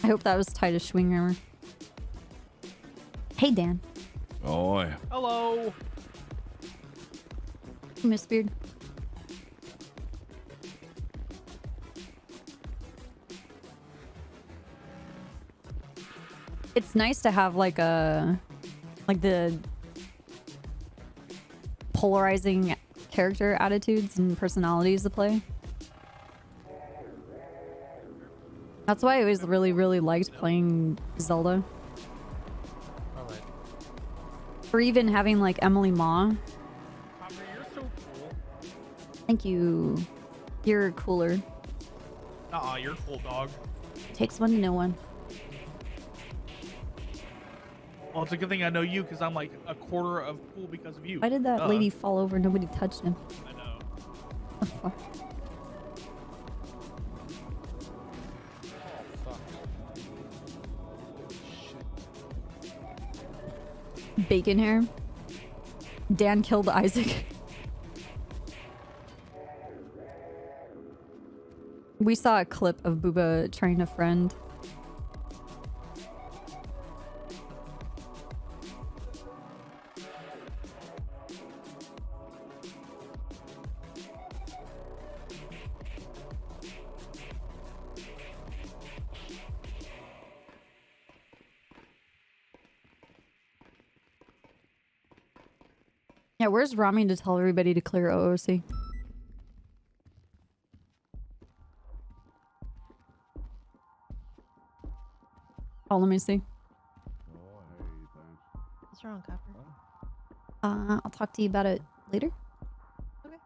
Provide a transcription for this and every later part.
I hope that was tight as swing armor. Hey, Dan. Oi. Hello. Miss Beard. It's nice to have like the polarizing character attitudes and personalities to play. That's why I always really, really liked playing Zelda. Alright. Or even having like Emily Ma. Copper, you're so cool. Thank you. You're cooler. You're cool, dog. Takes one to know one. Well, it's a good thing I know you because I'm like a quarter of cool because of you. Why did that lady fall over? Nobody touched him. I know. The fuck? Bacon hair. Dan killed Isaac. We saw a clip of Booba trying to friend. Yeah, where's Rami to tell everybody to clear OOC? Oh, let me see. What's wrong, Copper? I'll talk to you about it later. Okay.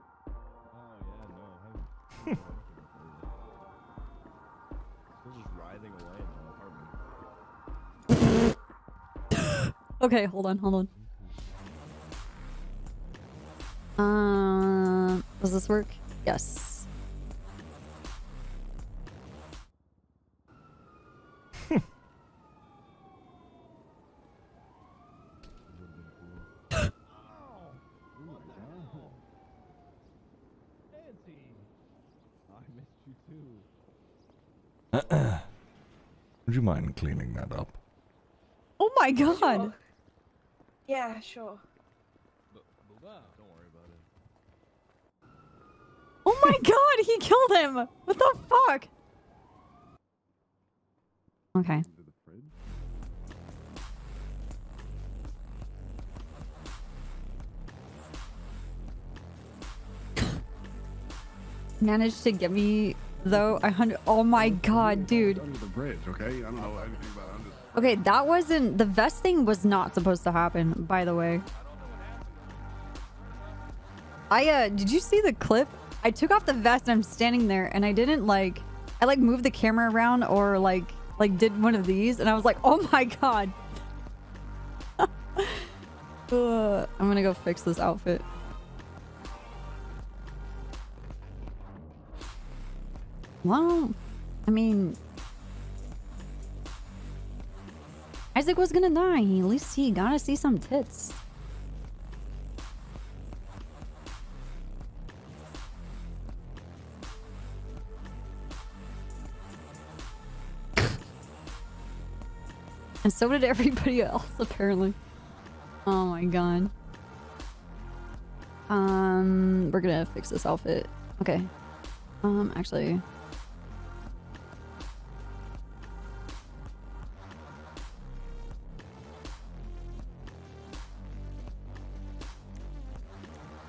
Okay, hold on. Does this work? Yes. Would you mind cleaning that up? Oh my god! Sure. Yeah, sure. Don't worry about it. Oh my god, he killed him! What the fuck? Okay. Managed to get me though. Oh my god, dude. Under the bridge, okay? I don't know anything about it. I'm just... Okay, that wasn't the vest thing was not supposed to happen, by the way. Did you see the clip? I took off the vest and I'm standing there and I didn't I moved the camera around or like did one of these and I was like, oh my god. I'm gonna go fix this outfit. Well, I mean, Isaac was gonna die. At least he gotta see some tits. And so did everybody else, apparently. Oh my god. We're gonna fix this outfit. Okay. Actually.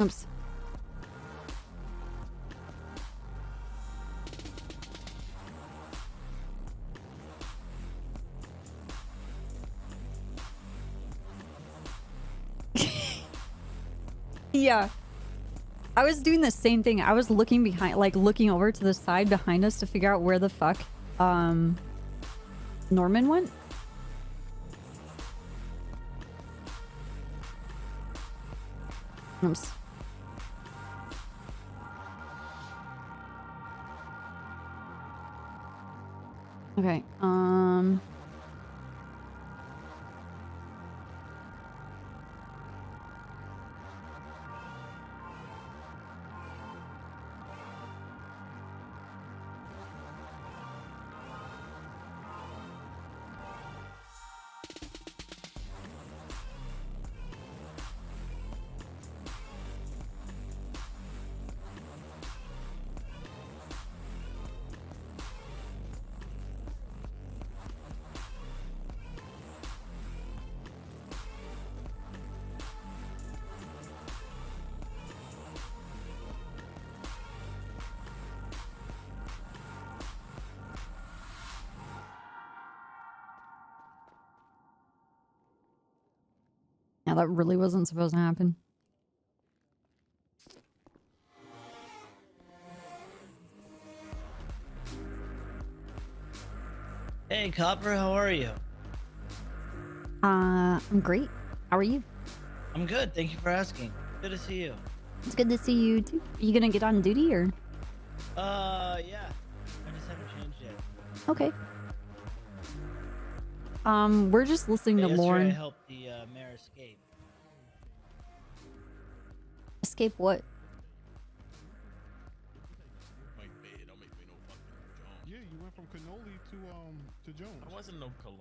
Oops. Yeah. I was doing the same thing. I was looking behind, looking over to the side behind us to figure out where the fuck, Norman went. Oops. Okay, Yeah, that really wasn't supposed to happen. Hey, Copper, how are you? I'm great. How are you? I'm good. Thank you for asking. Good to see you. It's good to see you too. Are you gonna get on duty or? Yeah. I just haven't changed yet. Okay. We're just listening to Yesterday I Lauren. helped the mayor escape. Escape what? Yeah, you went from cannoli to Jones. I wasn't no cologne.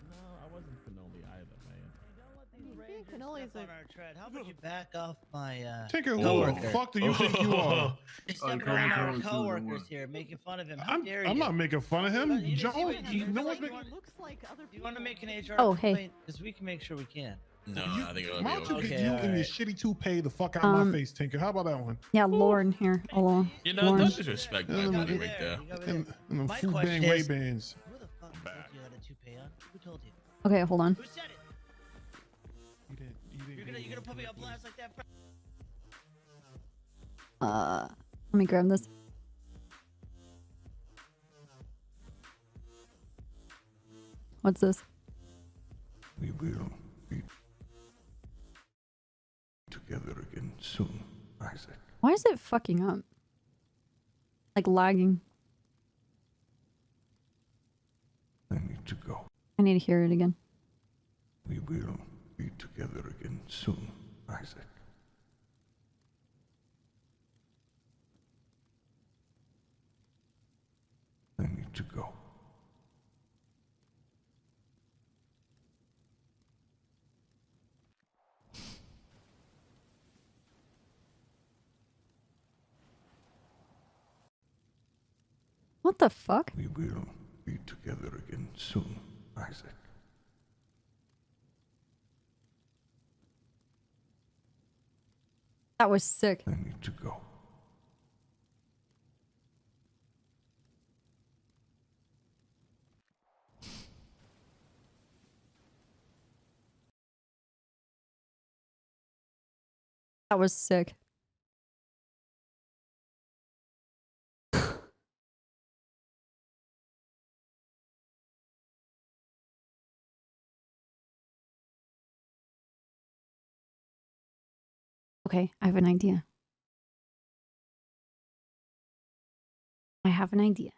No, I wasn't cannoli either, man. Don't let these rangers Cannoli's step on a- our tread. How about you back off my Tinker, who coworker? the fuck do you think you are? You're Oh, stepping come on on, our come on, coworkers come on. here, making fun of him. How dare you? I'm not making fun of him. You didn't see Jones, what he no did. one's You making. want- Looks like other Do you want to make an HR Oh, hey. complaint? Because we can make sure we can. No, I think it'll Why be don't you okay. get Okay, you and your alright. shitty toupee the fuck out of my face, Tinker? How about that one? Yeah, Lauren here. Hello. You know, Lauren. don't disrespect my Yeah, body you right there. And them My food question bang is- Ray Bans. Who the fuck told you had a toupee on? Who told you? Okay, hold on. Who said it? You didn't You're gonna put me on blast like that? Let me grab this. What's this? We will be together again soon, Isaac. Why is it fucking up? Like lagging. I need to go. I need to hear it again. We will be together again soon, Isaac. I need to go. What the fuck? We will be together again soon, Isaac. That was sick. I need to go. That was sick. Okay, I have an idea. I have an idea.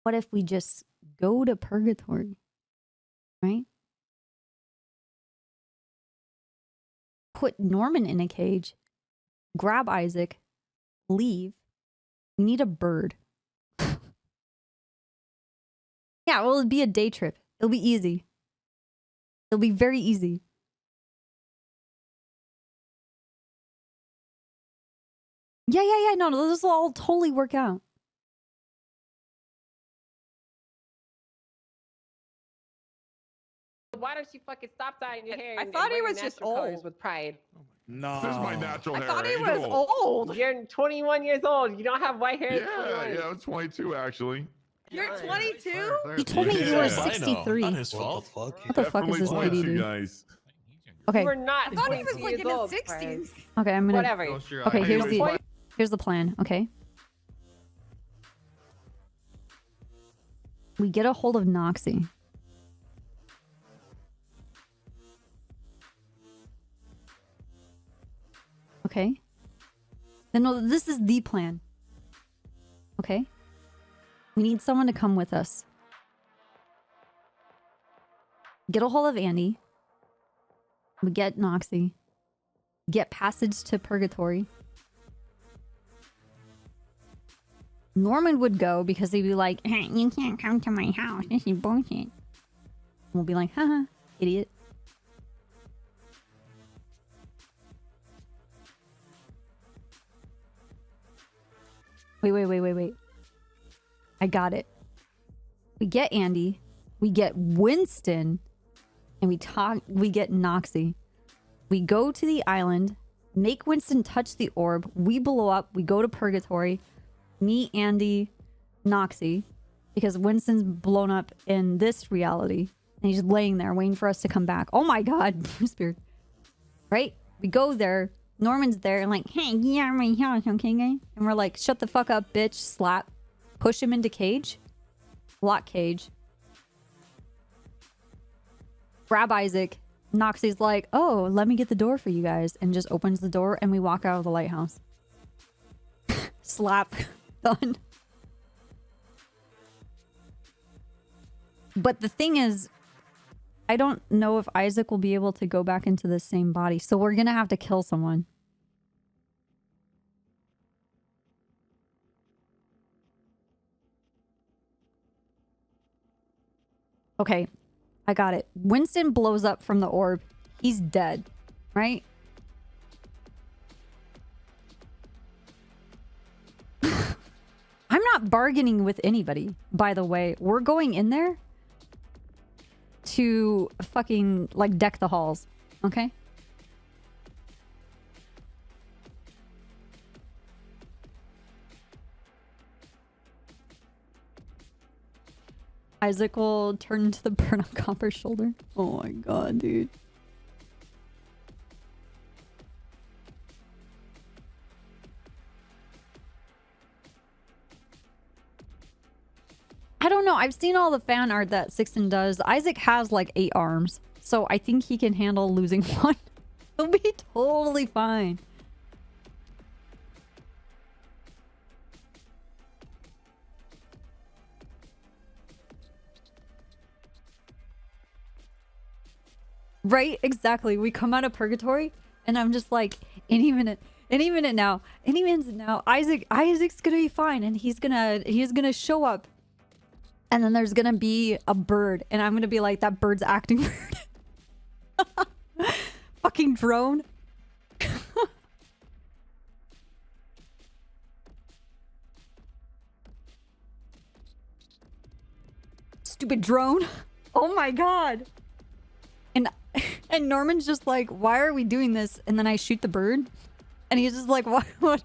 What if we just go to purgatory? Right? Put Norman in a cage, grab Isaac, leave. We need a bird. Yeah, well, it'll be a day trip. It'll be easy. It'll be very easy. Yeah. No, this will all totally work out. Why don't you fucking stop dyeing your hair? I and thought he wear was just natural colors old. with pride. No. This is my natural I hair. thought he Ain't was old. You're 21 years old. You don't have white hair. at 21. Yeah, I'm 22 actually. You're 22? You told me you were Yeah, I know. 63. Not his fault. What the fuck is Definitely this lady 22, doing? guys. Okay, You were not. I thought he was 22 like years in his old, 60s. Pride. okay, I'm gonna. Whatever. Okay, here's Hey, the wait. here's the plan. Okay, we get a hold of Noxy. Okay. Then no, this is the plan. Okay. We need someone to come with us. Get a hold of Andy. We get Noxy. Get passage to purgatory. Norman would go because he'd be like, "Hey, you can't come to my house. This is bullshit." We'll be like, haha, idiot. Wait. I got it. We get Andy. We get Winston. And we get Noxy. We go to the island. Make Winston touch the orb. We blow up. We go to purgatory. Me, Andy, Noxy. Because Winston's blown up in this reality. And he's laying there waiting for us to come back. Oh my god, Spirit. Right? We go there. Norman's there and like, hey, yeah, my house, okay, guy? And we're like, shut the fuck up, bitch. Slap. Push him into cage. Lock cage. Grab Isaac. Noxie's like, oh, let me get the door for you guys. And just opens the door and we walk out of the lighthouse. Slap. Done. But the thing is, I don't know if Isaac will be able to go back into the same body. So we're gonna have to kill someone. Okay, I got it. Winston blows up from the orb. He's dead, right? I'm not bargaining with anybody, by the way. We're going in there to fucking, like, deck the halls, okay? Isaac will turn into the burn up copper shoulder. Oh my god, dude. I don't know. I've seen all the fan art that Sixten does. Isaac has like 8 arms. So I think he can handle losing one. He'll be totally fine. Right? Exactly. We come out of purgatory and I'm just like, any minute now, Isaac's gonna be fine and he's gonna show up. And then there's gonna be a bird and I'm gonna be like, that bird's acting weird. Fucking drone. Stupid drone. Oh my god. And Norman's just like, why are we doing this? And then I shoot the bird. And he's just like, what?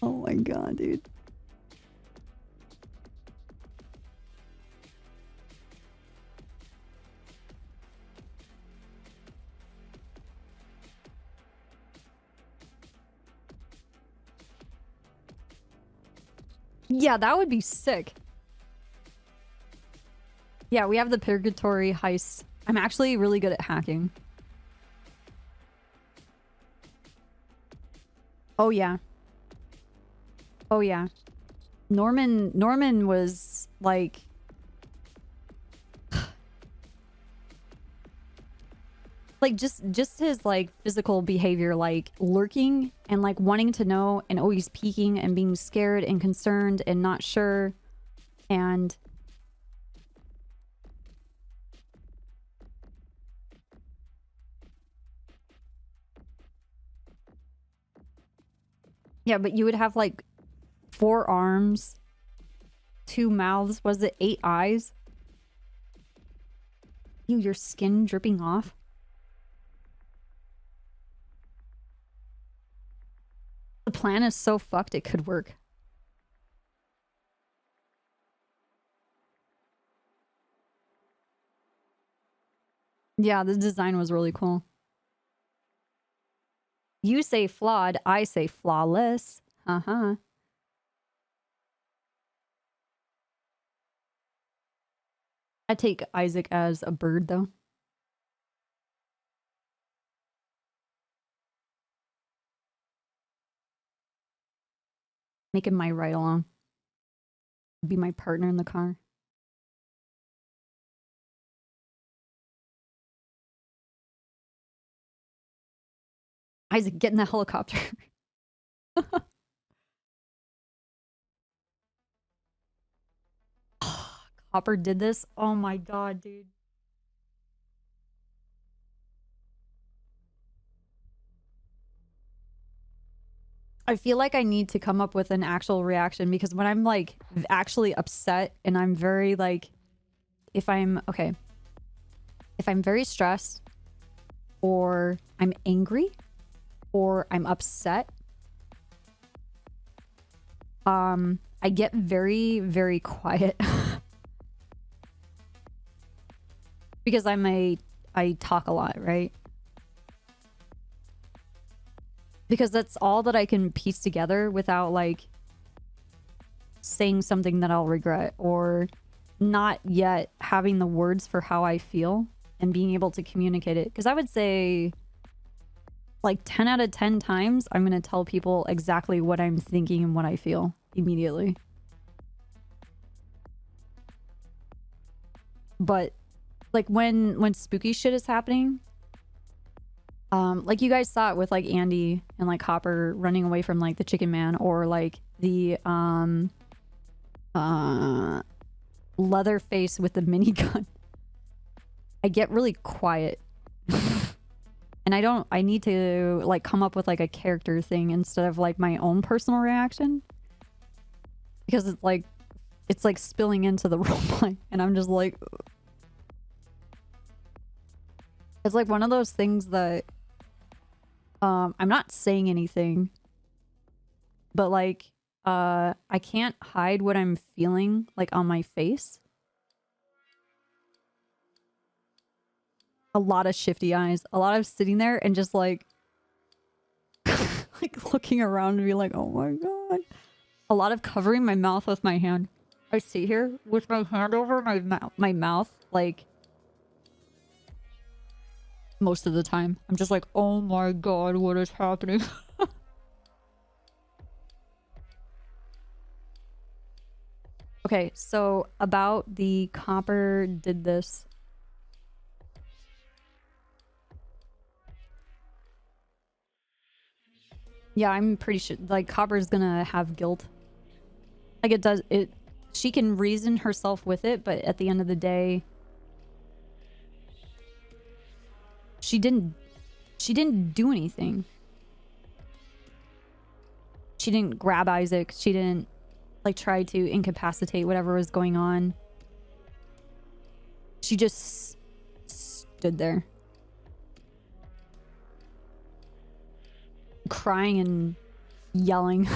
Oh my god, dude. Yeah, that would be sick. Yeah, we have the purgatory heist. I'm actually really good at hacking. Oh yeah. Oh yeah. Norman was like just his like physical behavior, like lurking and like wanting to know and always peeking and being scared and concerned and not sure and yeah, but you would have like 4 arms, 2 mouths, was it 8 eyes? Your skin dripping off. The plan is so fucked it could work. Yeah, the design was really cool. You say flawed, I say flawless. Uh-huh. I take Isaac as a bird, though. Make him my ride along. Be my partner in the car. Isaac, get in the helicopter. Copper did this? Oh my god, dude. I feel like I need to come up with an actual reaction because when I'm like actually upset and I'm very like, if I'm very stressed or I'm angry or I'm upset, I get very, very quiet. Because I talk a lot, right? Because that's all that I can piece together without like saying something that I'll regret or not yet having the words for how I feel and being able to communicate it. Because I would say like 10 out of 10 times, I'm going to tell people exactly what I'm thinking and what I feel immediately. But like when spooky shit is happening, like you guys saw it with like Andy and like Hopper running away from like the chicken man, or like the Leatherface with the minigun. I get really quiet. And I need to like come up with like a character thing instead of like my own personal reaction. Because it's like spilling into the roleplay and I'm just like, it's like one of those things that I'm not saying anything, but like I can't hide what I'm feeling like on my face. A lot of shifty eyes, a lot of sitting there and just like like looking around and be like, oh my god. A lot of covering my mouth with my hand. I sit here with my hand over my mouth like most of the time. I'm just like, oh my god, what is happening? Okay, so about the copper did this. Yeah, I'm pretty sure like Copper's gonna have guilt. Like she can reason herself with it, but at the end of the day, she didn't do anything. She didn't grab Isaac. She didn't like try to incapacitate whatever was going on. She just stood there. Crying and yelling.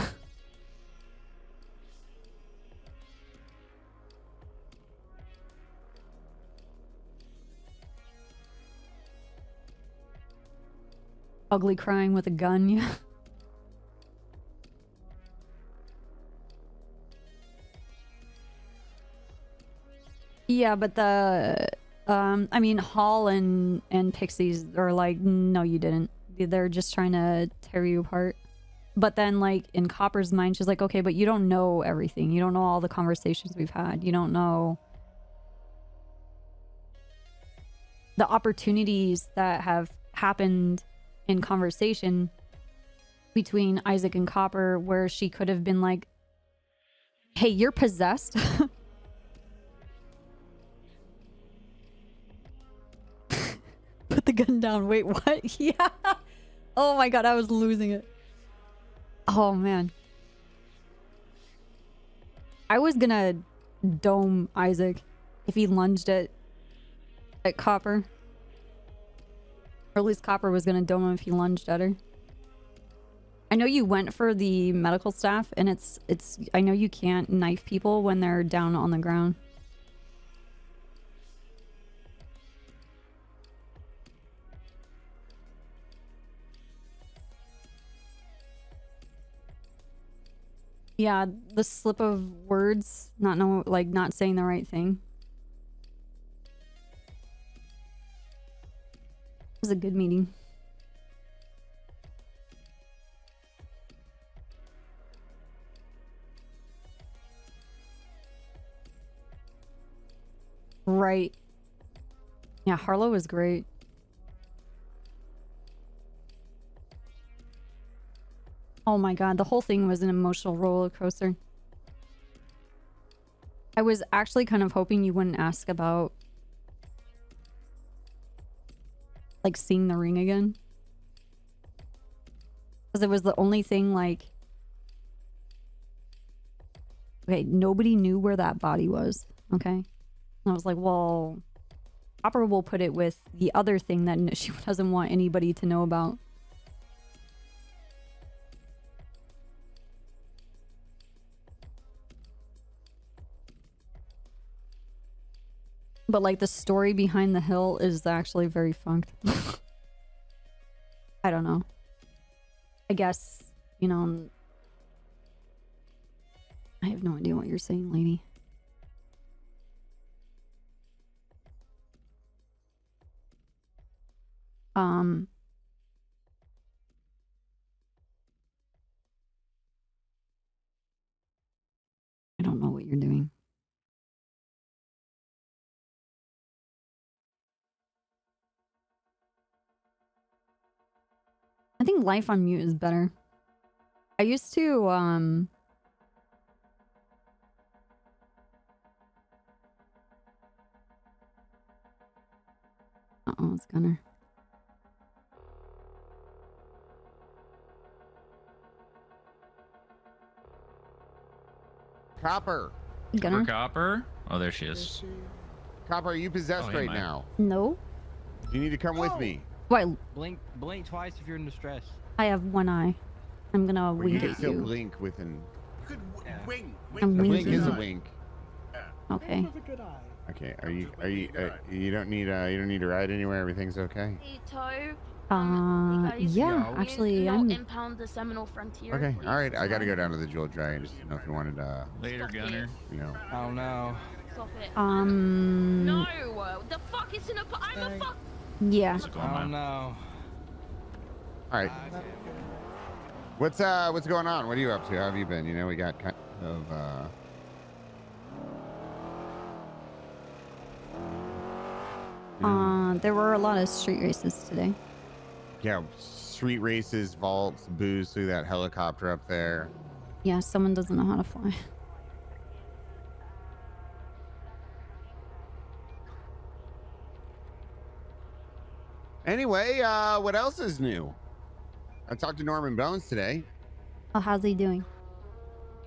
Ugly crying with a gun, yeah. Yeah, but I mean, Hall and Pixies are like, no, you didn't. They're just trying to tear you apart. But then, like, in Copper's mind, she's like, okay, but you don't know everything. You don't know all the conversations we've had. You don't know the opportunities that have happened in conversation between Isaac and Copper where she could have been like, hey, you're possessed. Put the gun down. Wait, what? Yeah. Oh my god, I was losing it. Oh man. I was gonna dome Isaac if he lunged at Copper. Or at least Copper was gonna dome him if he lunged at her. I know you went for the medical staff and it's I know you can't knife people when they're down on the ground. Yeah, the slip of words, not saying the right thing. It was a good meeting. Right. Yeah, Harlow was great. Oh my god, the whole thing was an emotional roller coaster. I was actually kind of hoping you wouldn't ask about like seeing the ring again. Because it was the only thing like... Okay, nobody knew where that body was, okay? And I was like, well... Copper will put it with the other thing that she doesn't want anybody to know about. But like the story behind the hill is actually very funked. I don't know. I guess, you know, I have no idea what you're saying, lady. I don't know what you're doing. I think life on mute is better. I used to, uh-oh, it's Gunner. Copper. Gunner? Copper? Oh, there she is. Copper, are you possessed Oh, hey, right Mike. now? No. You need to come with me. Why? Blink twice if you're in distress. I have one eye. I'm gonna Well, you wink can at still you. blink with an. You could wing. I'm A blink winking. is a wink. Okay. Okay. You don't need to ride anywhere. Everything's okay. Yeah, actually, I'm... impound the Seminole Frontier. Okay. All right. I gotta go down to the jewel dry. I just didn't know if you wanted to. Later, Gunner. You know. Oh no. Stop it. No. The fuck is in a... I'm a fuck... Yeah. How's it going, Oh man? no. All right. What's going on? What are you up to? How have you been? You know, we got kind of There were a lot of street races today. yeah, street races, vaults, booze through that helicopter up there. Yeah, someone doesn't know how to fly. Anyway, what else is new? I talked to Norman Bones today. Oh, how's he doing?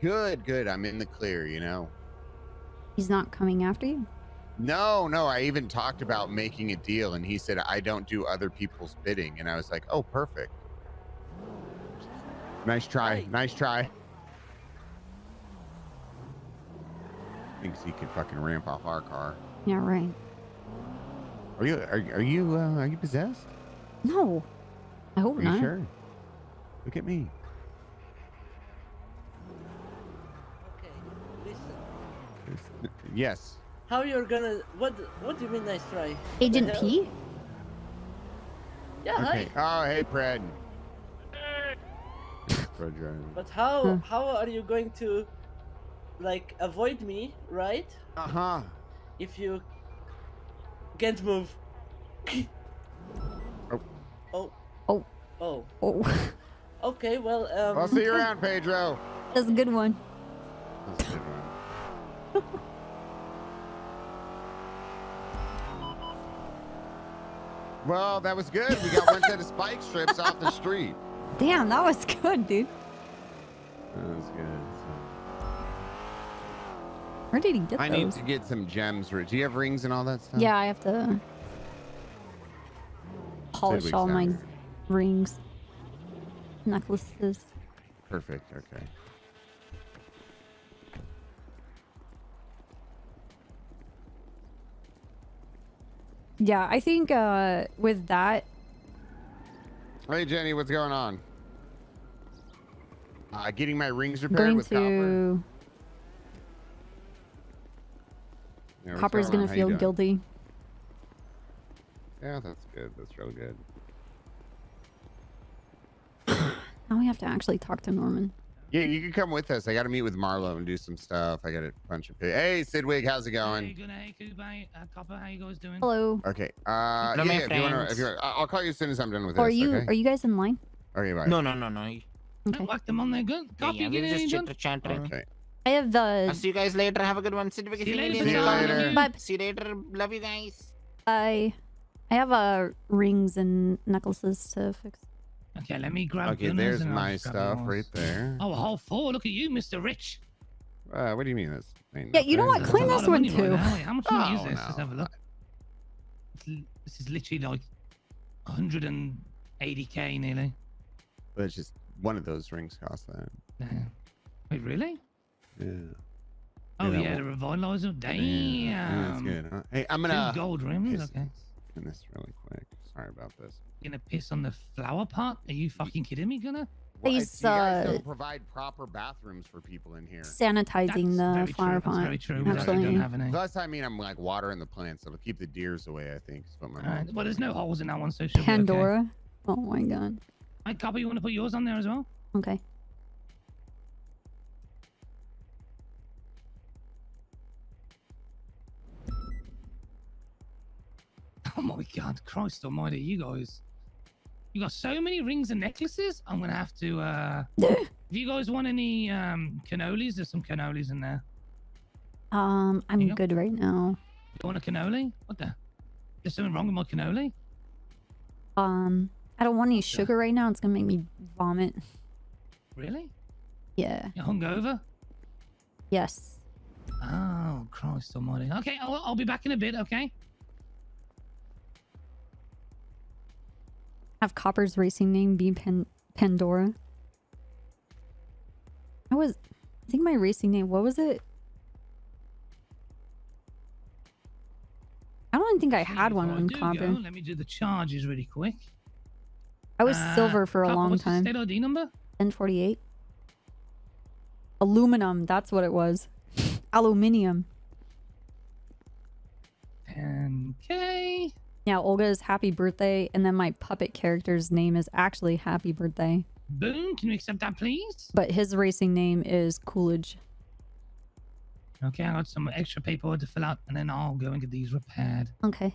Good. I'm in the clear, you know. He's not coming after you? No. I even talked about making a deal, and he said, I don't do other people's bidding. And I was like, oh, perfect. Nice try. Thinks he could fucking ramp off our car. Yeah, right. Are you possessed? No. I hope Are not. you sure? Look at me. Okay, listen. Yes. How you're gonna... What do you mean nice try? Agent What the P? hell? Yeah, Okay. hi. Oh, hey, Pred. Pred driving. But how are you going to, like, avoid me, right? Uh-huh. If you can't move. Oh. Okay, well, I'll see you around, Pedro. That's a good one. That's a good one. Well, that was good. We got one set of spike strips off the street. Damn, that was good, dude. That was good. Where did he get I those? need to get some gems. Do you have rings and all that stuff? Yeah, I have to polish all my rings, necklaces. Perfect. Okay. Yeah, I think with that, Hey, Jenny, what's going on? Getting my rings repaired going with copper. to Yeah, what's Copper's going on? gonna How you feel doing? guilty. Yeah, that's good. That's real good. Now we have to actually talk to Norman. Yeah, you can come with us. I got to meet with Marlo and do some stuff. I got a bunch of. Hey, Sidwig, how's it going? Hey, good day, goodbye. Copper, how you guys doing? Hello. Okay. Hello, my If you wanna, friends. I'll call you as soon as I'm done with Are this. you Okay? are you guys in line? Okay, bye. No. Okay. Whack them on there, good. Copy, Yeah, get we're in, just done. chattering. Okay. I have the. I'll see you guys later. Have a good one. Sit back if See you you need later, See you anything. later. Bye. See you later. Love you guys. I have rings and necklaces to fix. Okay, let me grab Okay, Gunners there's and I'll my just grab stuff yours. right there. Oh, a whole four. Look at you, Mr. Rich. What do you mean this? Yeah, you know what? That's Claim a lot this of one money right too. now. How much money is Oh, this? no. Let's have a look. This is literally like 180k nearly. But it's just one of those rings cost that. Wait, really? Yeah. Oh that yeah, the will- revitalizer. Damn. Yeah, that's good. Huh? Hey, I'm gonna 2 gold rims. piss Okay. in this really quick. Sorry about this. Gonna piss on the flower pot? Are you fucking kidding me, Gunnar? Well, He's, you guys uh, don't provide proper bathrooms for people in here. Sanitizing That's the very flower true. That's pot. very true. We actually Actually, don't have any. Plus, I mean, I'm like watering the plants. It'll keep the deers away, I think. Is what my Alright, mom well, there's told no me. holes in that one, so it should be okay. Pandora. Oh my god. Hey, Copper, you want to put yours on there as well? Okay. Oh my god, Christ almighty, you guys. You got so many rings and necklaces? I'm gonna have to, if you guys want any, cannolis, there's some cannolis in there. I'm Yep. good right now. You want a cannoli? What the? There's something wrong with my cannoli? I don't want any sugar right now. It's gonna make me vomit. Really? Yeah. You're hungover? Yes. Oh, Christ almighty. Okay, I'll be back in a bit, okay? Have Copper's racing name be Pandora. I think my racing name, what was it? I don't even think I had one Before I on do Copper. go, let me do the charges really quick. I was silver for a Copper, long what's time. the state ID number? 1048. Aluminum, that's what it was. Aluminium. 10K. Yeah, Olga is happy birthday, and then my puppet character's name is actually Happy Birthday. Boom, can you accept that, please? But his racing name is Coolidge. Okay, I got some extra paperwork to fill out, and then I'll go and get these repaired. Okay.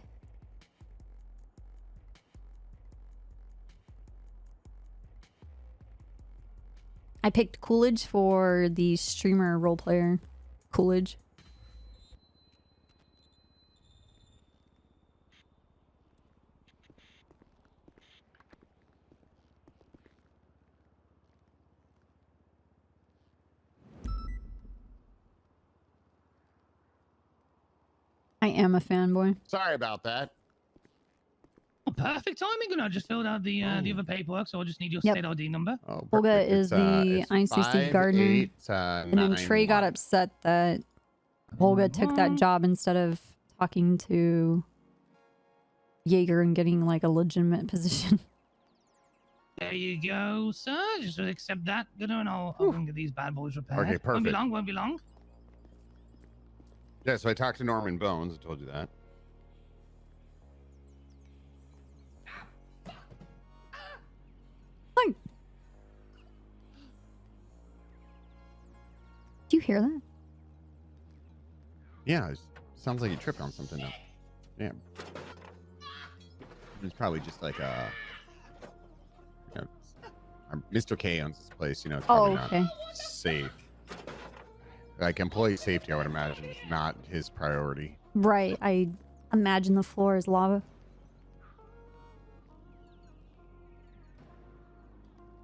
I picked Coolidge for the streamer role player. Coolidge. I am a fanboy. Sorry about that. Oh, perfect timing, and I just filled out the other paperwork, so I just need your Yep. state ID number. Oh, Olga perfect. is the It's ICC gardener. 5891. And then Trey got upset that Olga took that job instead of talking to Jaeger and getting like a legitimate position. There you go, sir. Just accept that, and I'll go and get these bad boys repaired. Okay, Won't be perfect. long, won't be long. Yeah, so I talked to Norman Bones. I told you that. Hi. Do you hear that? Yeah, it sounds like you tripped on something though. Yeah. It's probably just like Mr. K owns this place, you know, it's probably okay. not safe. Like employee safety, I would imagine, is not his priority. Right. I imagine the floor is lava.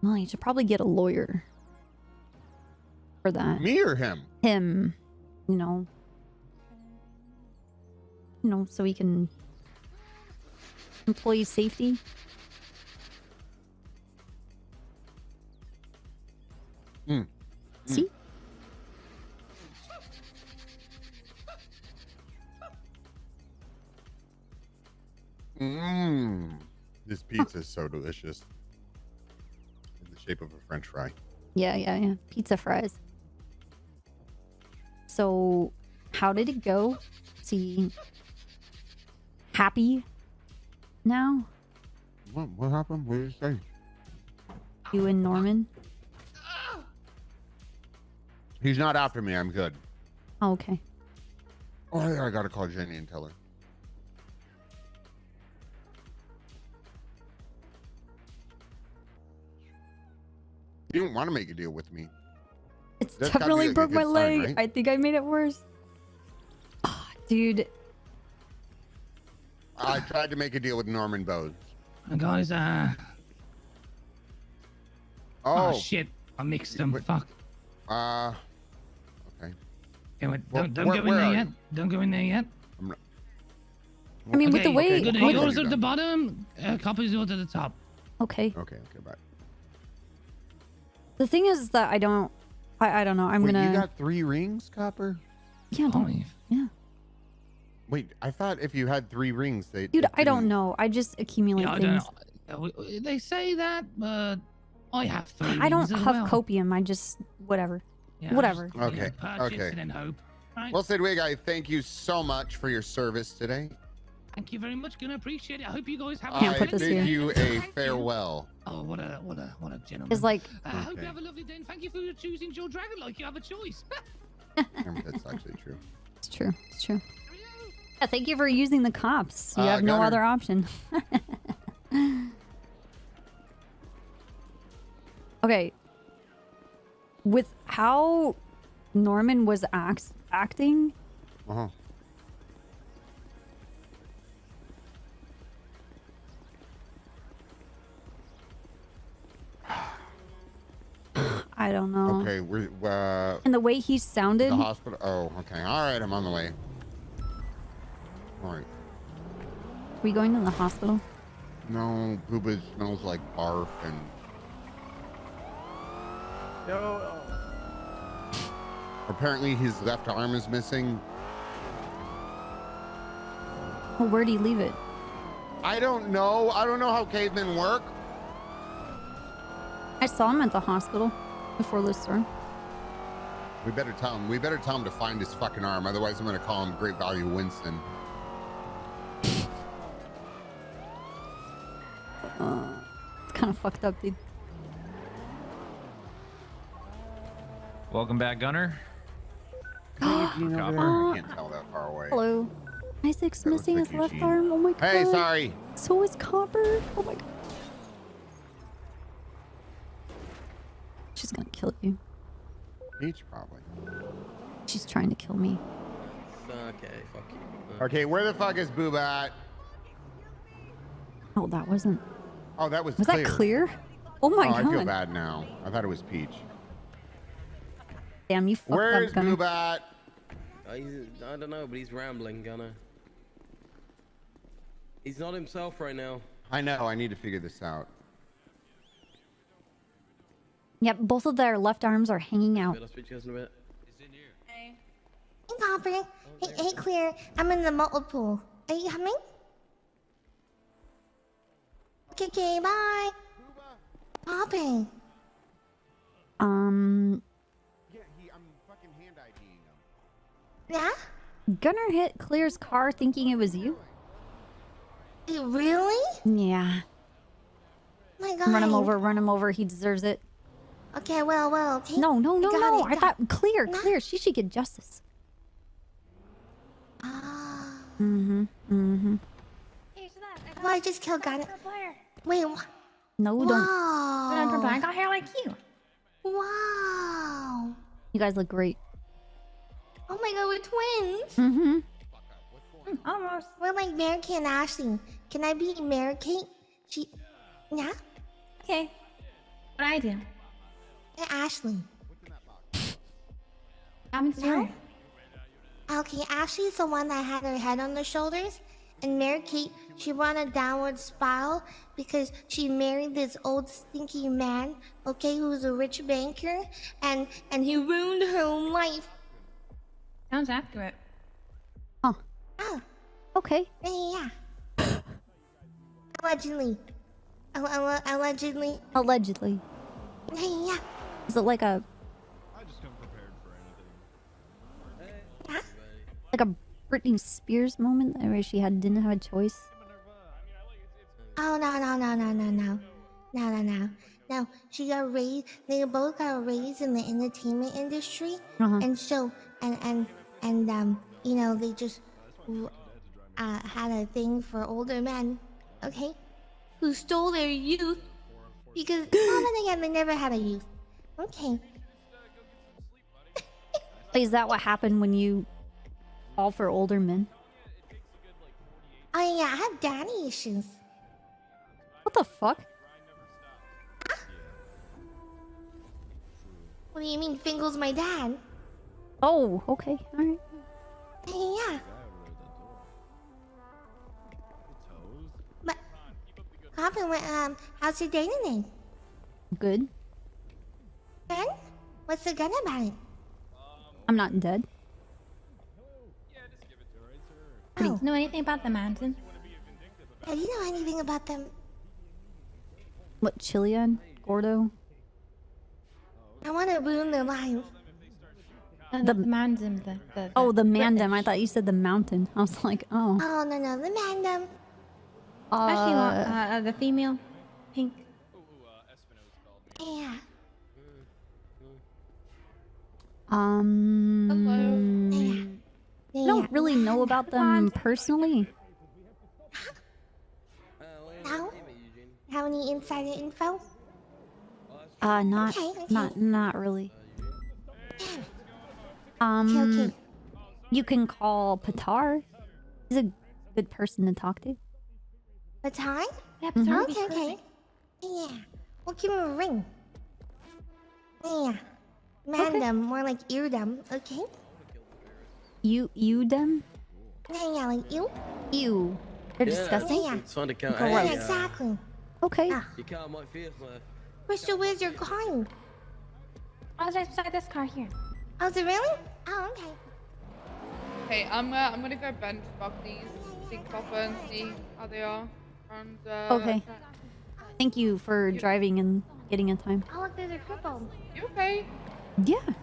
Well, you should probably get a lawyer for that. Me or him? Him. You know, so he can employee safety. See? This pizza is so delicious. In the shape of a French fry. Yeah. Pizza fries. So, how did it go? See, happy now? What happened? What did you say? You and Norman? He's not after me. I'm good. Oh, okay. Oh, yeah, I gotta call Jenny and tell her. You didn't want to make a deal with me. It's That's gotta be, definitely like, a broke good my sign, leg. right? I think I made it worse. Oh, dude. I tried to make a deal with Norman Bones. Guys, Oh, oh shit, I mixed them. Fuck. okay. Okay, wait, Where- don't where- go in where there are yet. you? Don't go in there yet. I mean, with the way... Good, with- yours at the bottom, Copper's yours at the top. Okay. Okay, bye. The thing is that I don't know. I'm Wait, gonna... you got 3 rings, Copper? Yeah, yeah. Wait, I thought if you had 3 rings, they. Dude, it I don't didn't- know. I just accumulate Yeah, I things. don't know. They say that, but I have 3 I don't rings as huff well. copium. I just whatever. Yeah, Whatever. just, you know, Okay, purchase okay. and then hope. Right? Well, Sidwig, I thank you so much for your service today. Thank you very much. Gonna appreciate it. I hope you guys have. Can't I put this bid here. you a farewell. Oh, what a gentleman. It's like I hope Okay. you have a lovely day. And thank you for choosing Joe Dragon. Like you have a choice. That's actually true. it's true. It's true. Yeah, thank you for using the cops. You have no Gunner. other option. Okay. With how Norman was acting, Uh-huh. I don't know. Okay, we're And the way he sounded. the hospital. Oh, okay. All right, I'm on the way. All right. Are we going to the hospital? No, Booba smells like barf and. No. Apparently, his left arm is missing. Well, where'd he leave it? I don't know. I don't know how cavemen work. I saw him at the hospital before this storm. We better tell him. We better tell him to find his fucking arm. Otherwise, I'm gonna call him Great Value Winston. It's kind of fucked up, dude. Welcome back, Gunner. Eugene over there? I can't tell that far away. Hello. Isaac's That looks missing like his left Eugene. arm. Oh my god. Hey, sorry. So is Copper. Oh my god. She's gonna kill you. Peach, probably. She's trying to kill me. Okay, fuck you. Okay, where the fuck is Booba at? Oh, that wasn't. Oh, that was Was clear. that clear? Oh my I god. feel bad now. I thought it was Peach. Damn, you fucked Where's up, Gunner. Booba at? I don't know, but he's rambling, Gunner. He's not himself right now. I know. I need to figure this out. Yep, both of their left arms are hanging out. I'll speak to you guys in a bit. Hey, Copper. Hey, Clear. I'm in the multiple. Are you coming? Okay, bye. Copper. Yeah, I'm fucking hand IDing him. Yeah? Gunner hit Clear's car thinking it was you. Really? Yeah. My god. Run him over, run him over. He deserves it. Okay, well, okay. No. Got it, I thought Clear. She should get justice. Ah. Mm-hmm. Well, I just killed Gunner. Wait, what? No, don't. Wow. I got hair like you. Wow. You guys look great. Oh my god, we're twins. Mm-hmm. Almost. We're like Mary Kate and Ashley. Can I be Mary Kate? Yeah? Okay. What I do? Yeah, Ashley. I'm sorry. Okay, Ashley's the one that had her head on the shoulders. And Mary Kate, she went a downward spiral because she married this old stinky man, okay, who was a rich banker, and he ruined her own life. Sounds accurate. Oh. Oh. Okay. Yeah. Allegedly. Allegedly. Allegedly. Yeah. Is it like a like a Britney Spears moment where she didn't have a choice? Oh no. No, she got raised. They both got raised in the entertainment industry, and so you know, they just had a thing for older men, okay, who stole their youth because then again they never had a youth. Okay. Is that what happened when you fall for older men? Oh yeah, I have daddy issues. What the fuck? What do you mean, Fingal's my dad? Oh, okay, all right. Yeah. But, Copper, how's your day today? Good. Good? What's so good about it? I'm not dead. pretty. Oh. Do you know anything about the mountain? Do you know anything about them? What, Chilean? Gordo? I want to ruin their life. The mountain. Oh, the mandem. I thought you said the mountain. I was like, oh. Oh, no, no, the mandem. Especially the female. Pink. Yeah. I don't really know about them personally. No? Have any insider info? Not, Okay. not really. Okay. You can call Patar. He's a good person to talk to. The time? Yeah, Okay. Yeah. We'll give him a ring. Yeah. Mandem, more like eardom, okay? You them? Yeah, like you? You. They're disgusting? Yeah. It's fun to count. Gross. Yeah, exactly. Okay. You count my face, man. Crystal, where's your coin? I was right beside this car here. Oh, is it really? Oh, okay. Okay, I'm gonna go benchmark these, think proper and see how they are. And Okay. Thank you for driving and getting in time. Oh, look, there's a cripple. You okay? Yeah. Do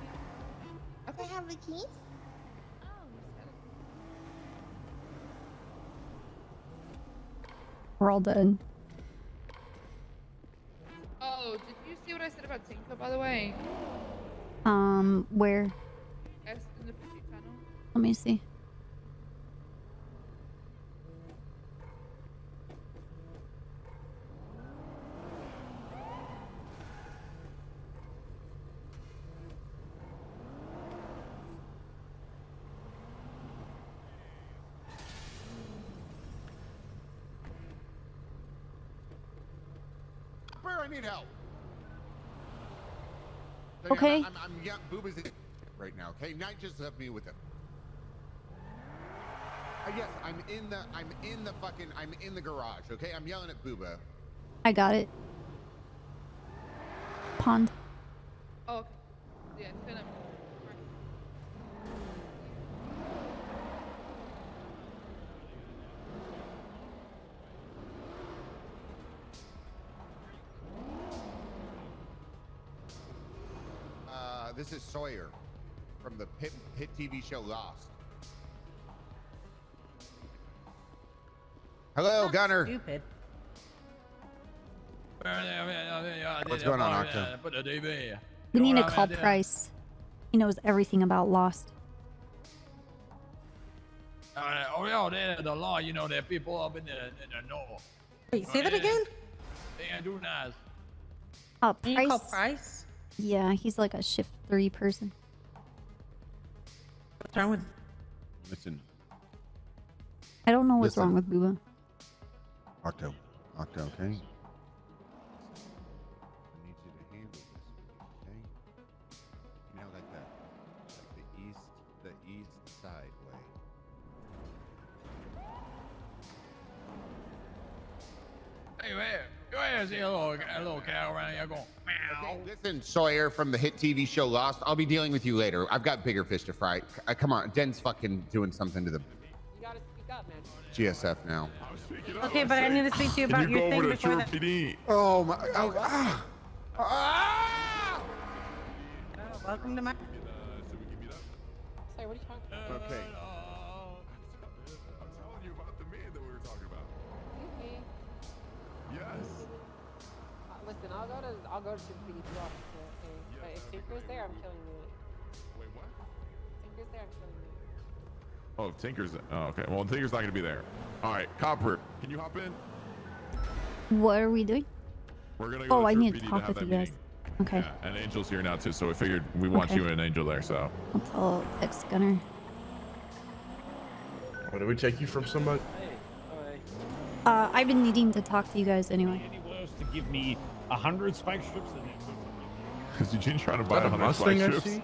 I have the keys? We're all dead. Oh, did you see what I said about Tinker, by the way? Where? S in the pursuit channel. Let me see. I need help. Okay. I'm yeah, Booba's in right now. Okay, not just help me with it. Yes, I'm in the garage. Okay, I'm yelling at Booba. I got it. Pond. Oh, okay. Yeah, it's kind of. This is Sawyer from the hit TV show Lost. Hello, Gunner. Stupid. What's going on, Octo? We need to call Price. He knows everything about Lost. Oh yeah, they're the law. You know, there are people up in the north. Wait, say that again? They ain't do nice. Can you call Price? Yeah, he's like a shift 3 person. What's wrong with? Listen, I don't know what's Listen. wrong with Booba. Octo, okay? I need you to handle this, okay? You know, like the east side way. Hey, where? Where's the little cow around here going? Okay, listen, Sawyer from the hit TV show Lost. I'll be dealing with you later. I've got bigger fish to fry. Come on, Den's fucking doing something to the You gotta speak up, man. GSF now. Okay, but I need to speak to you about your thing before that. Oh my! Welcome to my. Sorry, what are you talking about? Okay. I'm telling you about the man that we were talking about. Okay. Yes. Listen, I'll go to the PD office. Okay. But if Tinker's there, I'm killing you. Wait, what? Tinker's there, I'm killing you. Oh, Tinker's. Oh, okay. Well, Tinker's not going to be there. All right, Copper, can you hop in? What are we doing? We're going to go Oh, to I need PD to talk have with you that guys. meeting. Okay. Yeah, and Angel's here now too, so we figured we want Okay. you and Angel there. So. I'll text Gunner. What, did we take you from somebody? I've been needing to talk to you guys anyway. To give me 100 spike strips. Is Eugene trying to buy that a 100 spike Mustang I strips? see?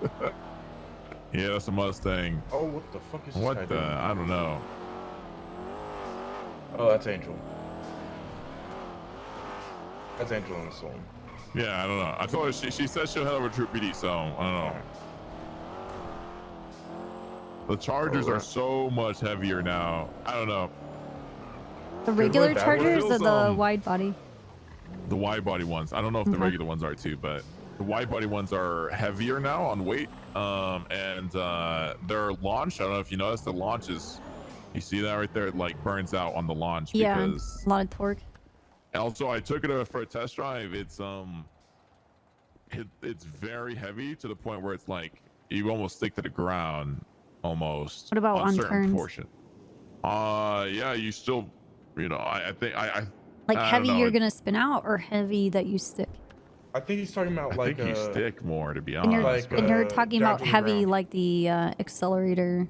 Yeah, that's a Mustang. Oh, what the fuck is this guy What the? doing? I don't know. Oh, that's Angel. That's Angel on the soul. Yeah, I don't know. I told her she said she'll head over to PD, so I don't know. The Chargers are so much heavier now. I don't know. The regular that Chargers or feels, the wide body? The wide body ones. I don't know if the Okay. regular ones are too, but the wide body ones are heavier now on weight. And their launch, I don't know if you noticed, the launch is, you see that right there? It like burns out on the launch Yeah, because. a lot of torque. Also, I took it for a test drive. It's it's very heavy to the point where it's like you almost stick to the ground almost. What about on certain turns? portion? Yeah, you still, I think Like I don't heavy know. you're gonna spin out, or heavy that you stick? I think he's talking about I like think you stick more, to be And you're, honest. and you're but- talking down about to the heavy ground. like the accelerator.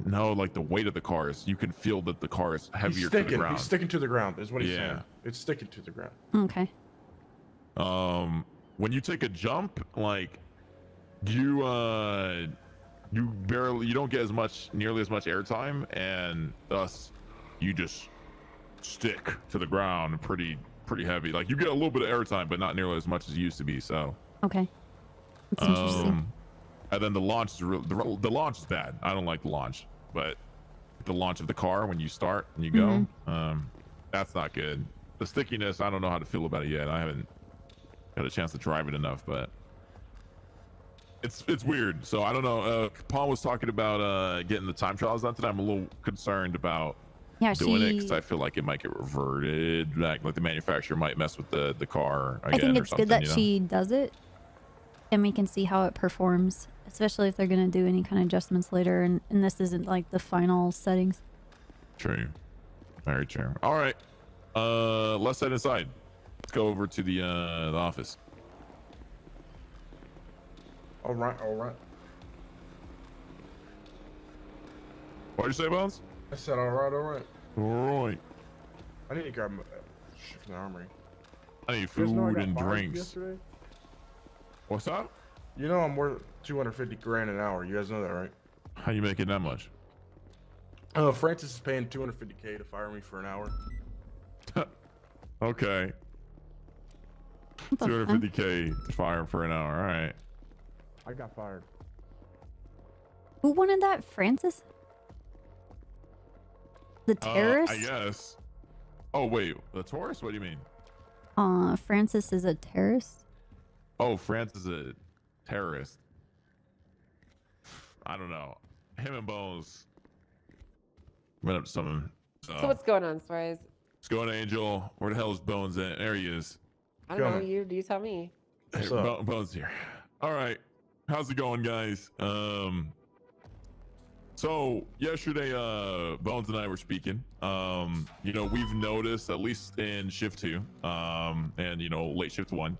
No, like the weight of the cars. You can feel that the car is heavier He's to the sticking. ground. He's sticking to the ground. Is what he's Yeah. saying. It's sticking to the ground. Okay. When you take a jump, like you don't get nearly as much airtime, and thus you just stick to the ground pretty heavy. Like you get a little bit of airtime, but not nearly as much as it used to be. So Okay. That's interesting. and then the launch is the launch is bad. I don't like the launch, but the launch of the car when you start and you go, that's not good. The stickiness, I don't know how to feel about it yet. I haven't got a chance to drive it enough, but it's weird. So I don't know. Paul was talking about getting the time trials done today. I'm a little concerned about doing it because I feel like it might get reverted back. Like the manufacturer might mess with the car again. I think or it's good that something, she does it, and we can see how it performs, especially if they're gonna do any kind of adjustments later. And this isn't like the final settings. True. Very true. All right. Let's head inside. Let's go over to the office. All right. All right. What'd you say, Bones? I said all right. All right. All right. I need to grab shit from the armory. I need You guys know I food got and fired drinks. yesterday? What's up? You know I'm worth 250 grand an hour. You guys know that, right? How you making that much? Francis is paying 250K to fire me for an hour. Okay. 250K to fire him for an hour. All right. I got fired. Who wanted that, Francis? The terrorist? I guess. Oh wait, the tourist? What do you mean? Francis is a terrorist. Oh, France is a terrorist. I don't know. Him and Bones went up to something. So what's going on, Suarez? What's going on, Angel? Where the hell is Bones at? There he is. I don't know. You tell me. Hey, Bones here. All right. How's it going, guys? So yesterday, Bones and I were speaking. We've noticed, at least in shift 2, and late shift 1,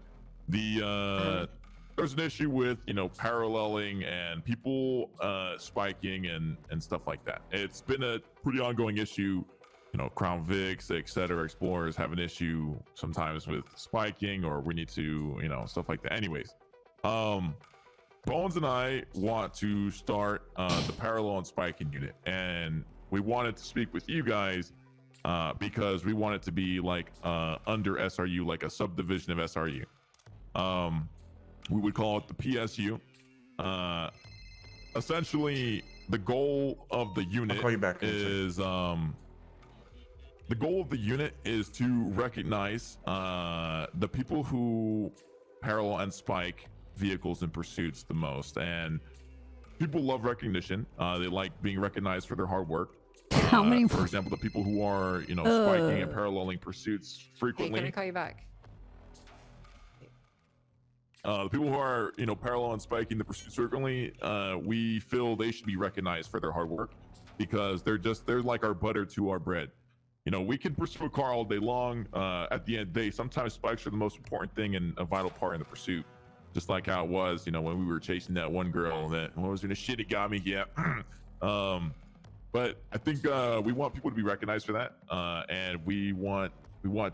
there's an issue with paralleling and people spiking and stuff like that. It's been a pretty ongoing issue. Crown Vics, etc. Explorers have an issue sometimes with spiking, or we need to, stuff like that. Anyways, Bones and I want to start the parallel and spiking unit, and we wanted to speak with you guys because we want it to be like under SRU, like a subdivision of SRU. We would call it the PSU. Essentially, the goal of the unit is the goal of the unit is to recognize the people who parallel and spike vehicles and pursuits the most, and people love recognition. They like being recognized for their hard work. How many? For example, the people who are spiking and paralleling pursuits Hey, frequently. can I call you back? The people who are parallel and spiking the pursuits frequently, we feel they should be recognized for their hard work, because they're like our butter to our bread. We can pursue a car all day long. At the end of the day, sometimes spikes are the most important thing and a vital part in the pursuit. Just like how it was, when we were chasing that one girl that was gonna shit, it got me. Yeah. But I think we want people to be recognized for that, and we want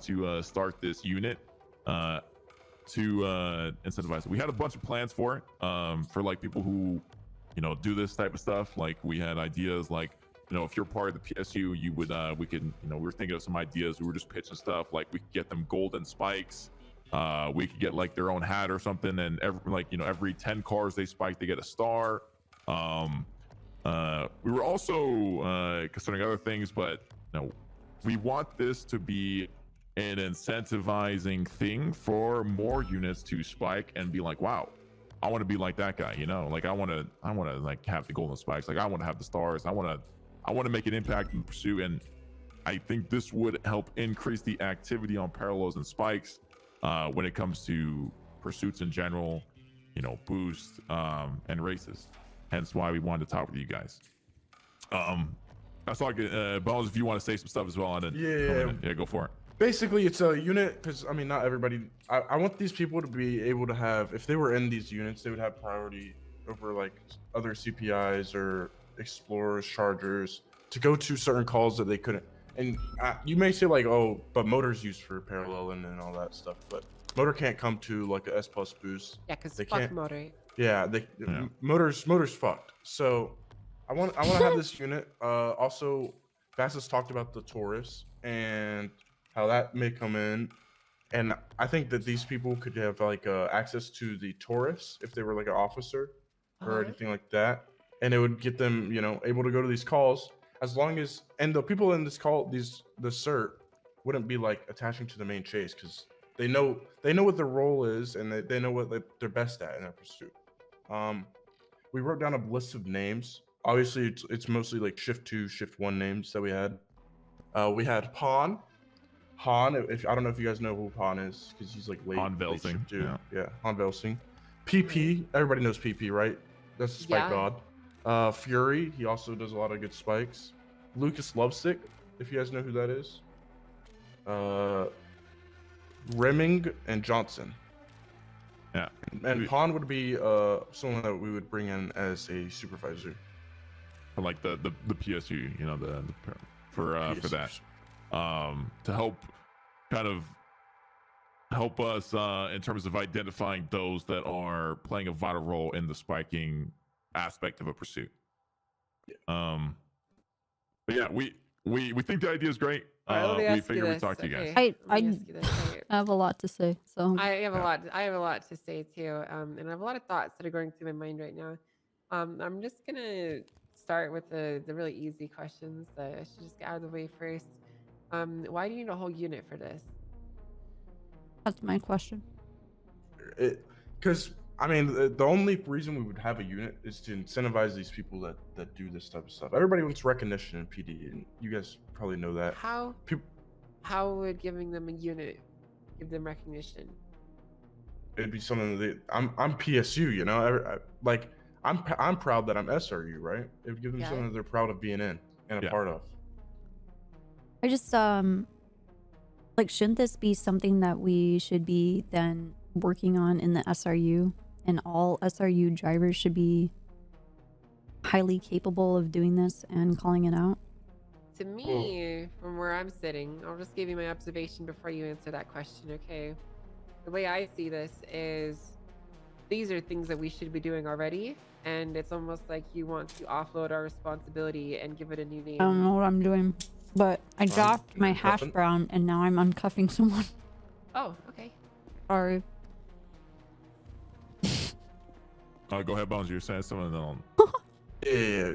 to start this unit to incentivize it. We had a bunch of plans for it, for like people who do this type of stuff. Like we had ideas like, if you're part of the PSU, you would we were thinking of some ideas. We were just pitching stuff like we could get them golden spikes. We could get like their own hat or something, and every 10 cars they spike, they get a star. We were also considering other things, but we want this to be an incentivizing thing for more units to spike and be like, wow, I want to be like that guy, like I want to like have the golden spikes, like I want to have the stars, I want to make an impact in pursuit. And I think this would help increase the activity on parallels and spikes when it comes to pursuits in general, boost and races. Hence why we wanted to talk with you guys. That's all. Bones, if you want to say some stuff as well, and then yeah, go for it. Basically, it's a unit because I mean, not everybody. I want these people to be able to have, if they were in these units, they would have priority over like other CPIs or explorers, chargers to go to certain calls that they couldn't. And you may say like, oh, but motor's used for parallel and all that stuff, but motor can't come to like a S+ boost. Yeah, because they fuck can't. motor. Yeah, motor's fucked. So I want to have this unit. Also, Vassus talked about the Taurus and how that may come in, and I think that these people could have like access to the Taurus if they were like an officer or anything like that, and it would get them, able to go to these calls as long as, and the people in this call, the cert wouldn't be like attaching to the main chase because they know what their role is and they know what they're best at in their pursuit. We wrote down a list of names. Obviously, it's mostly like shift 2, shift 1 names that we had. We had Han. If I don't know if you guys know who Han is, because he's like late. Han Velsing. Yeah, Han Velsing. PP. Everybody knows PP, right? That's the spike god. Fury. He also does a lot of good spikes. Lucas Lovesick, if you guys know who that is. Remming and Johnson. Yeah. And Han would be someone that we would bring in as a supervisor. For like the PSU, for that. To help us in terms of identifying those that are playing a vital role in the spiking aspect of a pursuit. But yeah, we think the idea is great. We figure we talk to you guys. I have a lot to say. So I have a lot to say too, and I have a lot of thoughts that are going through my mind right now. I'm just gonna start with the really easy questions that I should just get out of the way first. Why do you need a whole unit for this? That's my question. Because I mean, the only reason we would have a unit is to incentivize these people that do this type of stuff. Everybody wants recognition in PD, and you guys probably know that. How would giving them a unit give them recognition? It'd be something that I'm PSU, I'm proud that I'm SRU, right? It would give them something that they're proud of being in and a part of. I just shouldn't this be something that we should be then working on in the SRU, and all SRU drivers should be highly capable of doing this and calling it out? To me, from where I'm sitting, I'll just give you my observation before you answer that question, okay? The way I see this is these are things that we should be doing already, and it's almost like you want to offload our responsibility and give it a new name. I don't know what I'm doing, but I dropped my hash brown and now I'm uncuffing someone. Oh, okay. Sorry. Go ahead, Bones. You're saying something. Yeah.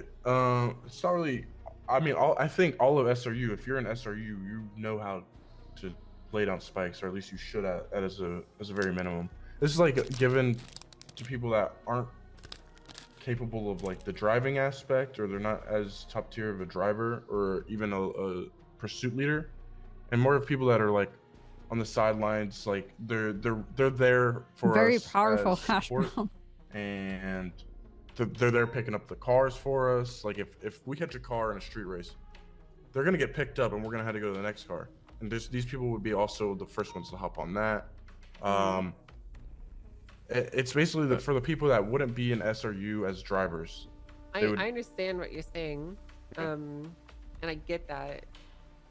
It's not really. I mean, I think all of SRU. If you're an SRU, you know how to lay down spikes, or at least you should as a very minimum. This is like given to people that aren't capable of like the driving aspect, or they're not as top tier of a driver, or even a pursuit leader, and more of people that are like on the sidelines, like they're there for very us powerful as hash support, brown. and they're there picking up the cars for us. Like if we catch a car in a street race, they're gonna get picked up and we're gonna have to go to the next car, and these people would be also the first ones to hop on that. It's basically for the people that wouldn't be in SRU as drivers. I understand what you're saying, and I get that,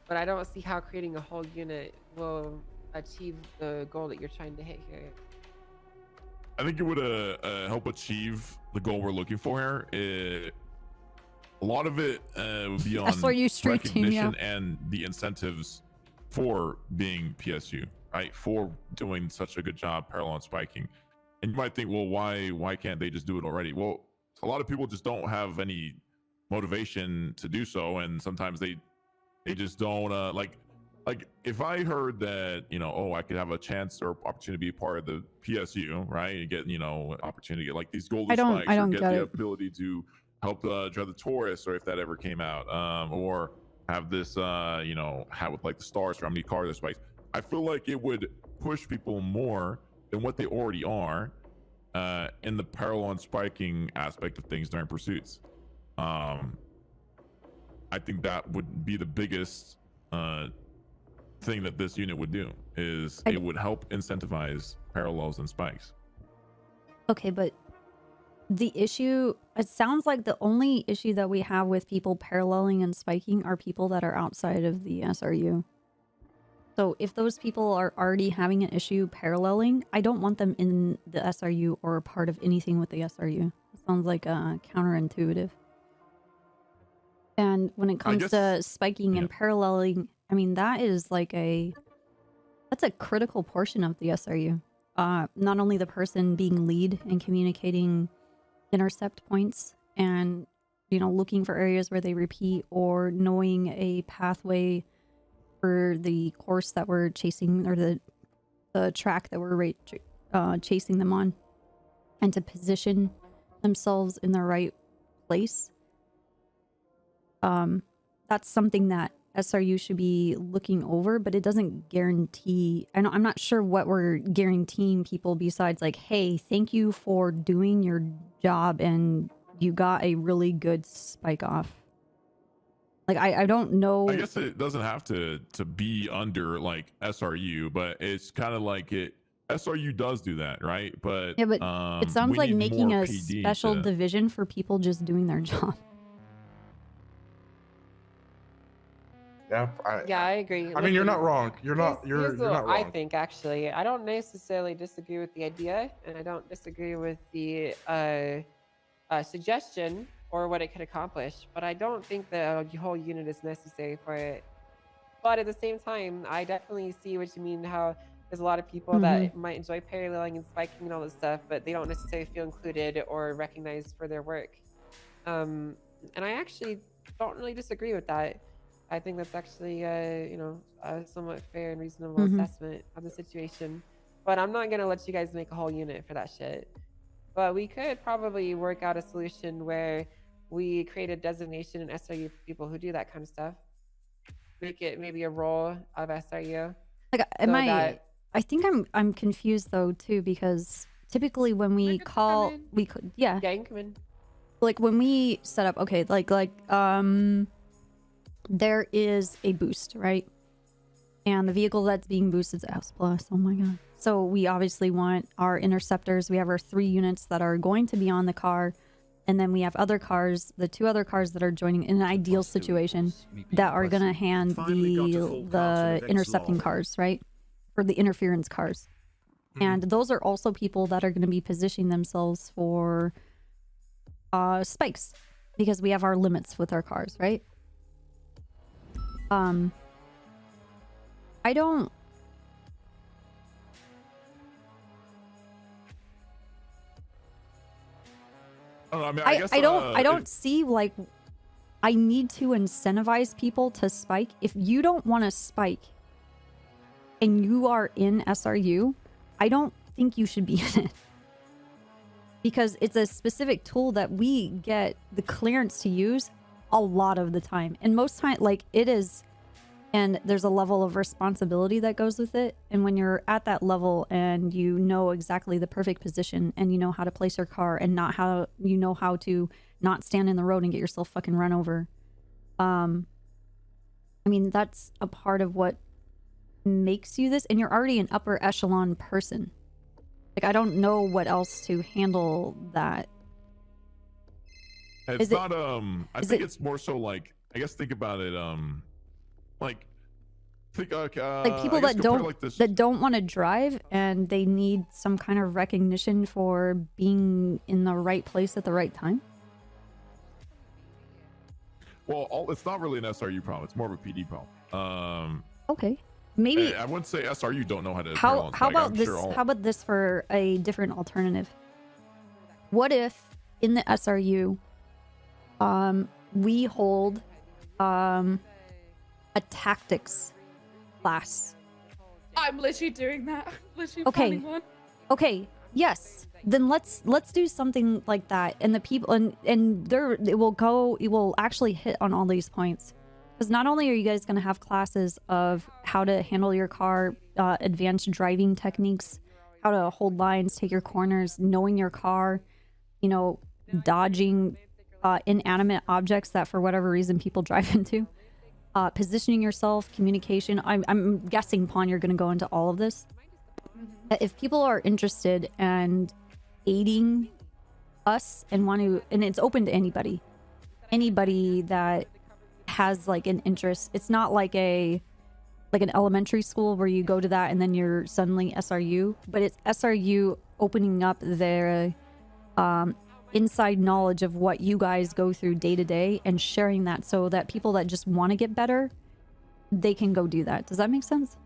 but I don't see how creating a whole unit will achieve the goal that you're trying to hit here. I think it would help achieve the goal we're looking for here. A lot of it would be on SRU street team, recognition and the incentives for being PSU, right? For doing such a good job parallel and spiking. And you might think, well, why can't they just do it already? Well, a lot of people just don't have any motivation to do so, and sometimes they just don't like if I heard that, you know, oh, I could have a chance or opportunity to be part of the PSU, right, and get, you know, opportunity to get like these golden spikes, I don't or get get the it. ability to help drive the Taurus, or if that ever came out, or have this you know, have with like the stars for how many cars or spikes, I feel like it would push people more than what they already are in the parallel and spiking aspect of things during pursuits. I think that would be the biggest thing that this unit would do, is it would help incentivize parallels and spikes. Okay, but the issue, it sounds like the only issue that we have with people paralleling and spiking are people that are outside of the SRU. So if those people are already having an issue paralleling, I don't want them in the SRU or a part of anything with the SRU. It sounds like counterintuitive. And when it comes to spiking and paralleling, I mean, that is like that's a critical portion of the SRU. Not only the person being lead and communicating intercept points and, you know, looking for areas where they repeat, or knowing a pathway for the course that we're chasing, or the track that we're chasing them on, and to position themselves in the right place. That's something that SRU should be looking over, but it doesn't guarantee. I'm not sure what we're guaranteeing people besides like, hey, thank you for doing your job and you got a really good spike off. Like, I don't know. I guess it doesn't have to be under like SRU, but it's kind of like SRU does do that, right? But yeah, but it sounds like making a PD special division for people just doing their job. Yeah, I agree. I mean, you're not wrong. You're not Here's not what I wrong. think, actually. I don't necessarily disagree with the idea, and I don't disagree with the suggestion or what it could accomplish, but I don't think the whole unit is necessary for it. But at the same time, I definitely see what you mean, how there's a lot of people that might enjoy paralleling and spiking and all this stuff, but they don't necessarily feel included or recognized for their work. And I actually don't really disagree with that. I think that's actually, you know, a somewhat fair and reasonable assessment of the situation. But I'm not going to let you guys make a whole unit for that shit. But we could probably work out a solution where we create a designation in SRU for people who do that kind of stuff. Make it maybe a role of SRU. Like, I think I'm confused though too, because typically when we call, we could, yeah. Gang, come in. Like when we set up, okay, there is a boost, right? And the vehicle that's being boosted is S+. Oh my god. So we obviously want our interceptors. We have our 3 units that are going to be on the car. And then we have other cars, the 2 other cars that are joining in an ideal situation that are going to hand the intercepting cars, right? Or the interference cars. And those are also people that are going to be positioning themselves for spikes, because we have our limits with our cars, right? I don't... I don't see, like, I need to incentivize people to spike. If you don't want to spike and you are in SRU, I don't think you should be in it. Because it's a specific tool that we get the clearance to use a lot of the time. And most time, like, it is... And there's a level of responsibility that goes with it. And when you're at that level and you know exactly the perfect position and you know how to place your car and you know how to not stand in the road and get yourself fucking run over. I mean, that's a part of what makes you this. And you're already an upper echelon person. Like, I don't know what else to handle that. It's not, I think it's more so like, I guess think about it, like people that don't want to drive and they need some kind of recognition for being in the right place at the right time. Well, it's not really an SRU problem. It's more of a PD problem. Okay, maybe I wouldn't say SRU don't know how to. How about this? How about this for a different alternative? What if in the SRU, we hold a tactics class. I'm literally doing that. Literally Okay. planning one. Okay, yes. Then let's do something like that. And the people and there it will actually hit on all these points. Because not only are you guys going to have classes of how to handle your car, advanced driving techniques, how to hold lines, take your corners, knowing your car, you know, dodging inanimate objects that for whatever reason people drive into, positioning yourself, communication. I'm guessing, Pawn, you're going to go into all of this. If people are interested and aiding us and want to, and it's open to anybody that has like an interest. It's not like an elementary school where you go to that and then you're suddenly SRU, but it's SRU opening up their inside knowledge of what you guys go through day to day and sharing that so that people that just want to get better, they can go do that. Does that make sense?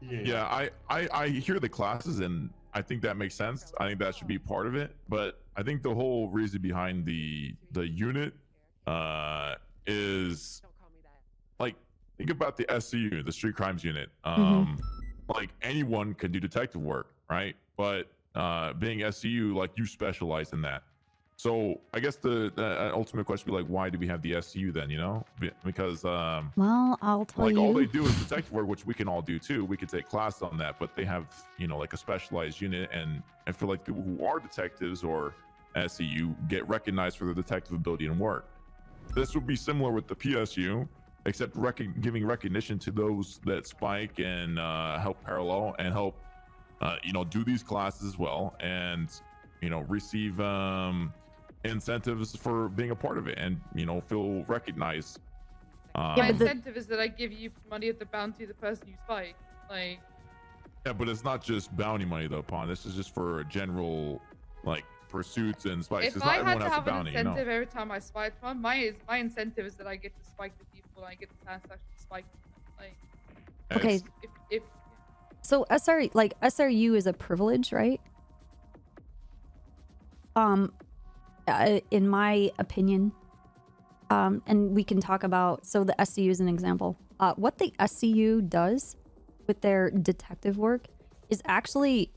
Yeah, I hear the classes and I think that makes sense. I think that should be part of it. But I think the whole reason behind the unit is like, think about the SCU, the Street Crimes Unit. Like anyone can do detective work, right? But being SCU, like you specialize in that. So I guess the ultimate question would be like, why do we have the SCU then? You know, because well, I'll tell like you. all they do is detective work, which we can all do too. We could take classes on that, but they have, you know, like a specialized unit, and I feel like people who are detectives or SCU get recognized for their detective ability and work. This would be similar with the PSU, except giving recognition to those that spike and help parallel and help, you know, do these classes as well, and you know, receive incentives for being a part of it, and you know, feel recognized. My incentive is that I give you money at the bounty of the person you spike. Like. Yeah, but it's not just bounty money though, Pawn. This is just for general like pursuits and spikes. If I had to have an incentive every time I spiked one, my incentive is that I get to spike the people and I get the chance to actually spike them. Like. Okay. If So SRU is a privilege, right? In my opinion, and we can talk about, so the SCU is an example. What the SCU does with their detective work is actually,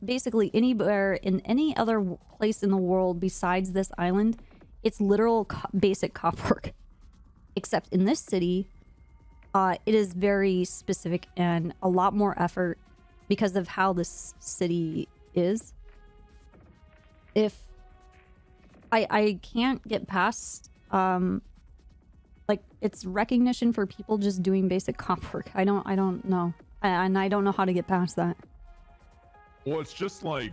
basically anywhere in any other place in the world besides this island, it's literal basic cop work. Except in this city, it is very specific and a lot more effort because of how this city is. If I can't get past, like, it's recognition for people just doing basic cop work. I don't know. And I don't know how to get past that. Well, it's just like,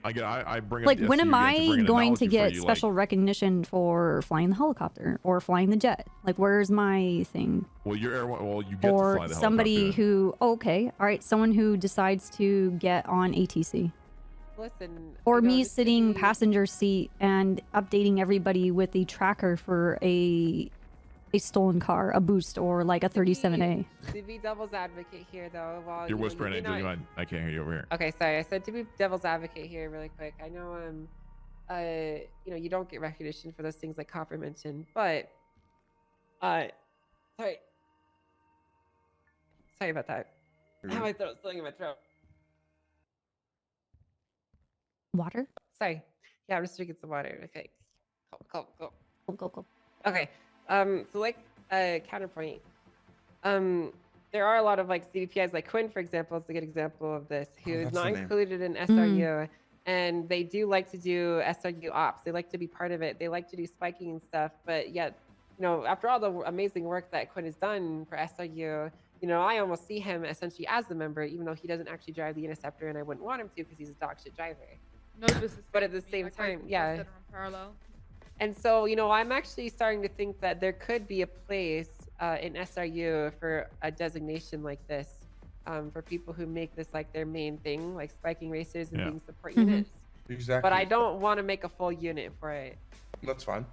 I bring Like, up the when SCU am again to I bring an going to analogy for get you, special recognition for flying the helicopter or flying the jet? Like, where's my thing? Well, you get Or to fly the somebody helicopter. who, okay, all right, someone who decides to get on ATC. Listen. Or you know, me this sitting city- passenger seat and updating everybody with the tracker for a stolen car, a boost, or like a 37A. To be devil's advocate here, though, while You're you know, whispering. may Do you not- mind? I can't hear you over here. Okay, sorry. I said to be devil's advocate here, really quick. I know, you know, you don't get recognition for those things like Copper mentioned, but, sorry about that. Now my throat's still in my throat. Water? Sorry. Yeah, I'm just drinking some water. Okay. Go. Go. Okay. So like counterpoint. There are a lot of like CDPIs, like Quinn, for example, is a good example of this, who is that's not the name. included in SRU, and they do like to do SRU ops. They like to be part of it. They like to do spiking and stuff, but yet, you know, after all the amazing work that Quinn has done for SRU, you know, I almost see him essentially as the member, even though he doesn't actually drive the Interceptor, and I wouldn't want him to because he's a dog shit driver. No business. But at the same time, yeah. Parallel. And so, you know, I'm actually starting to think that there could be a place in SRU for a designation like this, for people who make this like their main thing, like spiking racers and being support units. Exactly. But I don't want to make a full unit for it. That's fine.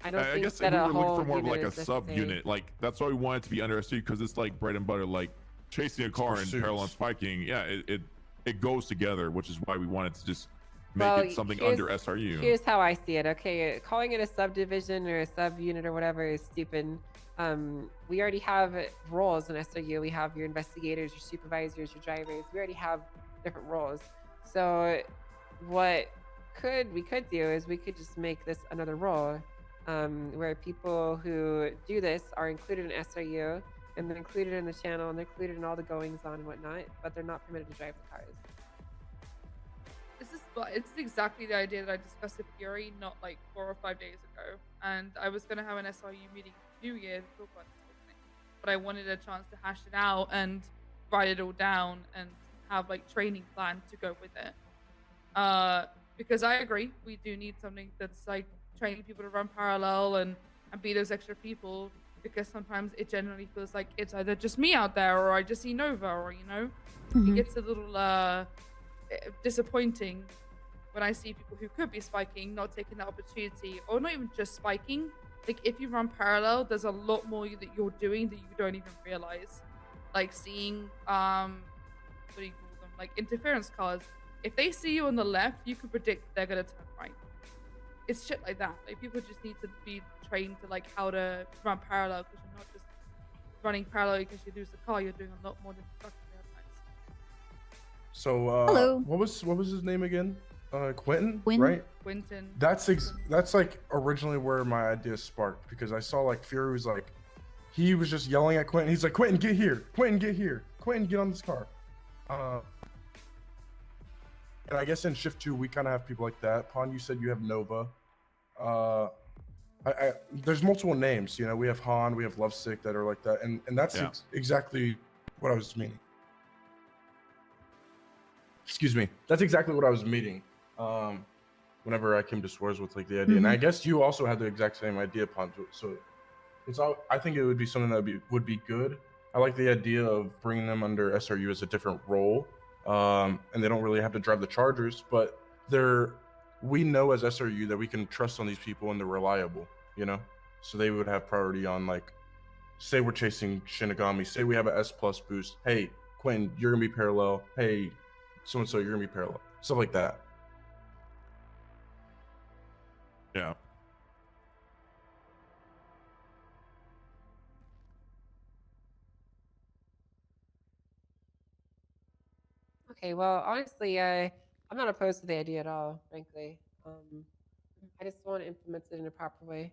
I don't I think guess that we a were whole looking for more of unit like a is sub necessary. unit. Like that's why we want it to be under SC, because it's like bread and butter, like chasing a car and Pursuits. parallel and spiking. Yeah, it goes together, which is why we wanted to just Well, it something here's- under SRU. Here's how I see it. Okay, calling it a subdivision or a subunit or whatever is stupid. We already have roles in SRU. We have your investigators, your supervisors, your drivers. We already have different roles. So what we could do is we could just make this another role, where people who do this are included in SRU and they're included in the channel and they're included in all the goings on and whatnot, but they're not permitted to drive the cars. It's exactly the idea that I discussed with Fury not like 4 or 5 days ago, and I was gonna have an SRU meeting New Year to talk about this whole thing, but I wanted a chance to hash it out and write it all down and have like training plan to go with it. Because I agree, we do need something that's like training people to run parallel and be those extra people, because sometimes it generally feels like it's either just me out there or I just see Nova, or it gets a little disappointing when I see people who could be spiking not taking that opportunity, or not even just spiking. Like if you run parallel, there's a lot more that you're doing that you don't even realize. Like seeing what do you call them? Like interference cars. If they see you on the left, you can predict they're gonna turn right. It's shit like that. Like people just need to be trained to like how to run parallel, because you're not just running parallel because you lose the car. You're doing a lot more than trucking the other times. So Hello. what was his name again? Quentin, Quinn? right? Quentin. That's like originally where my idea sparked, because I saw like Fury was like, he was just yelling at Quentin. He's like, Quentin, get here. Quentin, get here. Quentin, get on this car. And I guess in shift 2 we kind of have people like that. Pon, you said you have Nova. There's multiple names. You know, we have Han, we have Lovesick that are like that, and that's exactly what I was meaning. Excuse me. That's exactly what I was meaning. Whenever I came to Swears with like the idea, and I guess you also had the exact same idea, Pon. So it's all. I think it would be something that would be good. I like the idea of bringing them under SRU as a different role, and they don't really have to drive the Chargers, but we know as SRU that we can trust on these people and they're reliable, you know? So they would have priority on, like, say we're chasing Shinigami, say we have an S+ boost. Hey, Quentin, you're gonna be parallel. Hey, so-and-so, you're gonna be parallel. Stuff like that. Yeah. Okay, well, honestly, I'm not opposed to the idea at all, frankly. I just want to implement it in a proper way.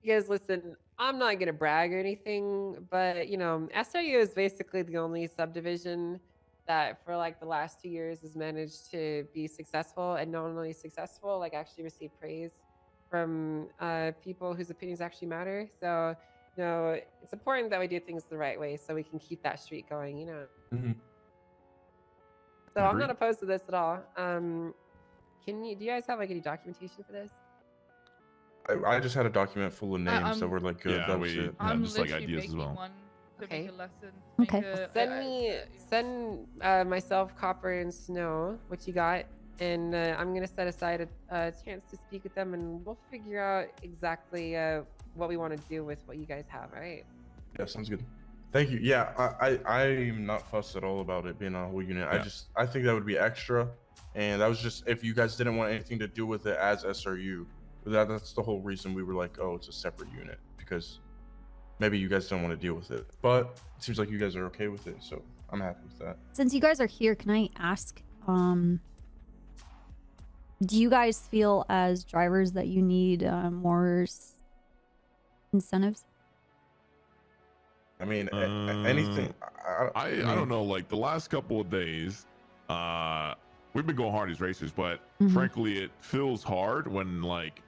You guys, listen, I'm not going to brag or anything, but, you know, SRU is basically the only subdivision that for like the last 2 years has managed to be successful, and not only successful, like actually receive praise from people whose opinions actually matter. So, you know, it's important that we do things the right way so we can keep that streak going, you know. So I'm not opposed to this at all. Do you guys have like any documentation for this? I just had a document full of names that were like good. Yeah, that was it. I'm just like literally ideas as well. one to Okay. make a lesson. Okay. Send myself, Copper, and Snow what you got, and I'm gonna set aside a chance to speak with them, and we'll figure out exactly what we want to do with what you guys have. All right? Yeah, sounds good. Thank you. Yeah, I'm not fussed at all about it being a whole unit. Yeah. I think that would be extra, and that was just if you guys didn't want anything to do with it as SRU. That's the whole reason we were like, oh, it's a separate unit, because maybe you guys don't want to deal with it. But it seems like you guys are okay with it, so I'm happy with that. Since you guys are here, can I ask, do you guys feel as drivers that you need more incentives? I mean, anything. I don't know. Like the last couple of days, we've been going hard as racers, but frankly, it feels hard when like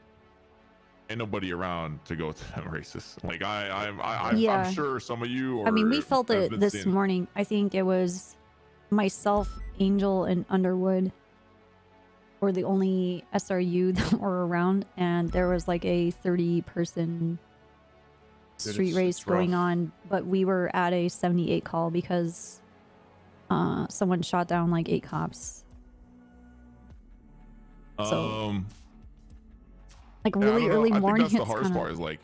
ain't nobody around to go to them races. Like I'm sure some of you. I mean, we felt it this morning. I think it was myself, Angel, and Underwood were the only SRU that were around, and there was like a 30-person street race going on, but we were at a 78 call because someone shot down like 8 cops. So, like really early morning. I think that's the hardest part. Is like,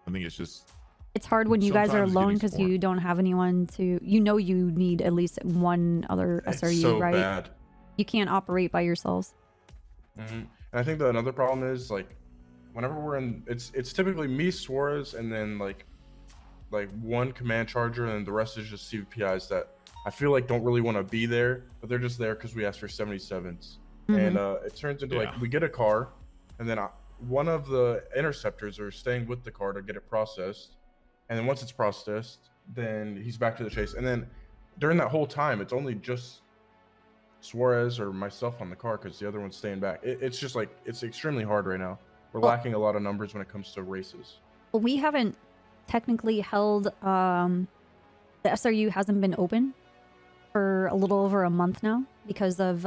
I think it's just. It's hard when you guys are sometimes alone getting because you don't have anyone to. You know, you need at least one other SRU, so right? bad. You can't operate by yourselves. And I think that another problem is like, whenever we're in, it's typically me, Suarez, and then like one command charger, and the rest is just CVPIs that I feel like don't really want to be there, but they're just there because we asked for 77s. And it turns into like we get a car, and then one of the interceptors are staying with the car to get it processed, and then once it's processed, then he's back to the chase. And then during that whole time, it's only just Suarez or myself on the car because the other one's staying back. It's just like it's extremely hard right now. We're lacking a lot of numbers when it comes to races. Well, we haven't technically held. The SRU hasn't been open for a little over a month now because of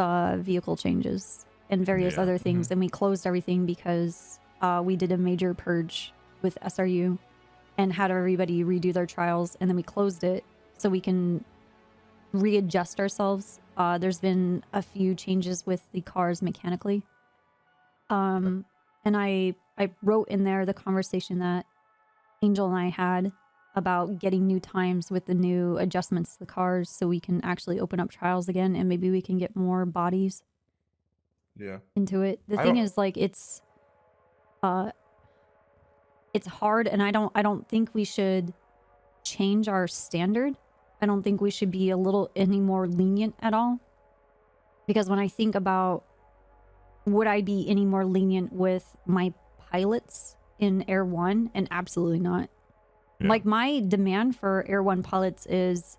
vehicle changes and various other things, and we closed everything because we did a major purge with SRU and had everybody redo their trials, and then we closed it so we can readjust ourselves. There's been a few changes with the cars mechanically. And I wrote in there the conversation that Angel and I had about getting new times with the new adjustments to the cars so we can actually open up trials again, and maybe we can get more bodies into it. The thing is, like, it's hard, and I don't think we should change our standard. I don't think we should be any more lenient at all. Because when I think about would I be any more lenient with my pilots in Air 1, and absolutely not. Like, my demand for Air 1 pilots is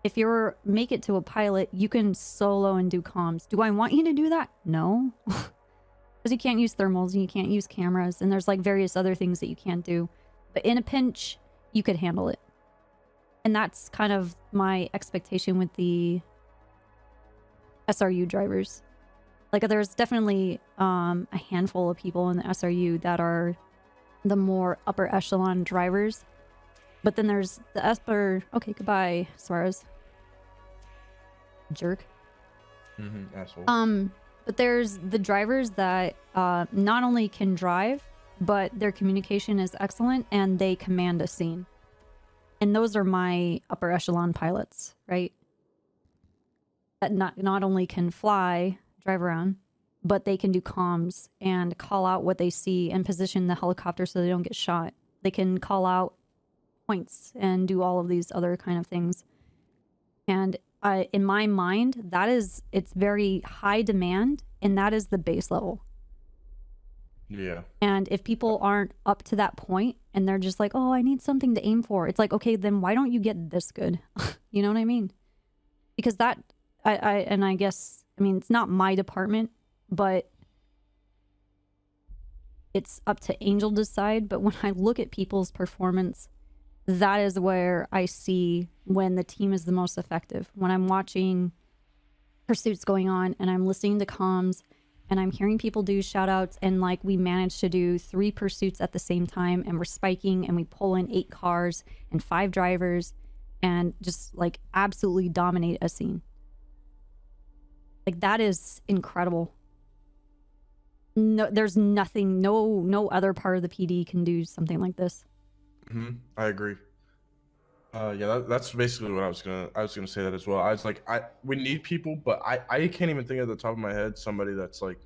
if you make it to a pilot, you can solo and do comms. Do I want you to do that? No. Because you can't use thermals and you can't use cameras, and there's like various other things that you can't do. But in a pinch, you could handle it. And that's kind of my expectation with the SRU drivers. Like, there's definitely a handful of people in the SRU that are the more upper echelon drivers. But then there's the okay, goodbye, Suarez. Jerk. Asshole. But there's the drivers that not only can drive, but their communication is excellent and they command a scene. And those are my upper echelon pilots, right? That not only can fly, drive around, but they can do comms and call out what they see and position the helicopter so they don't get shot. They can call out points and do all of these other kind of things. And in my mind, it's very high demand, and that is the base level. Yeah. And if people aren't up to that point and they're just like, oh, I need something to aim for, it's like, okay, then why don't you get this good? You know what I mean? Because I guess, I mean, it's not my department, but it's up to Angel to decide. But when I look at people's performance, that is where I see when the team is the most effective. When I'm watching pursuits going on and I'm listening to comms and I'm hearing people do shout outs, and like we managed to do 3 pursuits at the same time, and we're spiking and we pull in 8 cars and 5 drivers and just like absolutely dominate a scene. Like, that is incredible. No, there's nothing, no other part of the PD can do something like this. I agree. Yeah, that's basically what I was gonna say that as well. I was like, we need people, but I can't even think at the top of my head somebody that's like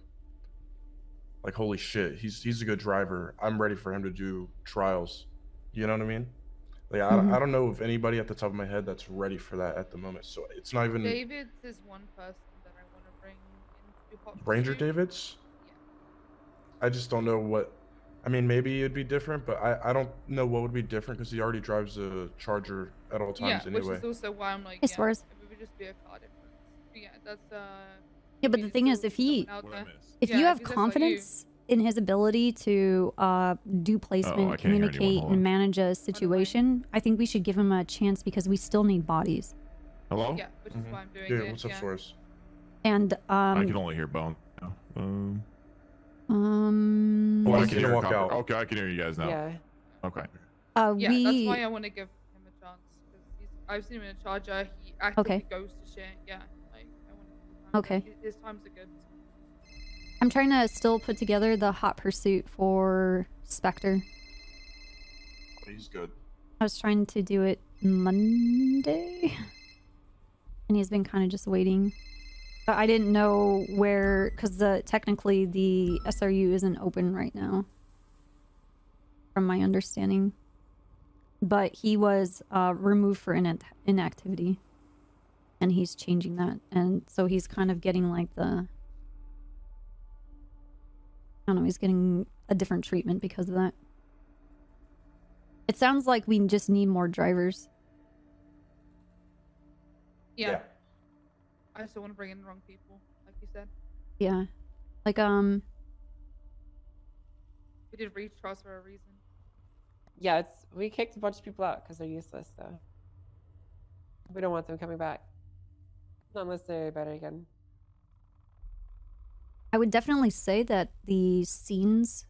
holy shit, he's a good driver. I'm ready for him to do trials. You know what I mean? Like, I don't know of anybody at the top of my head that's ready for that at the moment. So it's not even. David is one person that I want to bring into Hot Ranger Pursuit. Davids. Yeah. I just don't know what. I mean, maybe it'd be different, but I don't know what would be different because he already drives a Charger at all times anyway. Which is also why I'm like, As far as it would just be a car difference. But yeah, that's yeah, but the thing is, if you have confidence in his ability to do placement, communicate, and manage a situation, I think we should give him a chance because we still need bodies. Hello? Yeah, which is why I'm doing Yeah, it. what's up, Source? And I can only hear Bone now. Oh, I can walk out. Okay, I can hear you guys now. Yeah. Okay. Yeah, that's why I want to give him a chance. Because I've seen him in a Charger. He actively goes to shit. Yeah, like I want to. His times are good. I'm trying to still put together the hot pursuit for Spectre. He's good. I was trying to do it Monday, and he's been kind of just waiting. But I didn't know where, because technically the SRU isn't open right now, from my understanding. But he was removed for inactivity, and he's changing that, and so he's kind of getting like the, I don't know, he's getting a different treatment because of that. It sounds like we just need more drivers. Yeah. I still want to bring in the wrong people, like you said. Yeah, like We did reach trials for a reason. Yeah, we kicked a bunch of people out because they're useless. So we don't want them coming back, not unless they're better again. I would definitely say that the scenes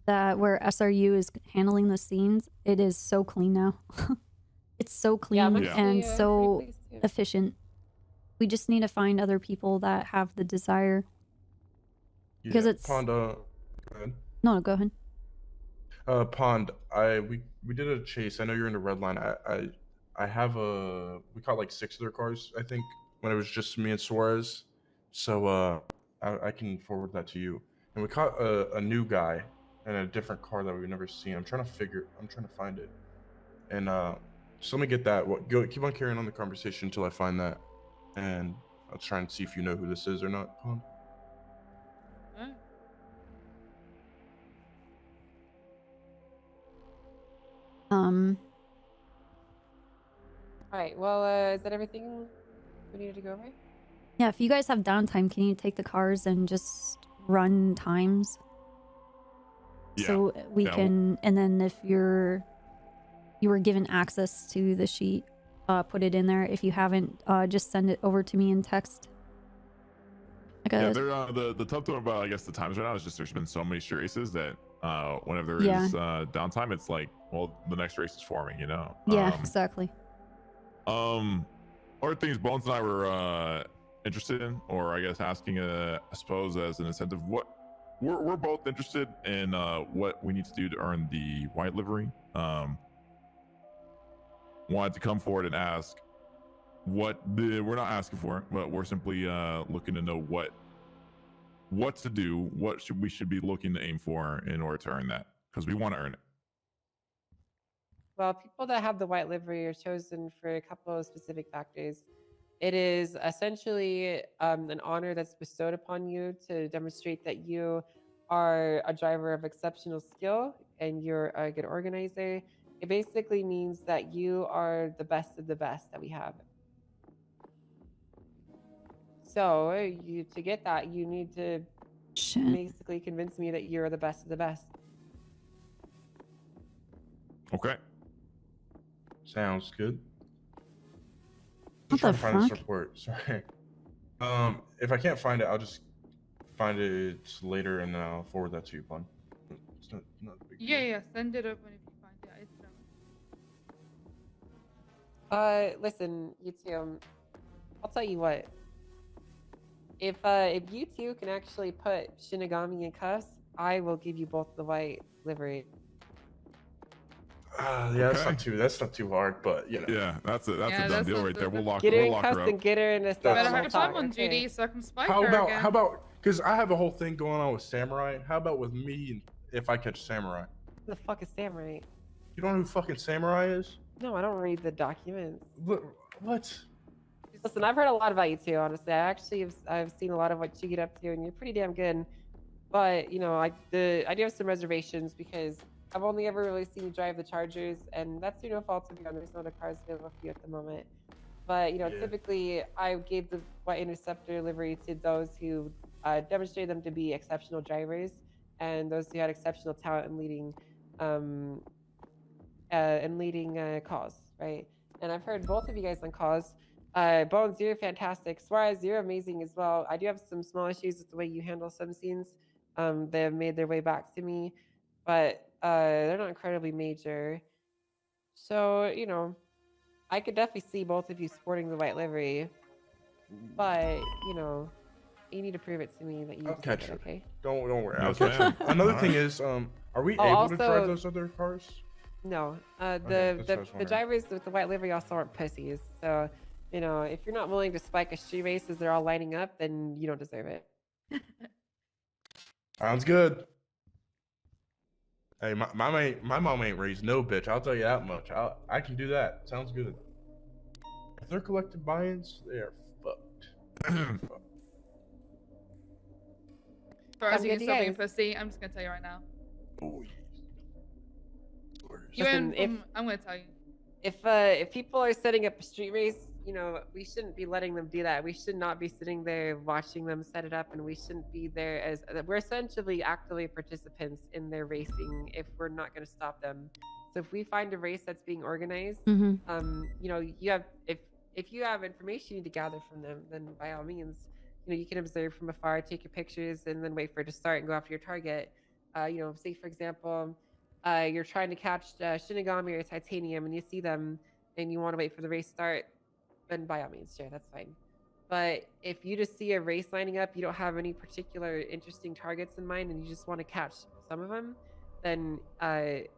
where SRU is handling the scenes, it is so clean now. It's so clean and so efficient. We just need to find other people that have the desire. Because it's Pond. Go ahead. No, go ahead. Pond. We did a chase. I know you're in the red line. I have we caught like 6 of their cars, I think, when it was just me and Suarez. So I can forward that to you. And we caught a new guy in a different car that we've never seen. I'm trying to find it. And so let me get that. Keep on carrying on the conversation until I find that. And I'll try and see if you know who this is or not, Pond. All right. Well, is that everything we needed to go over? Yeah, if you guys have downtime, can you take the cars and just run times? Yeah. So we can, and then if you were given access to the sheet, put it in there. If you haven't, just send it over to me in text. Yeah, the tough thing about, I guess, the times right now is just there's been so many races that whenever there is downtime, it's like, well, the next race is for me, you know? Yeah, exactly. Other things Bones and I were interested in, or I guess asking, I suppose, as an incentive, what we're both interested in what we need to do to earn the white livery. Wanted to come forward and ask we're not asking for it, but we're simply looking to know what to do, we should be looking to aim for in order to earn that, because we want to earn it. Well, people that have the white livery are chosen for a couple of specific factors. It is essentially an honor that's bestowed upon you to demonstrate that you are a driver of exceptional skill and you're a good organizer. It basically means that you are the best of the best that we have. So to get that, you need to basically convince me that you're the best of the best. Okay. Sounds good. What Just trying the to find this fuck? report. Sorry. If I can't find it, I'll just find it later and then I'll forward that to you, Pun. It's not a big deal. Yeah, send it over if you find it. It's Listen, you two. I'll tell you what. If you two can actually put Shinigami in cuffs, I will give you both the white livery. Yeah, that's not too hard, but you know. Yeah, that's a done deal right there. We'll lock Get her in her cuffs up. and get her in a better small hope talk, I'm on okay? duty so I can spike How her about again. because I have a whole thing going on with Samurai. How about with me and if I catch Samurai? Who the fuck is Samurai? You don't know who fucking Samurai is? No, I don't read the documents. What? Listen, I've heard a lot about you too, honestly. I've seen a lot of what you get up to, and you're pretty damn good. But you know, I do have some reservations because I've only ever really seen you drive the Chargers, and that's no fault of you. There's no other cars available for you at the moment. But you know, typically I gave the White Interceptor livery to those who demonstrated them to be exceptional drivers, and those who had exceptional talent in leading calls, right? And I've heard both of you guys on calls. Bones, you're fantastic. Suarez, you're amazing as well. I do have some small issues with the way you handle some scenes. They have made their way back to me, but they're not incredibly major. So, you know, I could definitely see both of you sporting the white livery, but, you know, you need to prove it to me that you I'll catch her. okay? Don't worry. I'll Yes, catch ma'am. her. Another thing is, are we able to drive those other cars? No. Okay, that's what I was The wondering. drivers with the white livery also aren't pussies. So You know, if you're not willing to spike a street race as they're all lining up, then you don't deserve it. Sounds good. Hey, my mom ain't raised no bitch. I'll tell you that much. I can do that. Sounds good. If they're collective buy-ins, they are fucked. For us, Sounds you good can to stop being guys. pussy. I'm just gonna tell you right now. Oh, You Listen, went I'm gonna tell you. If people are setting up a street race, you know, we shouldn't be letting them do that. We should not be sitting there watching them set it up, and we shouldn't be there as we're essentially actively participants in their racing if we're not going to stop them. So if we find a race that's being organized, you know, you have if you have information you need to gather from them, then by all means, you know, you can observe from afar, take your pictures, and then wait for it to start and go after your target. You know, say for example, you're trying to catch Shinigami or Titanium, and you see them, and you want to wait for the race start, then by all means, sure, that's fine. But if you just see a race lining up, you don't have any particular interesting targets in mind, and you just want to catch some of them, then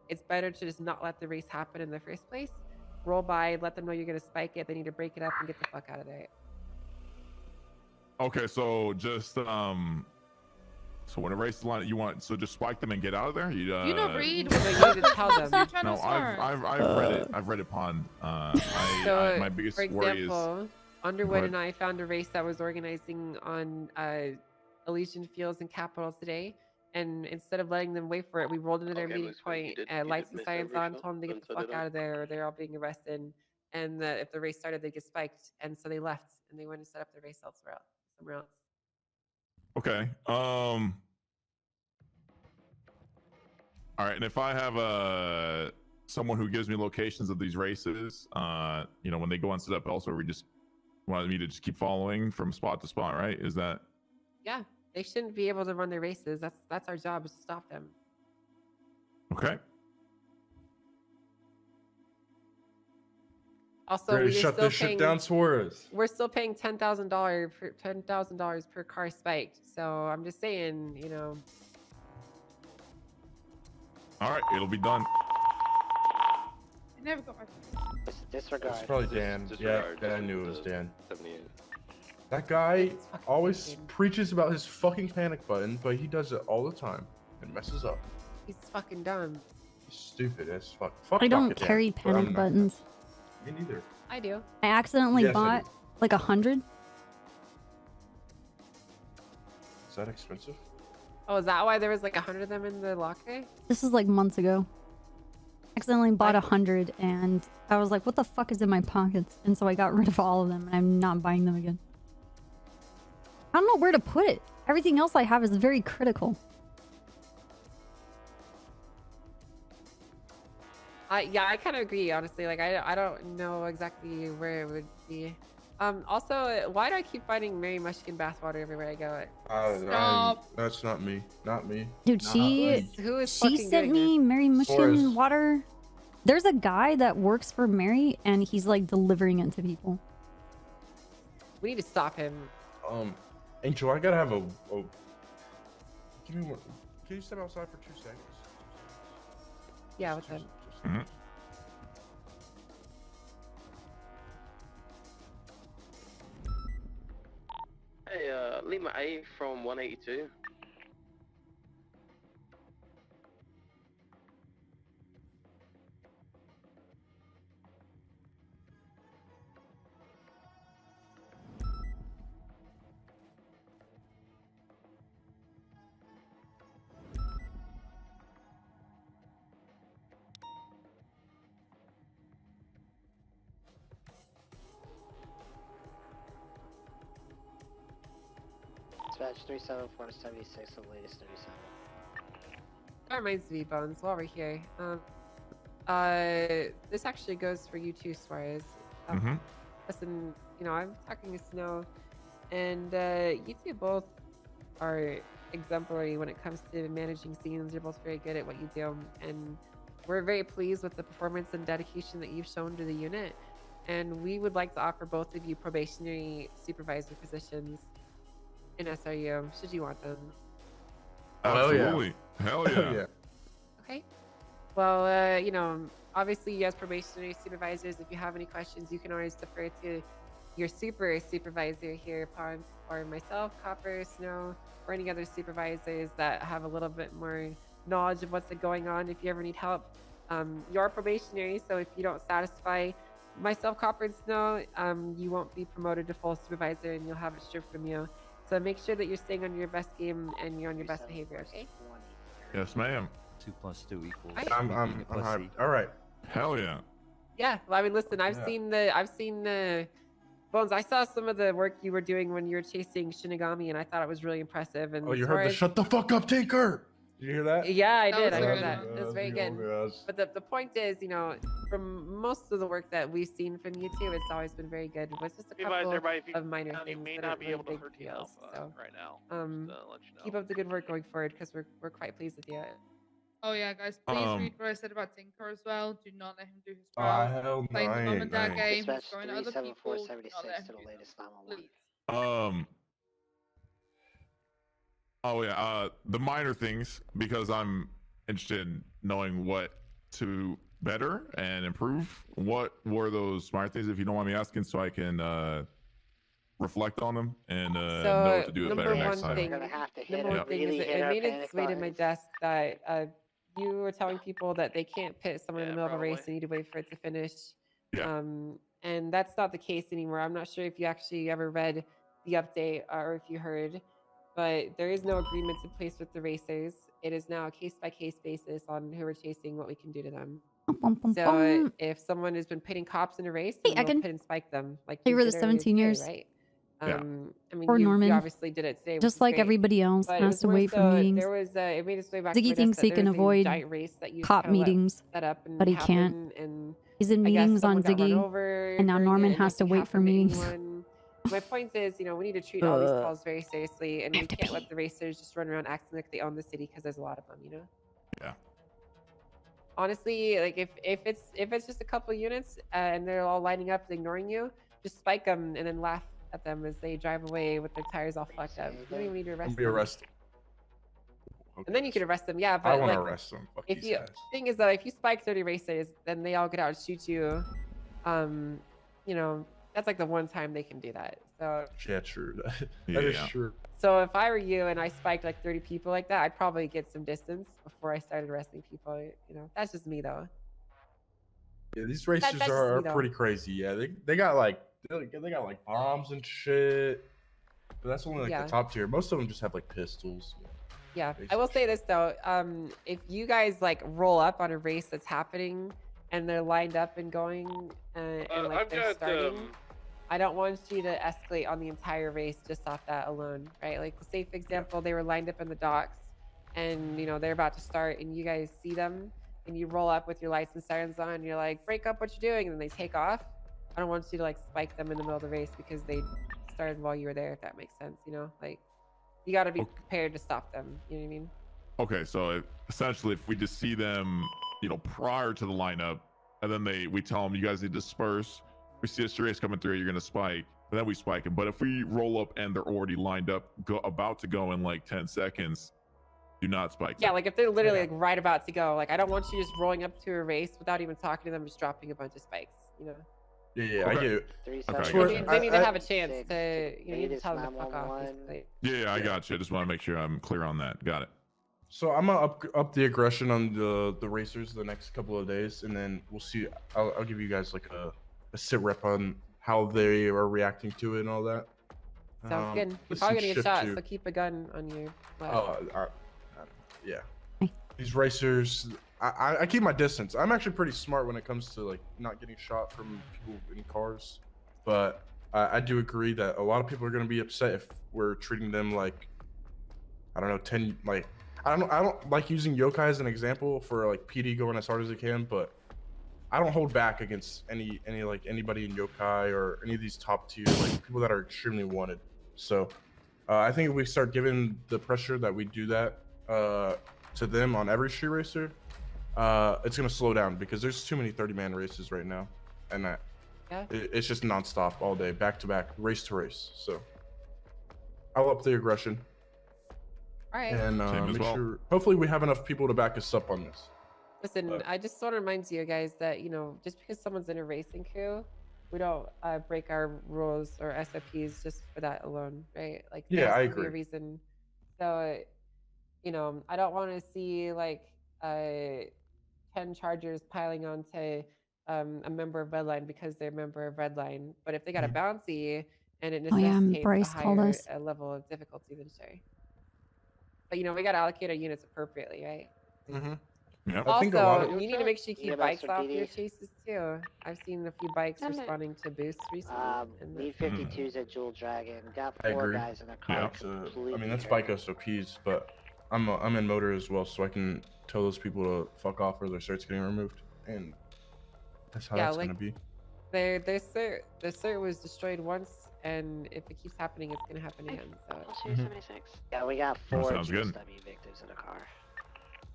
it's better to just not let the race happen in the first place. Roll by, let them know you're going to spike it. They need to break it up and get the fuck out of there. Okay, so just so when a race is line, you want just spike them and get out of there. You don't read. No, you need to tell them. No, I've read it. I've read it upon. My biggest for worry is. example, Underwood and I found a race that was organizing on Elysian Fields and Capitol today. And instead of letting them wait for it, we rolled into their meeting point, lights and sirens on, told them to get the fuck out of there or they're all being arrested. And if the race started, they'd get spiked. And so they left and they went and set up their race elsewhere, somewhere else. Okay. All right. And if I have someone who gives me locations of these races, you know, when they go on set up elsewhere, we just wanted me to just keep following from spot to spot, right? Is that? Yeah, they shouldn't be able to run their races. That's our job, is to stop them. Okay. Also, ready to shut this shit down, Suarez. We're still paying $10,000 per car spiked. So I'm just saying, you know. All right, it'll be done. I never got my. Disregard. It's probably Dan. Yeah, I knew it was Dan. That guy always preaches about his fucking panic button, but he does it all the time and messes up. He's fucking dumb. He's stupid as fuck. I don't carry panic buttons. Me neither. I do. I accidentally Yes, I bought do. like 100. Is that expensive? Oh, is that why there was like 100 of them in the locker? This is like months ago. Accidentally bought 100 and I was like, what the fuck is in my pockets? And so I got rid of all of them and I'm not buying them again. I don't know where to put it. Everything else I have is very critical. Yeah, I kind of agree, honestly. Like, I don't know exactly where it would be. Also, why do I keep finding Mary Mushkin bathwater everywhere I go? Stop. That's not me. Not me. Dude, Not she fucking sent doing me Mary Mushkin Soros. water. There's a guy that works for Mary and he's like delivering it to people. We need to stop him. Angel, I gotta have a give me one. Can you step outside for 2 seconds? Yeah, what's up? Hey, Lima A from 182. Dispatch 37476, the latest 37. That reminds me, Bones, while we're here. This actually goes for you too, Suarez. Listen, you know, I'm talking to Snow, and you two both are exemplary when it comes to managing scenes. You're both very good at what you do, and we're very pleased with the performance and dedication that you've shown to the unit. And we would like to offer both of you probationary supervisor positions in SRU, should you want them. Absolutely. Hell yeah. Okay. Well, you know, obviously, as probationary supervisors, if you have any questions, you can always defer to your supervisor here, Ponce, or myself, Copper, Snow, or any other supervisors that have a little bit more knowledge of what's going on. If you ever need help, you're probationary, so if you don't satisfy myself, Copper, and Snow, you won't be promoted to full supervisor, and you'll have it stripped from you. So make sure that you're staying on your best game and you're on your best behavior, okay? Yes, ma'am. 2 + 2 equals. I'm hyped. All right. Hell yeah. Yeah. Well, I mean, listen, I've seen the Bones. I saw some of the work you were doing when you were chasing Shinigami, and I thought it was really impressive. And Oh, you heard the "shut the fuck up, Tinker"? Did you hear that? Yeah, I did. was I very heard that. good. It was very good. But the point is, you know, from most of the work that we've seen from you two, it's always been very good. It was just a couple of minor things may that not aren't be really able to big hurt you deals. So, right now. Let you know. keep up the good work going forward because we're quite pleased with you. Oh yeah, guys, please read what I said about Tinker as well. Do not let him do his Ah, trial. hell no, Playing the I mom ain't- and dad I ain't. game, he's Dispatch going to other people. Do not 37476 let him to the do latest that. 911. Please. Oh yeah. The minor things, because I'm interested in knowing what to better and improve. What were those minor things, if you don't mind me asking, so I can reflect on them and know what to do better next time. Number one thing is it made its way to my desk that you were telling people that they can't pit someone in the middle of a race. They need to wait for it to finish. Yeah. And that's not the case anymore. I'm not sure if you actually ever read the update or if you heard, but there is no agreement in place with the racers. It is now a case-by-case basis on who we're chasing, what we can do to them. So if someone has been pitting cops in a race, then we'll pit and spike them. Like Hey, you for the did earlier 17 today, years. right? Yeah. I mean, Or you Norman. obviously did it today, which Just is like great. everybody else But it has was to more wait for so meetings. There was it made its way back to Ziggy my thinks desk he that can there was a avoid giant race that you cop kinda let meetings, set up and but he happen, can't. And He's in I guess meetings on someone got run Ziggy, over and now during Norman it, has to nothing wait for happened to meetings. anyone. My point is, you know, we need to treat all these calls very seriously, and we can't let the racers just run around acting like they own the city because there's a lot of them, you know. Yeah. Honestly, like if it's just a couple units and they're all lining up and ignoring you, just spike them and then laugh at them as they drive away with their tires all fucked up. You don't even need to arrest Be them. arrested. And then you could arrest them, yeah. But I want to like, arrest them. Fuck if these you guys. thing is though, if you spike 30 racers, then they all get out and shoot you. You know, that's like the one time they can do that. So Yeah, true. That is Yeah. true. so if I were you and I spiked like 30 people like that, I'd probably get some distance before I started arresting people. You know, that's just me though. Yeah, these racers that's just are me, though. pretty crazy. Yeah, they got like bombs and shit. But that's only like Yeah. the top tier. Most of them just have like pistols. Yeah, I will say this though. If you guys like roll up on a race that's happening and they're lined up and going and like I've they're got, starting, I don't want you to escalate on the entire race just off that alone, right? Like, say for example, they were lined up in the docks, and you know they're about to start, and you guys see them, and you roll up with your lights and sirens on, and you're like, break up what you're doing, and then they take off. I don't want you to like spike them in the middle of the race because they started while you were there, if that makes sense. You know, like you got to be prepared to stop them. You know what I mean? Okay, so essentially, if we just see them, you know, prior to the lineup, and then we tell them you guys need to disperse. We see a strays coming through, you're gonna spike, and then we spike them. But if we roll up and they're already lined up, about to go in like 10 seconds, do not spike. Yeah, them. like if they're literally like right about to go, like I don't want you just rolling up to a race without even talking to them, just dropping a bunch of spikes. You know? Yeah, I get it. They need to have a chance to, you know, you need to tell them to fuck off. basically. Yeah, I got you. I just want to make sure I'm clear on that. Got it. So I'm gonna up the aggression on the racers the next couple of days, and then we'll see. I'll give you guys like a sit rep on how they are reacting to it and all that. Sounds good. You're let's probably see gonna get shift shot, two. so keep a gun on you. Yeah. These racers, I keep my distance. I'm actually pretty smart when it comes to like not getting shot from people in cars, but I do agree that a lot of people are gonna be upset if we're treating them like, I don't know, I don't like using yokai as an example for like PD going as hard as it can, but I don't hold back against anybody in yokai or any of these top tier like people that are extremely wanted. So I think if we start giving the pressure that we do that to them on every street racer, it's gonna slow down because there's too many 30-man races right now, and it's just nonstop all day, back to back, race to race. So I'll up the aggression. All right. And Same as make well. sure, hopefully we have enough people to back us up on this. Listen, I just want to remind you guys that, you know, just because someone's in a racing crew we don't break our rules or SOPs just for that alone, right? Like Yeah, there I has to be a agree. reason. So, you know, I don't want to see like 10 chargers piling onto a member of Redline because they're a member of Redline. But if they got a bouncy and it Oh yeah, necessitates a Bryce called higher us. level of difficulty, then sure. But you know, we got to allocate our units appropriately, right? Mm-hmm. Yep. I think a lot Also, of you need to make sure you keep bikes off your DDs? chases too. I've seen a few bikes Send it. responding to boosts recently. And that's B-52's at Jewel Dragon. Got I 4 agree. guys in a car. I mean, that's bike SOPs, but I'm in motor as well, so I can tell those people to fuck off or their cert's getting removed, and that's how that's gonna be. their cert was destroyed once, and if it keeps happening, it's gonna happen again. So. 76. Yeah, we got Oh, 4 sounds good. GSW victims in a car.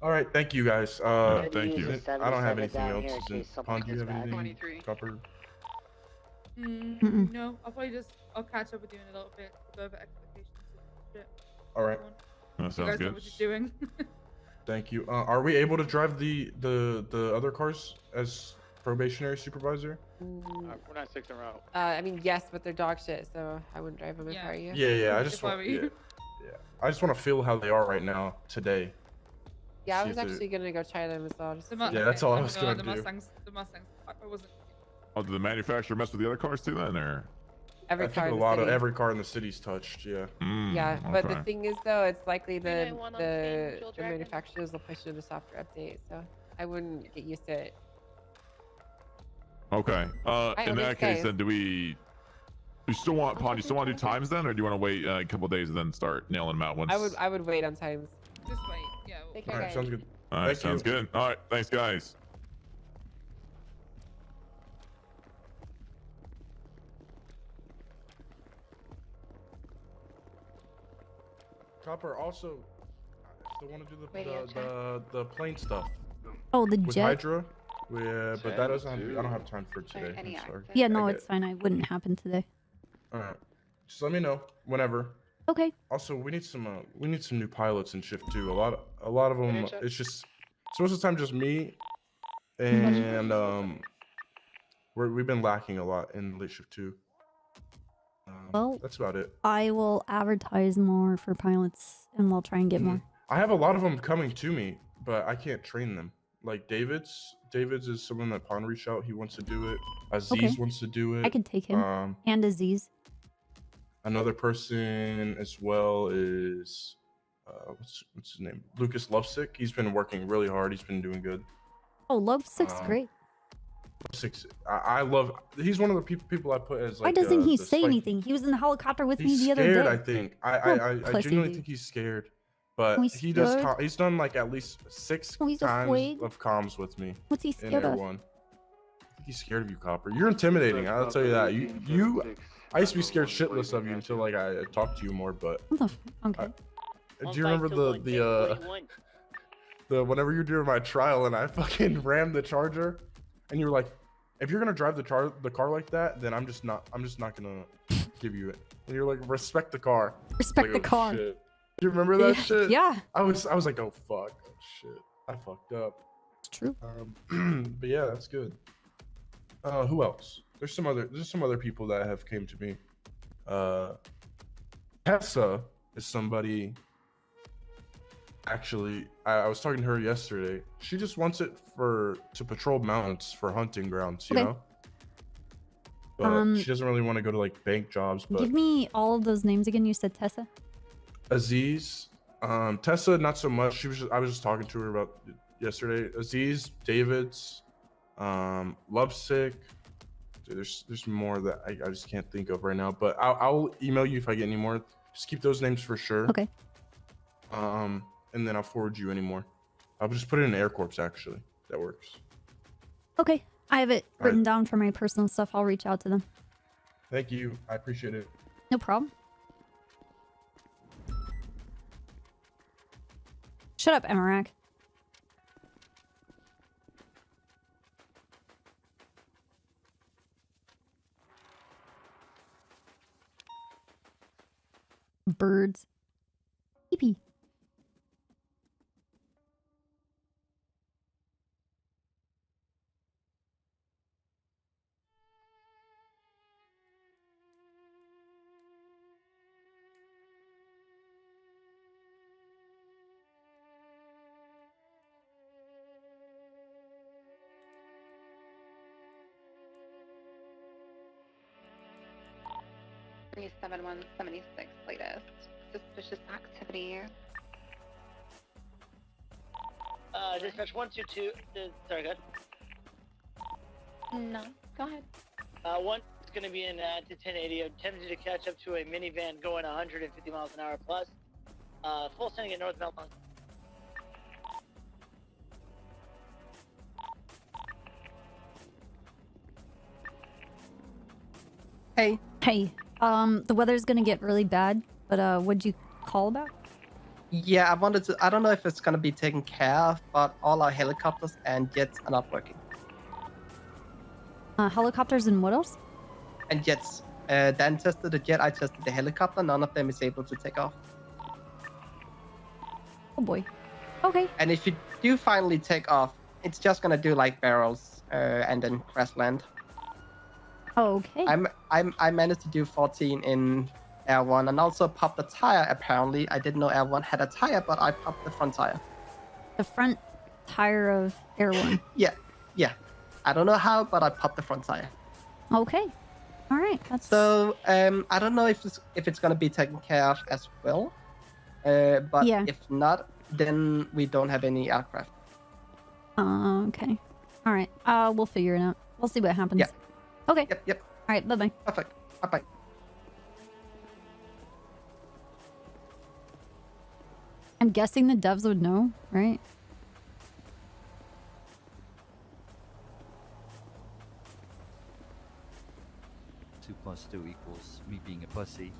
All right, thank you guys. Thank you. I don't have 77 anything down else. here in Is case it, something Pond, do you gets have bad. anything? Copper? No, I'll probably I'll catch up with you in a little bit to go over expectations and shit. All right. That You sounds guys know good. what you're doing. Thank you. Are we able to drive the other cars as probationary supervisor? We're not 6 in a row. I mean, yes, but they're dog shit, so I wouldn't drive them if I were you. Yeah. I just want. Yeah. I just want to feel how they are right now today. Yeah, I See was if they're- actually gonna go try them as well. Just to see. Yeah, that's all I was No, gonna the do. Mustangs. The Mustangs. I wasn't. Oh, did the manufacturer mess with the other cars too then, or? Every I car think in a the lot of city. every car in the city's touched. Yeah. Yeah, but the okay. thing is, though, it's likely the one on St. Jewel the Dragon. manufacturers will push in a software update, so I wouldn't get used to it. Okay. Alright, In well, that thanks, case, guys. then, do we? You still want Pond? You still want to do times then, or do you want to wait a couple days and then start nailing them out once? I would wait on times. Just wait. Yeah. Take care, All right, guys. sounds good. All right, Thank sounds you. good. All right, thanks, guys. Copper also. Still want to do Radio the plane stuff Oh, the with jet. Hydra. Yeah, but that doesn't. I don't have time for today. I'm sorry. Yeah, no, I it's fine. I wouldn't happen today. All right. Just let me know whenever. Okay. Also, we need some new pilots in shift 2. A lot of them. It's just most of the time just me, and we've been lacking a lot in late shift 2. Well, that's about it. I will advertise more for pilots, and we'll try and get more. I have a lot of them coming to me, but I can't train them. Like David's is someone that Pond reached out. He wants to do it. Aziz Okay. wants to do it. I could take him. And Aziz. Another person as well is what's his name? Lucas Lovesick. He's been working really hard. He's been doing good. Oh, Lovesick's great. Lovesick's, I love. He's one of the people I put as like. Why doesn't he the say spike- anything? He was in the helicopter with He's me the other scared, day. I think. Oh, I pussy genuinely dude. think he's scared. But Oh, he's he does. scared? He's done like at least 6 Oh, he's times afraid? of comms with me. What's he in scared Air of? One. I think he's scared of you, Copper. You're intimidating. I'll tell you that. You. I used to be scared shitless of you until like I talked to you more. But What the okay. do you remember the whenever you were doing my trial and I fucking rammed the charger, and you were like, if you're gonna drive the car like that, then I'm just not gonna give you it. And you're like, respect the car. Respect Like, the oh, car. shit. Do you remember that Yeah. shit? Yeah. I was like, oh fuck, oh shit, I fucked up. It's true. But yeah, that's good. Who else? There's some other people that have came to me. Tessa is somebody. Actually, I was talking to her yesterday. She just wants it to patrol mountains for hunting grounds, you Okay. know. But she doesn't really want to go to like bank jobs. But Give me all of those names again. You said Tessa. Aziz, Tessa, not so much. I was just talking to her about it yesterday. Aziz, David's, Lovesick. Dude, there's more that I just can't think of right now. But I'll email you if I get any more. Just keep those names for sure. Okay. And then I'll forward you any more. I'll just put it in Air Corps actually. That works. Okay. I have it All right. written down for my personal stuff. I'll reach out to them. Thank you. I appreciate it. No problem. Shut up, Emirac. Birds. Pee-pee. 37176 latest. Suspicious activity. Dispatch 122. Sorry, good. No, go ahead. One is going to be in to 1080, attempting to catch up to a minivan going 150 miles an hour plus. Full sending at North Melbourne. Hey. Hey. The weather's gonna get really bad, but what'd you call about? Yeah, I wanted to. I don't know if it's gonna be taken care of, but all our helicopters and jets are not working. Helicopters and what else? And jets. Dan tested the jet. I tested the helicopter. None of them is able to take off. Oh boy. Okay. And if you do finally take off, it's just gonna do like barrels, and then crash land. Okay. I managed to do 14 in Air 1 and also popped the tire. Apparently, I didn't know Air 1 had a tire, but I popped the front tire. The front tire of Air 1. Yeah. I don't know how, but I popped the front tire. Okay. All right. So I don't know if it's gonna be taken care of as well. But Yeah. if not, then we don't have any aircraft. Okay. All right. We'll figure it out. We'll see what happens. Yeah. Okay. Yep. All right. Bye-bye. Perfect. Bye-bye. I'm guessing the devs would know, right? Two plus two equals me being a pussy.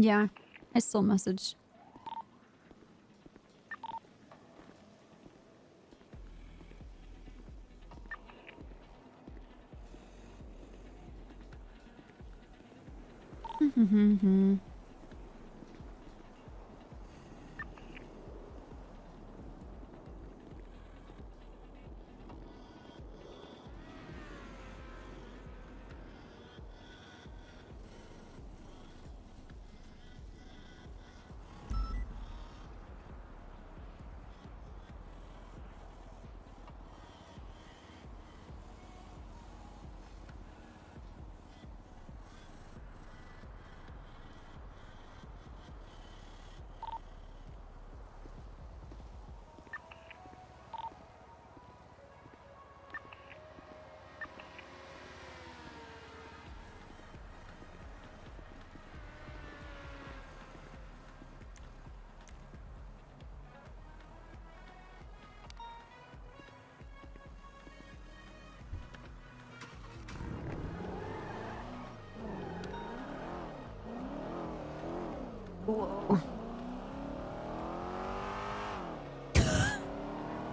Yeah. I still message. Whoa.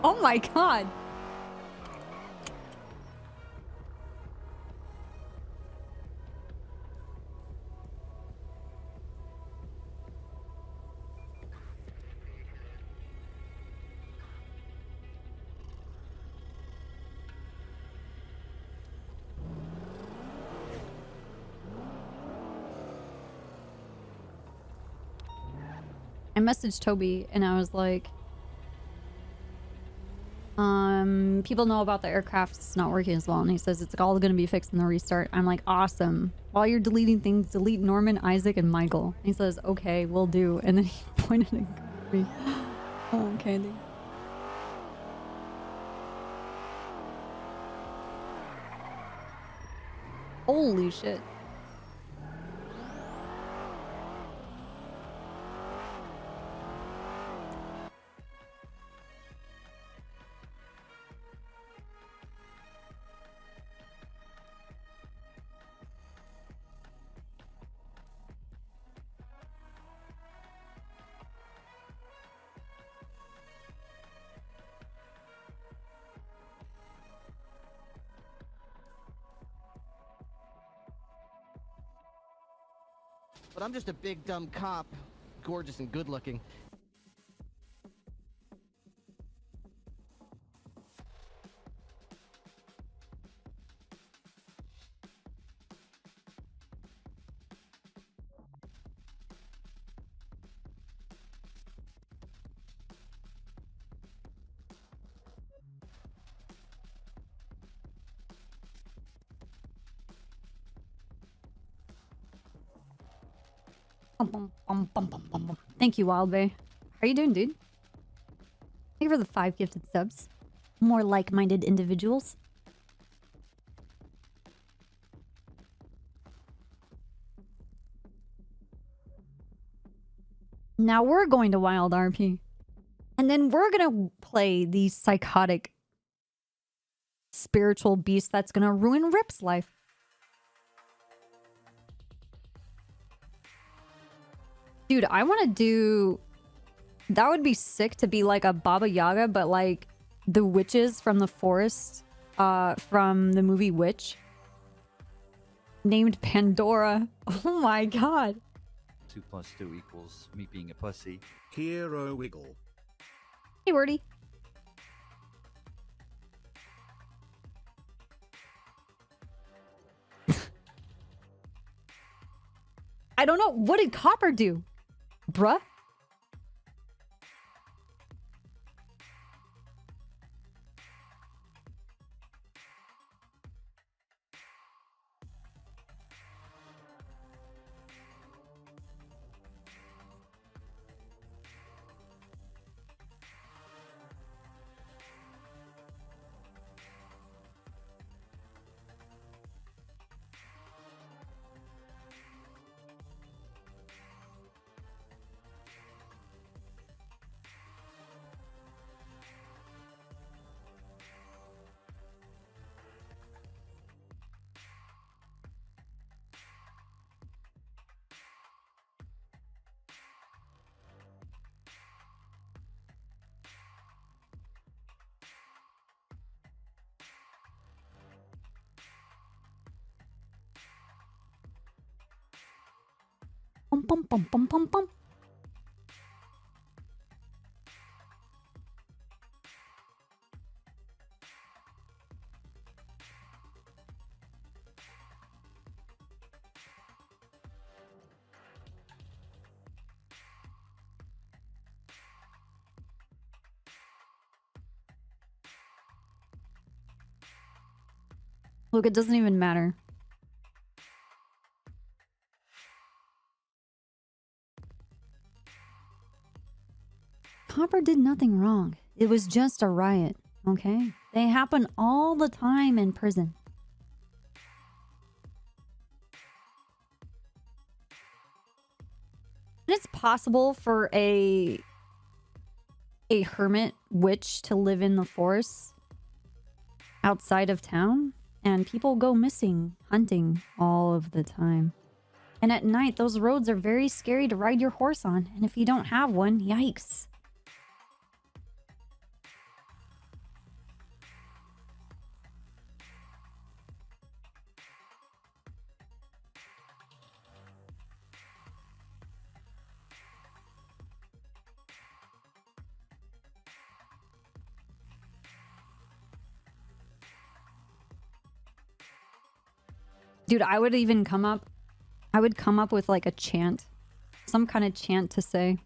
Oh my god. I messaged Toby and I was like, people know about the aircraft's not working as well. And he says it's all going to be fixed in the restart. I'm like, awesome. While you're deleting things, delete Norman, Isaac, and Michael. And he says, okay, we'll do. And then he pointed at me. Oh, Candy. Holy shit. but I'm just a big dumb cop, gorgeous and good looking. Thank you, Wild Bay. How you doing, dude? Thank you for the 5 gifted subs. More like-minded individuals. Now we're going to Wild RP. And then we're gonna play the psychotic spiritual beast that's gonna ruin Rip's life. Dude, I want to do... That would be sick to be like a Baba Yaga, but like the witches from the forest from the movie Witch. Named Pandora. Oh my god. 2 + 2 = me being a pussy. Hero Wiggle. Hey, Wordy. I don't know. What did Copper do? Bruh? Bum, bum, bum, bum, bum, bum. Look, it doesn't even matter. Copper did nothing wrong. It was just a riot, okay? They happen all the time in prison. And it's possible for a hermit witch to live in the forest outside of town, and people go missing hunting all of the time. And at night, those roads are very scary to ride your horse on, and if you don't have one, yikes. Dude, I would even come up... I would come up with like a chant. Some kind of chant to say.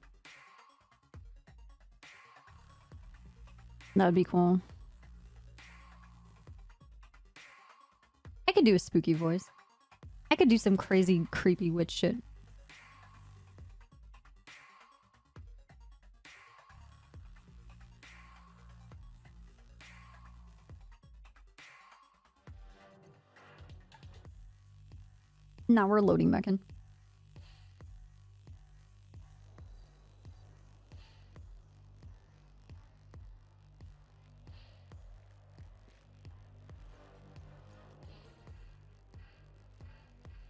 That would be cool. I could do a spooky voice. I could do some crazy, creepy witch shit. Now we're loading back in.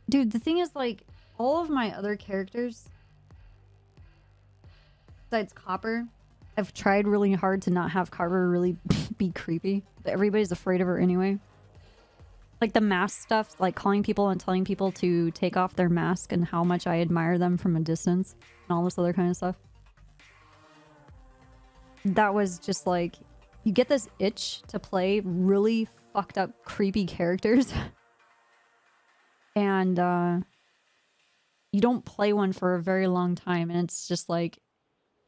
Dude, the thing is, like, all of my other characters, besides Copper, I've tried really hard to not have Copper really be creepy, but everybody's afraid of her anyway. Like the mask stuff, like calling people and telling people to take off their mask and how much I admire them from a distance and all this other kind of stuff. That was just like, you get this itch to play really fucked up, creepy characters. And you don't play one for a very long time. And it's just like,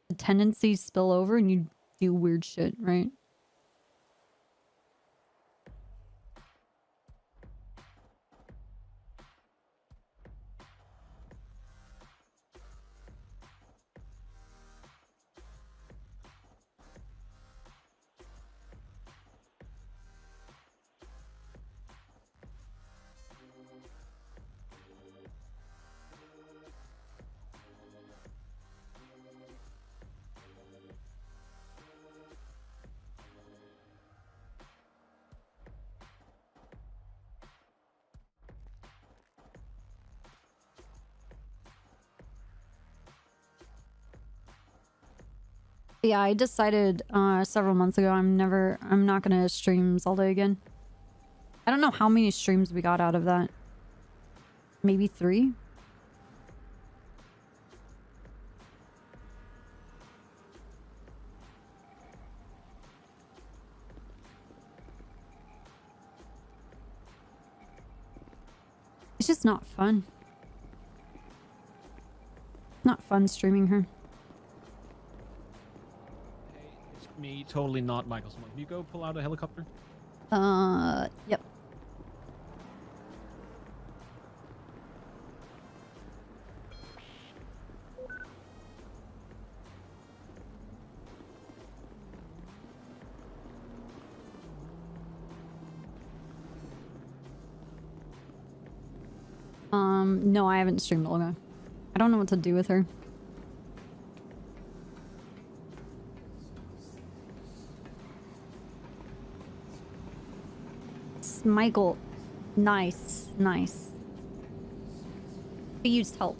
the tendencies spill over and you do weird shit, right? Yeah, I decided several months ago I'm not gonna stream Zelda again. I don't know how many streams we got out of that. Maybe 3? It's just not fun. Not fun streaming her. It's me, totally not Michael Smoke. Can you go pull out a helicopter? Yep. No, I haven't streamed Olga. I don't know what to do with her. Michael. Nice. Nice. He used help.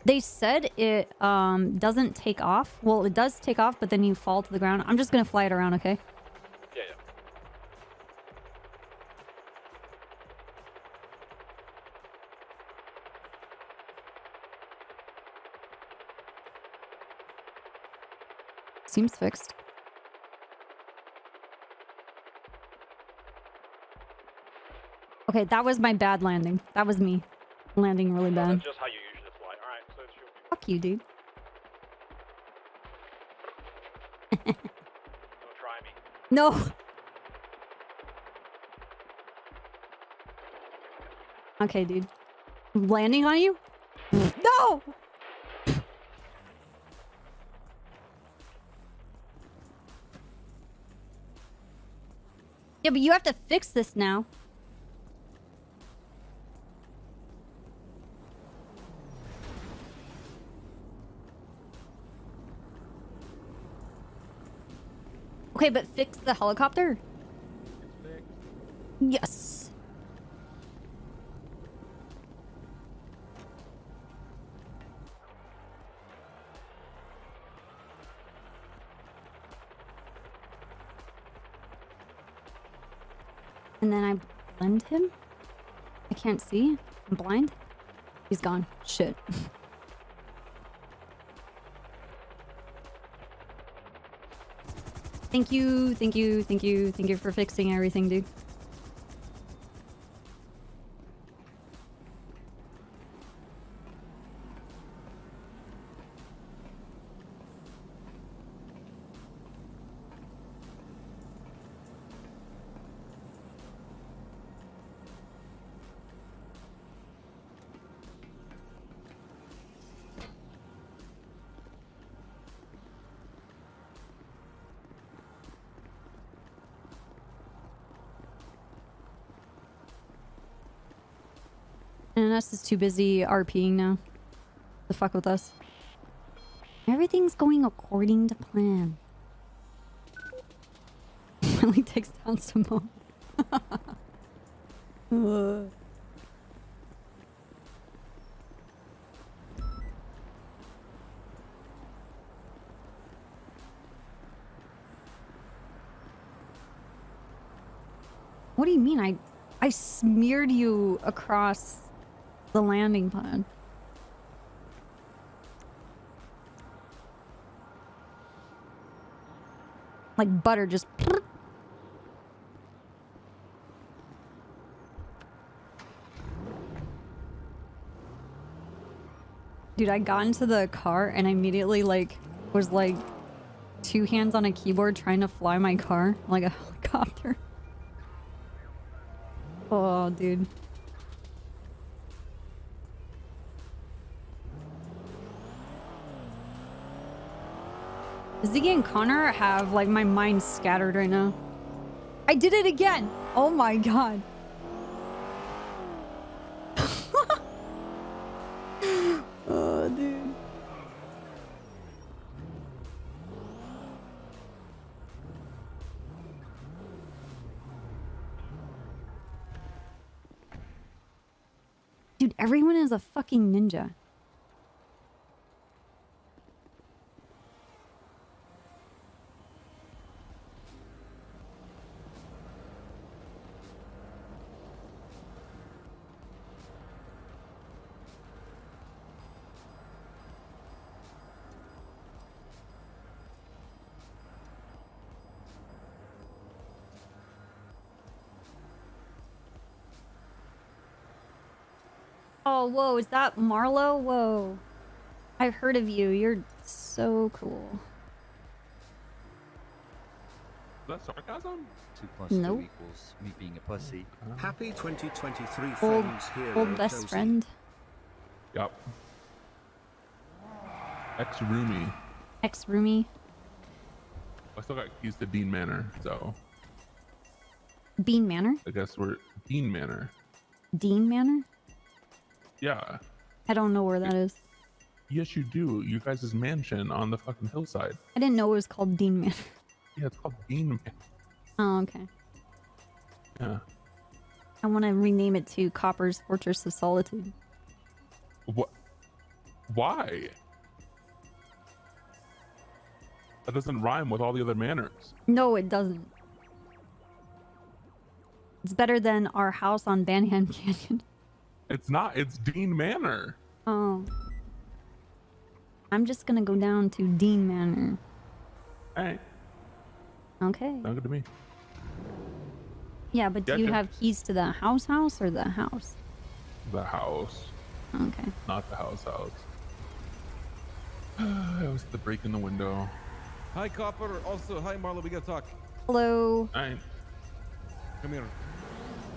They said it doesn't take off. Well, it does take off, but then you fall to the ground. I'm just gonna fly it around, okay? Yeah. Seems fixed. Okay, that was my bad landing. That was me landing really bad. That's just how you usually fly. All right, so she'll be... Fuck you, dude. Don't try me. No. Okay, dude. Landing on you? No! Yeah, but you have to fix this now. Okay, but fix the helicopter? Yes. And then I blend him? I can't see. I'm blind. He's gone. Shit. Thank you for fixing everything, dude. NS is too busy RPing now to fuck with us. Everything's going according to plan. finally takes down Simone. What do you mean? I smeared you across the landing pad. Like butter, just. Dude, I got into the car and I immediately was like 2 hands on a keyboard trying to fly my car like a helicopter. Oh, dude. Ziggy and Connor have like my mind scattered right now. I did it again. Oh my god. Oh, dude. Dude, everyone is a fucking ninja. Oh, whoa, is that Marlo? Whoa. I've heard of you. You're so cool. Is that sarcasm? 2 plus Nope. 2 equals me being a pussy. Happy 2023 Old, friends here. old best friend. Yup. Ex-roomie. Ex-roomie. I still got keys to Dean Manor, so Bean Manor? I guess we're Dean Manor. Dean Manor? Yeah. I don't know where that is. Yes, you do. You guys' mansion on the fucking hillside. I didn't know it was called Dean Manor. Yeah, it's called Dean Manor. Oh, okay. Yeah. I want to rename it to Copper's Fortress of Solitude. What? Why? That doesn't rhyme with all the other manors. No, it doesn't. It's better than our house on Banham Canyon. It's not. It's Dean Manor. Oh. I'm just gonna go down to Dean Manor. All right. Okay. Sound good to me. Yeah, but do you Gotcha. have keys to the house or the house? The house. Okay. Not the house. I always have to break in the window. Hi, Copper. Also, hi, Marlo. We gotta talk. Hello. All right. Come here.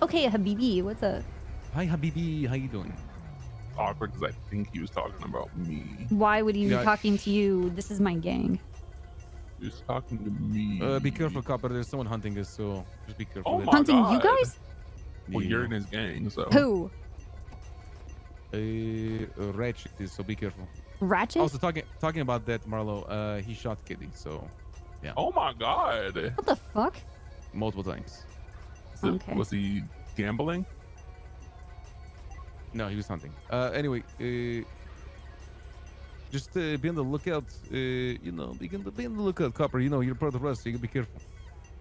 Okay, Habibi, what's up? Hi, Habibi. How you doing? Awkward because I think he was talking about me. Why would he be Yeah. talking to you? This is my gang. He was talking to me. Be careful, Copper. There's someone hunting us, so just be careful. Oh my Hunting you God. guys? Well, you're in his gang, so. Who? Ratchet is, so be careful. Ratchet? Also, talking about that, Marlo, he shot Kitty, so yeah. Oh my God. What the fuck? Multiple times. Okay. Was he gambling? No, he was hunting. Anyway, just be on the lookout. You know, be on the lookout, Copper. You know, you're part of us, so you gotta be careful.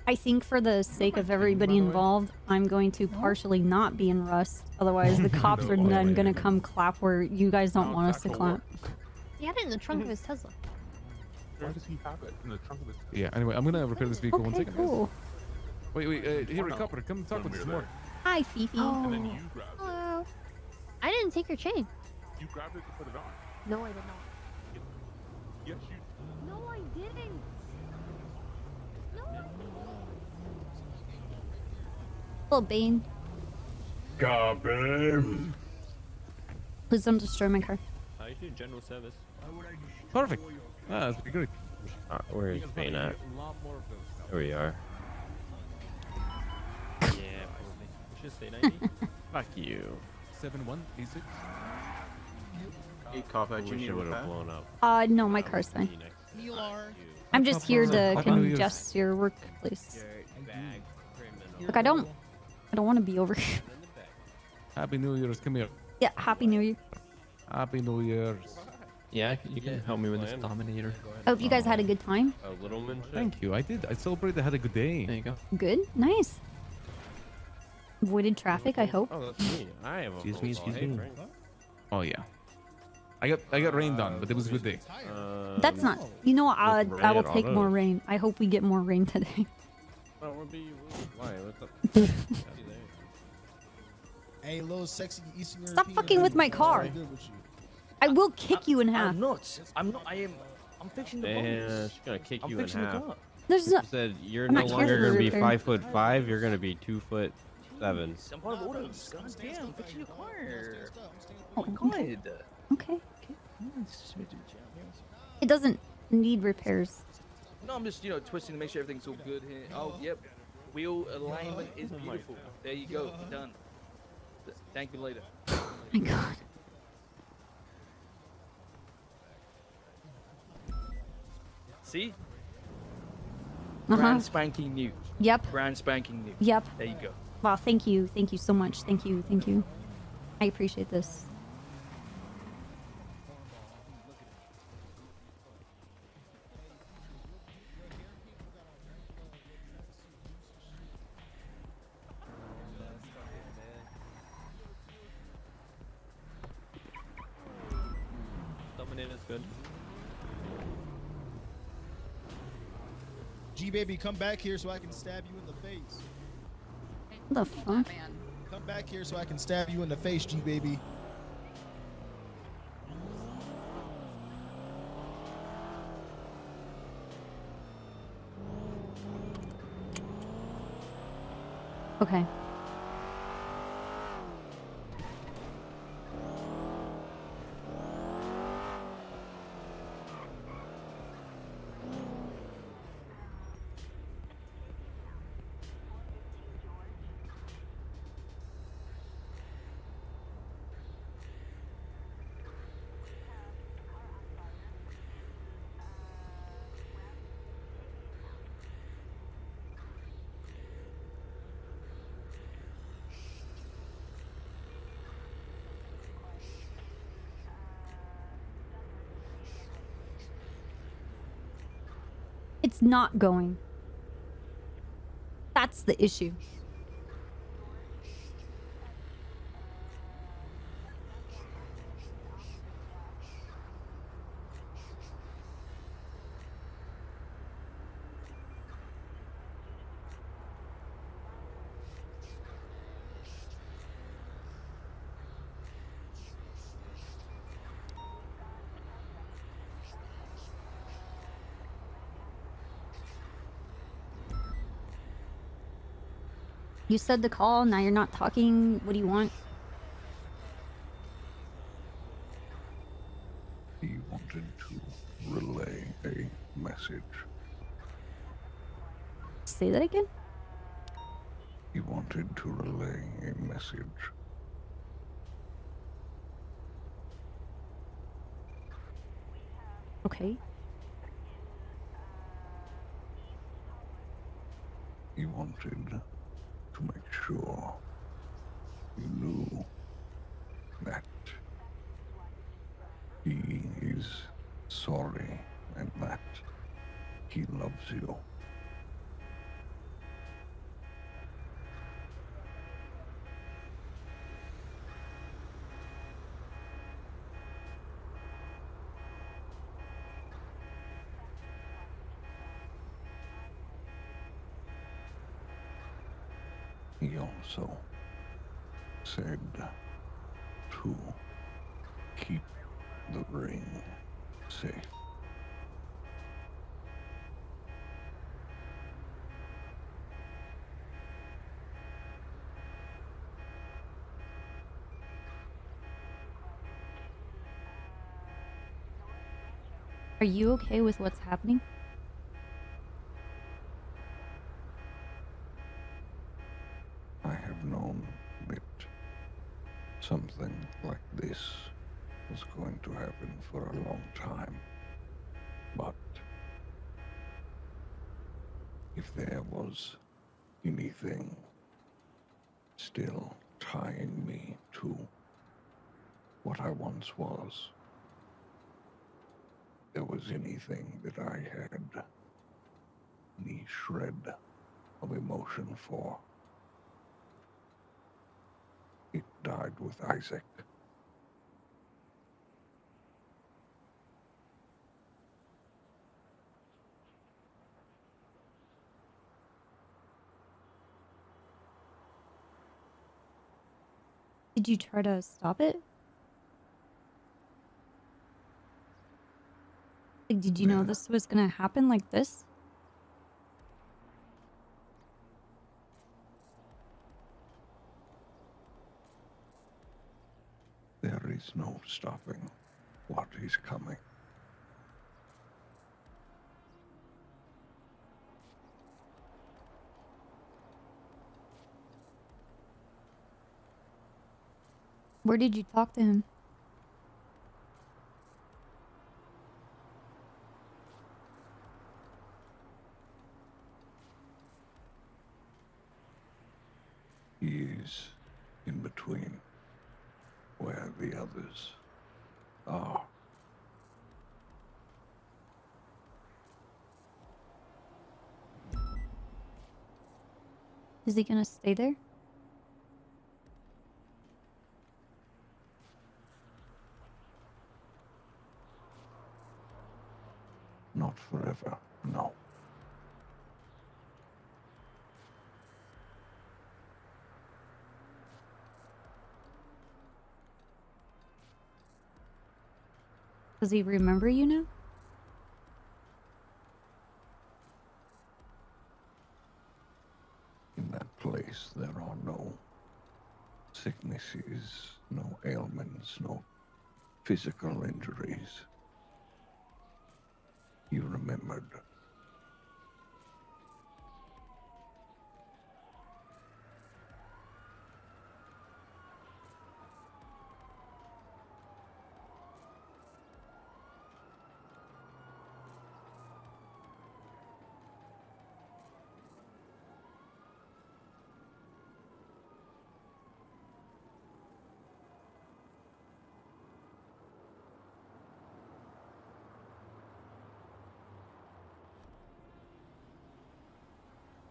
I think for the sake of everybody involved, I'm going to partially not be in Rust. Otherwise, the cops are then going to come clap where you guys don't want us to clap. He had it in the trunk of his Tesla. Why does he have it in the trunk of his? Yeah. Anyway, I'm gonna repair this vehicle. One Okay, second. cool. Wait. Here, Copper. Come talk with us more. Hi, Fifi. Oh. And then you grabbed it. Hello. I didn't take your chain. You grabbed it to put it on. No, I did not. Yes, you. No, I didn't. No, I didn't. Little Bane. Copy. Please don't destroy my car. I do general service. Perfect. That's pretty good. Where is Bane at? There we are. Yeah, probably. Should say 90. Fuck you. 7186. Hey, Cop, I Wish it would have blown up. No, my car's fine. I'm just here to congest your workplace. Look, I don't want to be over here. Happy New Year's. Come here. Yeah, Happy New Year. Happy New Year's. Yeah, you can help me with this Dominator. I hope you guys had a good time. A little man. Thank you. I did. I celebrated. I had a good day. There you go. Good, nice. Avoided traffic, I hope. Oh, that's me. I have a Excuse me. phone Excuse call. me. Hey, Frank. Oh yeah. I got rained on, but it was a good day. That's not. You know what? I will rain take on more us. rain. I hope we get more rain today. Oh, we'll be. Why? What's up? Hey, little sexy Eastern Stop fucking with my car. I will kick you in half. I'm not. I'm fixing the Yeah, bones. she's gonna kick I'm you in fixing the half. car. There's You no. said you're I'm no not here longer for gonna be repair. 5'5". You're gonna be 2'7". I'm part of orders. God damn, I'm fixing your car. Oh, Oh my god. Okay. It doesn't need repairs. No, I'm just, twisting to make sure everything's all good here. Oh, yep. Wheel alignment is beautiful. There you go. Done. Thank you later. Oh my god. See? Uh-huh. Brand spanking new. Yep. Brand spanking new. Yep. There you go. Wow, thank you. Thank you so much. Thank you. Thank you. I appreciate this. Dominator's good. G baby, come back here so I can stab you in the face. What the fuck? Come back here so I can stab you in the face, G baby. Okay. It's not going. That's the issue. You said the call, now you're not talking. What do you want? He wanted to relay a message. Say that again? He wanted to relay a message. Okay. He wanted to make sure you knew that he is sorry and that he loves you. He also said to keep the ring safe. Are you okay with what's happening? I have known that something like this was going to happen for a long time. But if there was anything still tying me to what I once was, there was anything that I had any shred of emotion for, it died with Isaac. Did you try to stop it? Like, did you know this was gonna happen like this? There is no stopping what is coming. Where did you talk to him? He is in between where the others are. Is he gonna stay there? Not forever, no. Does he remember you now? In that place, there are no sicknesses, no ailments, no physical injuries. You remembered.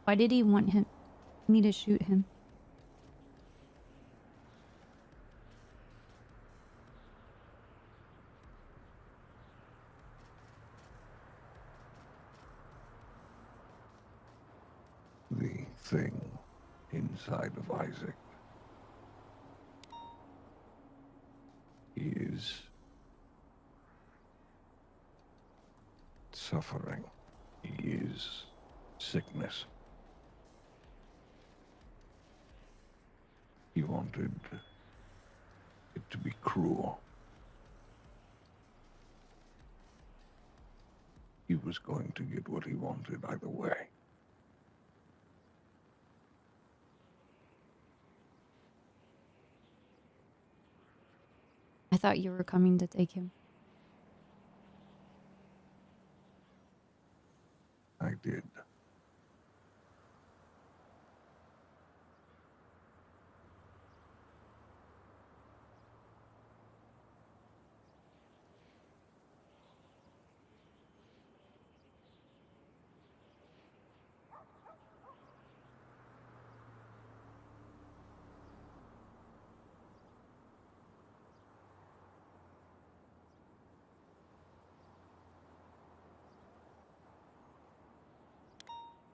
Why did he want me to shoot him? The thing inside of Isaac is suffering. He is sickness. He wanted it to be cruel. He was going to get what he wanted either way. I thought you were coming to take him. I did.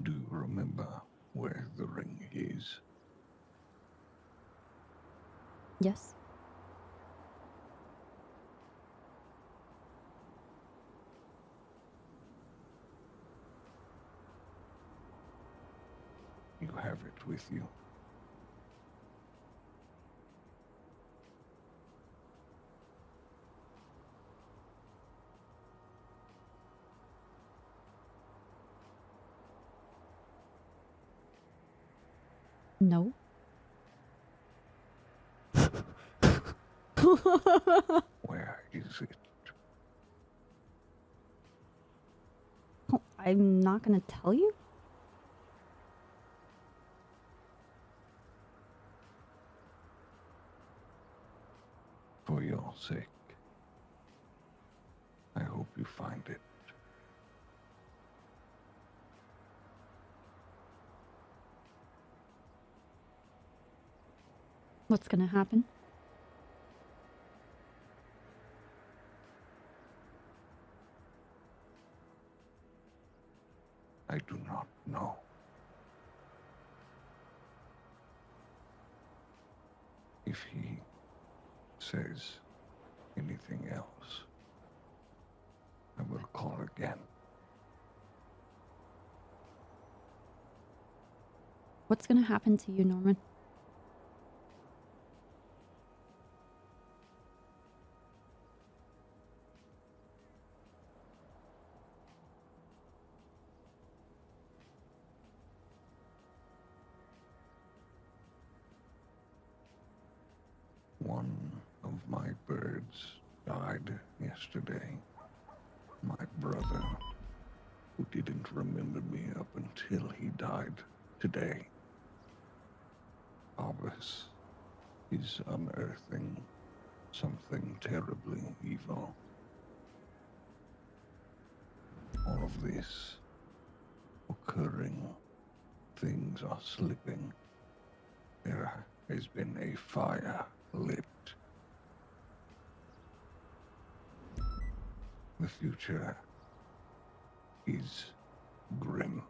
Do you remember where the ring is? Yes. You have it with you. No. Where is it? Oh, I'm not gonna tell you? For your sake, I hope you find it. What's gonna happen? I do not know. If he says anything else, I will call again. What's gonna happen to you, Norman? One of my birds died yesterday. My brother, who didn't remember me up until he died today. Obvious is unearthing something terribly evil. All of this occurring, things are slipping. There has been a fire lit. The future is grim.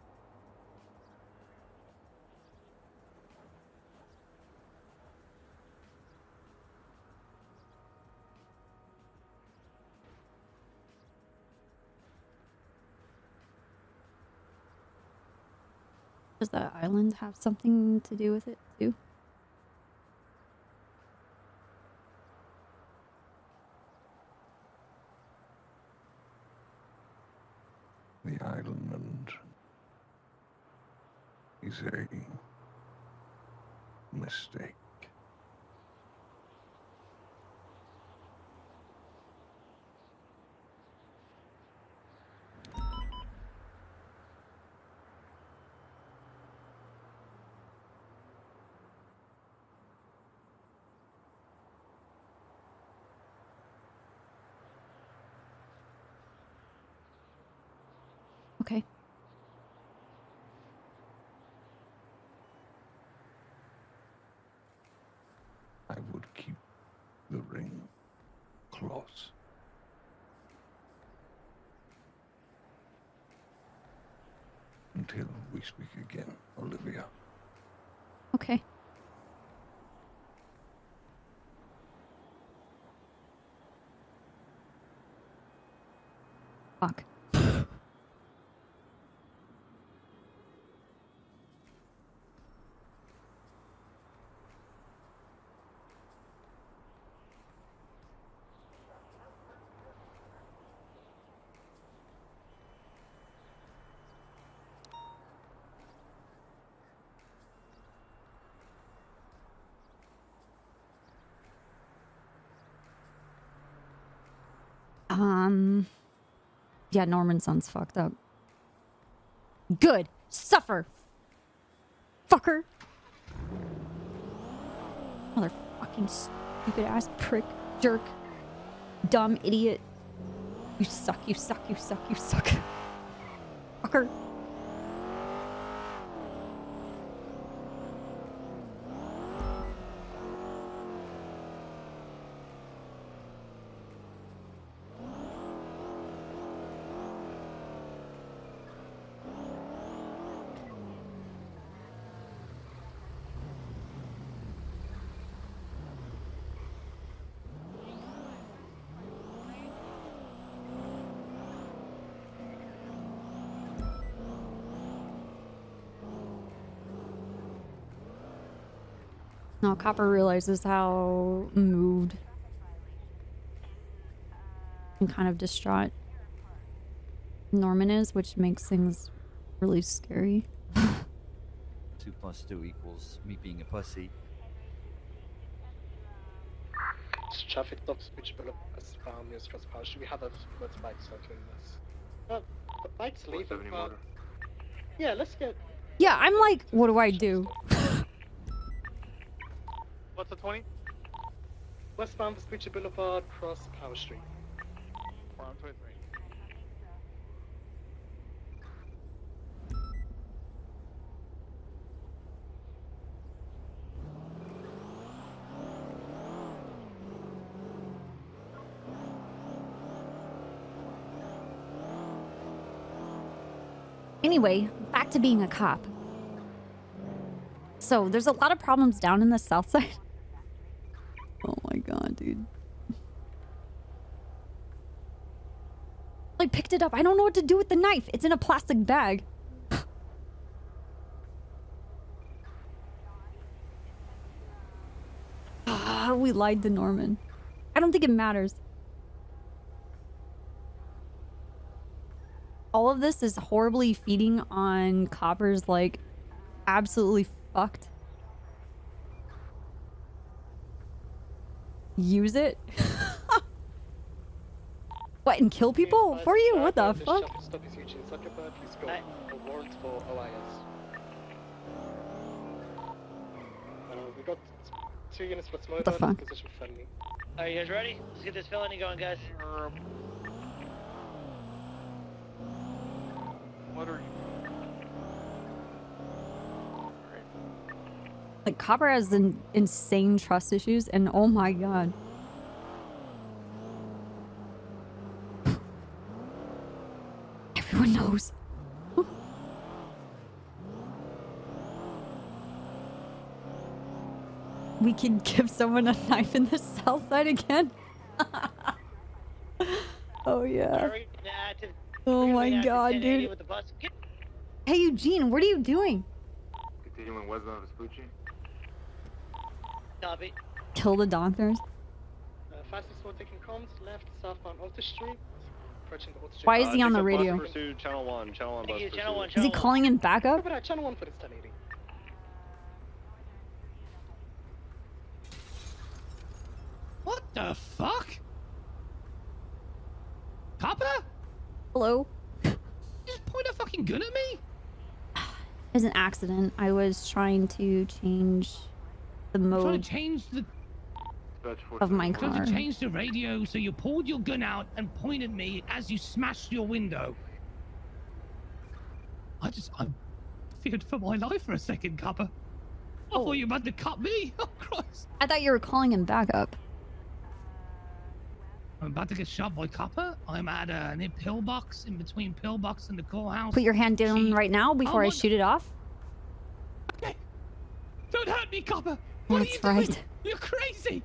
Does that island have something to do with it too? The island is a mistake. Okay. I would keep the ring close. Until we speak again, Olivia. Okay. Fuck. Yeah, Norman sounds fucked up. Good. Suffer. Fucker. Motherfucking stupid ass prick. Jerk. Dumb idiot. You suck, you suck, you suck, you suck. Fucker. Now Copper realizes how moved and kind of distraught Norman is, which makes things really scary. 2 + 2 = me being a pussy. Traffic stops which below us found near Stress Power. Should we have a motorbike circling this? The bike's leaving. Yeah, let's get. Yeah, I'm like, what do I do? What's the 20? westbound Vespucci Boulevard, cross Power Street. 123. Anyway, back to being a cop. So, there's a lot of problems down in the south side. Oh my god, dude. I picked it up. I don't know what to do with the knife. It's in a plastic bag. Ah, we lied to Norman. I don't think it matters. All of this is horribly feeding on Copper's, like, absolutely fucked. Use it? What, and kill people for you? What the fuck? Stop his Eugene Zuckerberg. He's got a warrant for OIS. We got 2 units for smoke. The fuck? Position friendly. Are you guys ready? Let's get this felony going, guys. What are you? Like, Copper has insane trust issues, and oh my god. Everyone knows. We can give someone a knife in the south side again? Oh yeah. Oh my god, dude. Hey Eugene, what are you doing? Continuing westbound Vespucci. Copy. Kill the doctors? Fastest one taking comms, left, southbound Alta Street. Approaching the Alta Street. Why is he on the radio? Pursuit, channel 1, channel 1 bus Channel 1, Is he calling in backup? Channel 1 for this 1080. What the fuck? Copper? Hello? You just point a fucking gun at me? It was an accident. I was trying to change the Trying mode to change the of my trying car. to change the radio, so you pulled your gun out and pointed at me as you smashed your window. I feared for my life for a second, Copper. I thought you were about to cut me. Oh Christ! I thought you were calling him backup. I'm about to get shot by Copper. I'm at a pillbox, in between pillbox and the courthouse. Put your hand down right now before I shoot it off. Okay. Don't hurt me, Copper. What That's are you right. doing? You're crazy.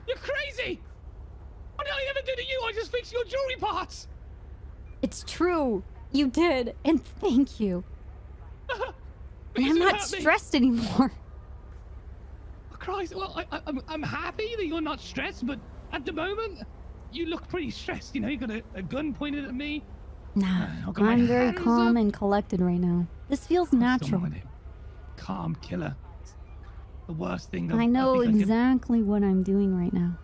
You're crazy. What did I ever do to you? I just fixed your jewelry parts. It's true. You did. And thank you. And I'm not stressed anymore. Oh, Christ. Well, I'm happy that you're not stressed, but at the moment, you look pretty stressed. You know, you got a gun pointed at me. Nah, I've got my I'm very hands calm up. and collected right now. This feels Still natural. want it. Calm killer. It's the worst thing that I know think I could- exactly what I'm doing right now.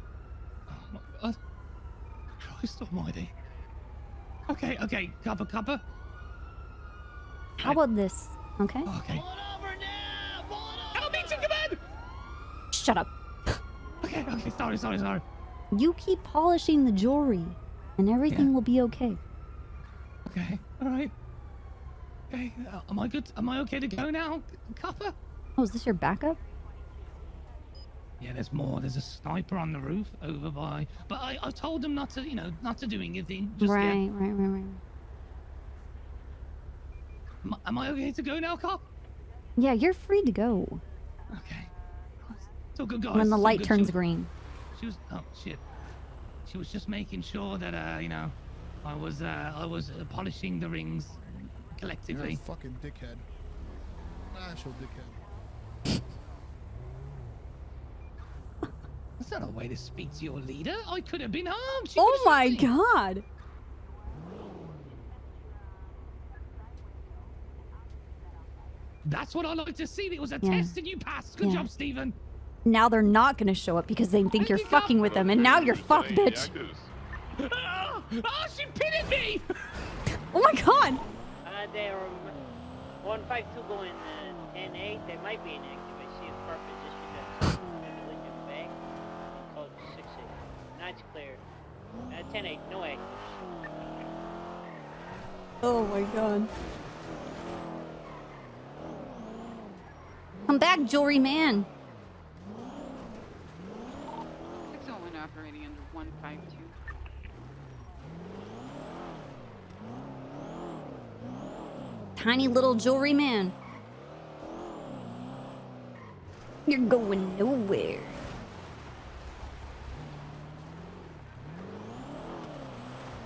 Christ almighty. Okay, Copper. How about this? Okay? Okay. Help me to command! Shut up. Okay, sorry. You keep polishing the jewelry, and everything will be okay. Okay, alright. Okay, am I good? Am I okay to go now, Copper? Oh, is this your backup? Yeah, there's more. There's a sniper on the roof over by... But I told them not to, not to do anything. Just Right. Am I okay to go now, Cop? Yeah, you're free to go. Okay. It's all good, guys. When the It's all light good. turns green. She was... Oh, shit. She was just making sure that, I was polishing the rings collectively. You're a fucking dickhead. Actual dickhead. That's not a way to speak to your leader. I could have been harmed. She Oh could've my shot me. god. That's what I like to see. It was a Yeah. test and you passed. Good Yeah. job, Stephen. Now they're not gonna show up because they think you're fucking with them, and now you're fucked, bitch. Oh, she pitted me! Oh my god! They're 152 going 10-8. They might be inactive. I see a car position that's heavily in back. Code 6 10-8, no way. Oh my god. Come back, jewelry man. 601 operating under 152. Tiny little jewelry man. You're going nowhere.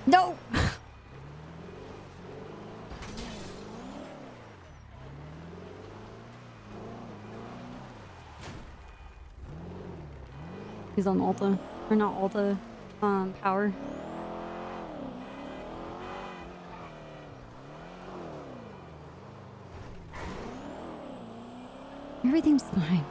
No! He's on Alta. Or not Alta. Power. Everything's fine.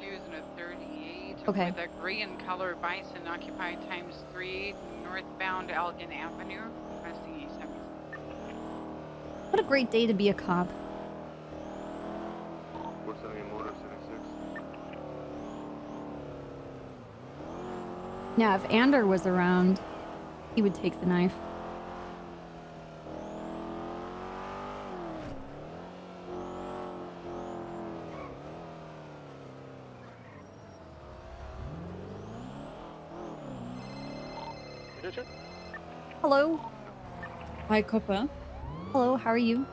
Is in a 38 Okay. with a gray and color bison occupied ×3 northbound Elgin Avenue, requesting E7. What a great day to be a cop. What's on your motor 76? Yeah, if Ander was around, he would take the knife. Hello. Hi, Copper. Hello, how are you?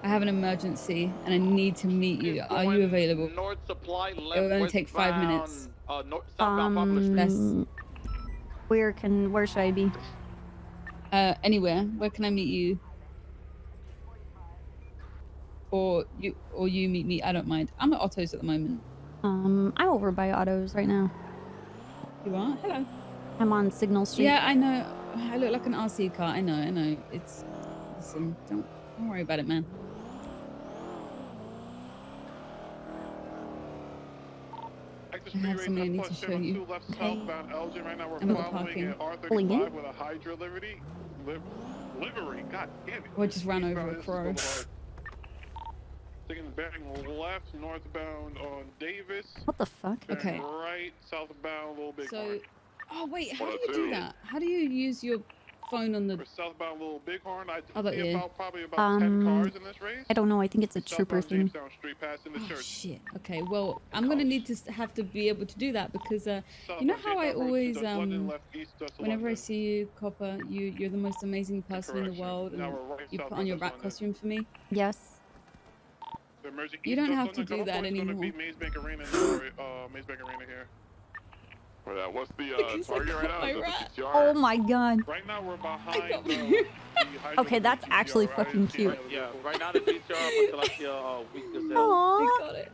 I have an emergency and I need to meet you. Are you available? North supply It will only take 5 minutes. Southbound Poplar Street. Where should I be? Anywhere. Where can I meet you? Or you meet me. I don't mind. I'm at Otto's at the moment. I'm over by Otto's right now. You are? Hello. I'm on Signal Street. Yeah, I know. I look like an RC car. I know. It's listen. Don't worry about it, man. I have something I need to show you. Okay. Right now we're I'm at the following parking. an Pulling in? R35 with a Hydra livery. Livery, god damn it. I just ran over a crow. Taking the bearing left, northbound on Davis. What the fuck? Okay. Right, southbound, Little Big So, Horn. oh wait, how do you do that? How do you use your phone on the? For southbound Little Bighorn, I Oh, that see you. probably about 10 cars in this race. I don't know. I think it's a trooper thing. Jamestown Street, passing the church. Shit. Okay. Well, I'm gonna need to have to be able to do that because you know how I always whenever I see you, Copper, you're the most amazing person in the world, and you put on your rat costume for me. Yes. You don't have to do that anymore. Maze Bank Arena here. What's the target right now? Is it the PTR? Oh my god. Right now we're behind Okay, that's actually fucking cute. Yeah, right now the PTR, but like your week Aww. I got it.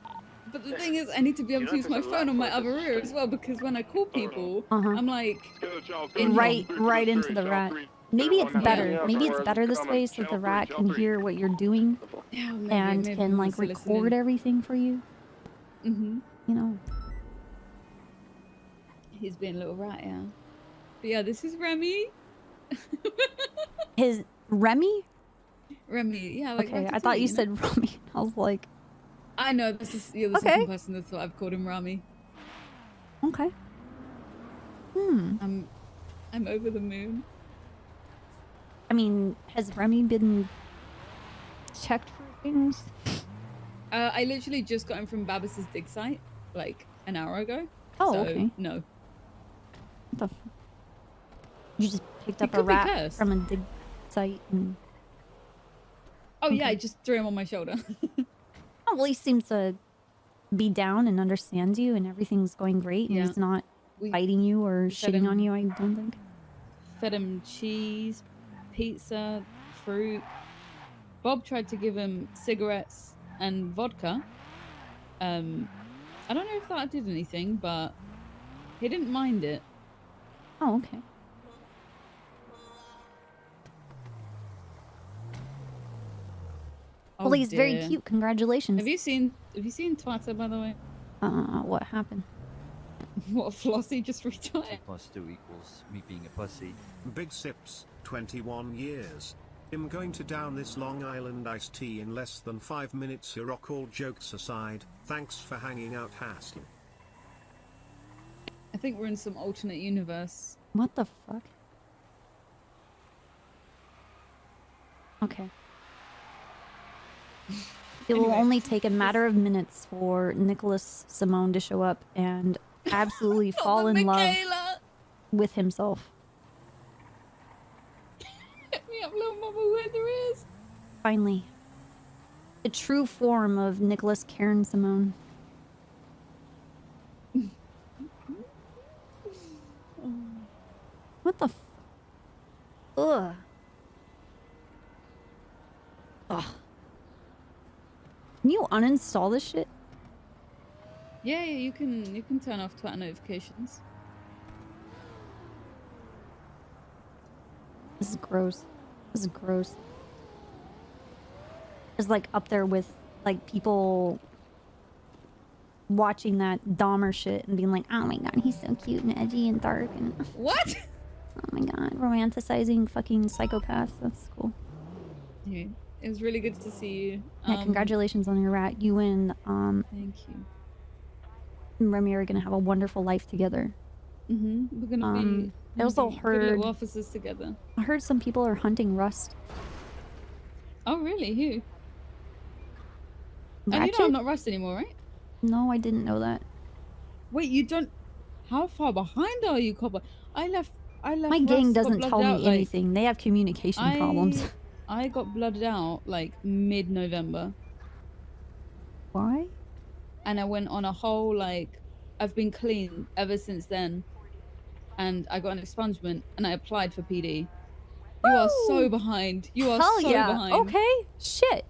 But the thing is, I need to be able to use my phone on my other ear as well because when I call people, I'm like right into the rat. Maybe it's better. Maybe it's better this way so the rat can hear what you're doing and can like record everything for you. Mhm. You know. He's being a little rat, yeah. But yeah, this is Remy. His Remy? Remy, yeah. Like okay, I thought you said Remy. I was like, I know this is you're the second person that's what I've called him Rami. Okay. I'm over the moon. I mean, has Remy been checked for things? I literally just got him from Babas's dig site like an hour ago. Oh, so, okay. No. What the you just picked It up a could be rat cursed. from a dig site and... Oh yeah, I just threw him on my shoulder. Oh, well, he seems to be down and understands you and everything's going great. And Yeah. he's not biting you or fed shitting him- on you, I don't think. Fed him cheese, pizza, fruit. Bob tried to give him cigarettes and vodka. I don't know if that did anything, but he didn't mind it. Oh, okay. Well, he's very dear. cute. Congratulations. Have you seen Twitter, by the way? What happened? What, Flossie just retired? 2 + 2 = me being a pussy. Big Sips, 21 years. I'm going to down this Long Island iced tea in less than 5 minutes. Rock, all jokes aside, thanks for hanging out, Hassel. I think we're in some alternate universe. What the fuck? Okay. It will only take a matter of minutes for Nicholas Simone to show up and absolutely fall in love with himself. Hit me up, little mama, where there is. Finally. The true form of Nicholas Karen Simone. What the f... Ugh. Ugh. Can you uninstall this shit? Yeah, you can turn off Twitter notifications. This is gross. This is gross. It's like up there with like people watching that Dahmer shit and being like, oh my god, he's so cute and edgy and dark and what? Oh my god, romanticizing fucking psychopaths. That's cool. Yeah, it was really good to see you. Yeah, congratulations on your rat. You and Thank you. Remy are gonna have a wonderful life together. We're gonna be. I also good heard little officers together. I heard some people are hunting rust. Oh really? Who? Oh, you Ratchet? know I'm not Rust anymore, right? No, I didn't know that. Wait, you don't. How far behind are you, Copper? I left. My gang Rust, got doesn't tell blooded out, me anything. They have communication problems. I got blooded out like mid-November. Why? And I went on a whole like, I've been clean ever since then. And I got an expungement and I applied for PD. You are so behind. You are Hell so yeah. behind. Okay. Shit.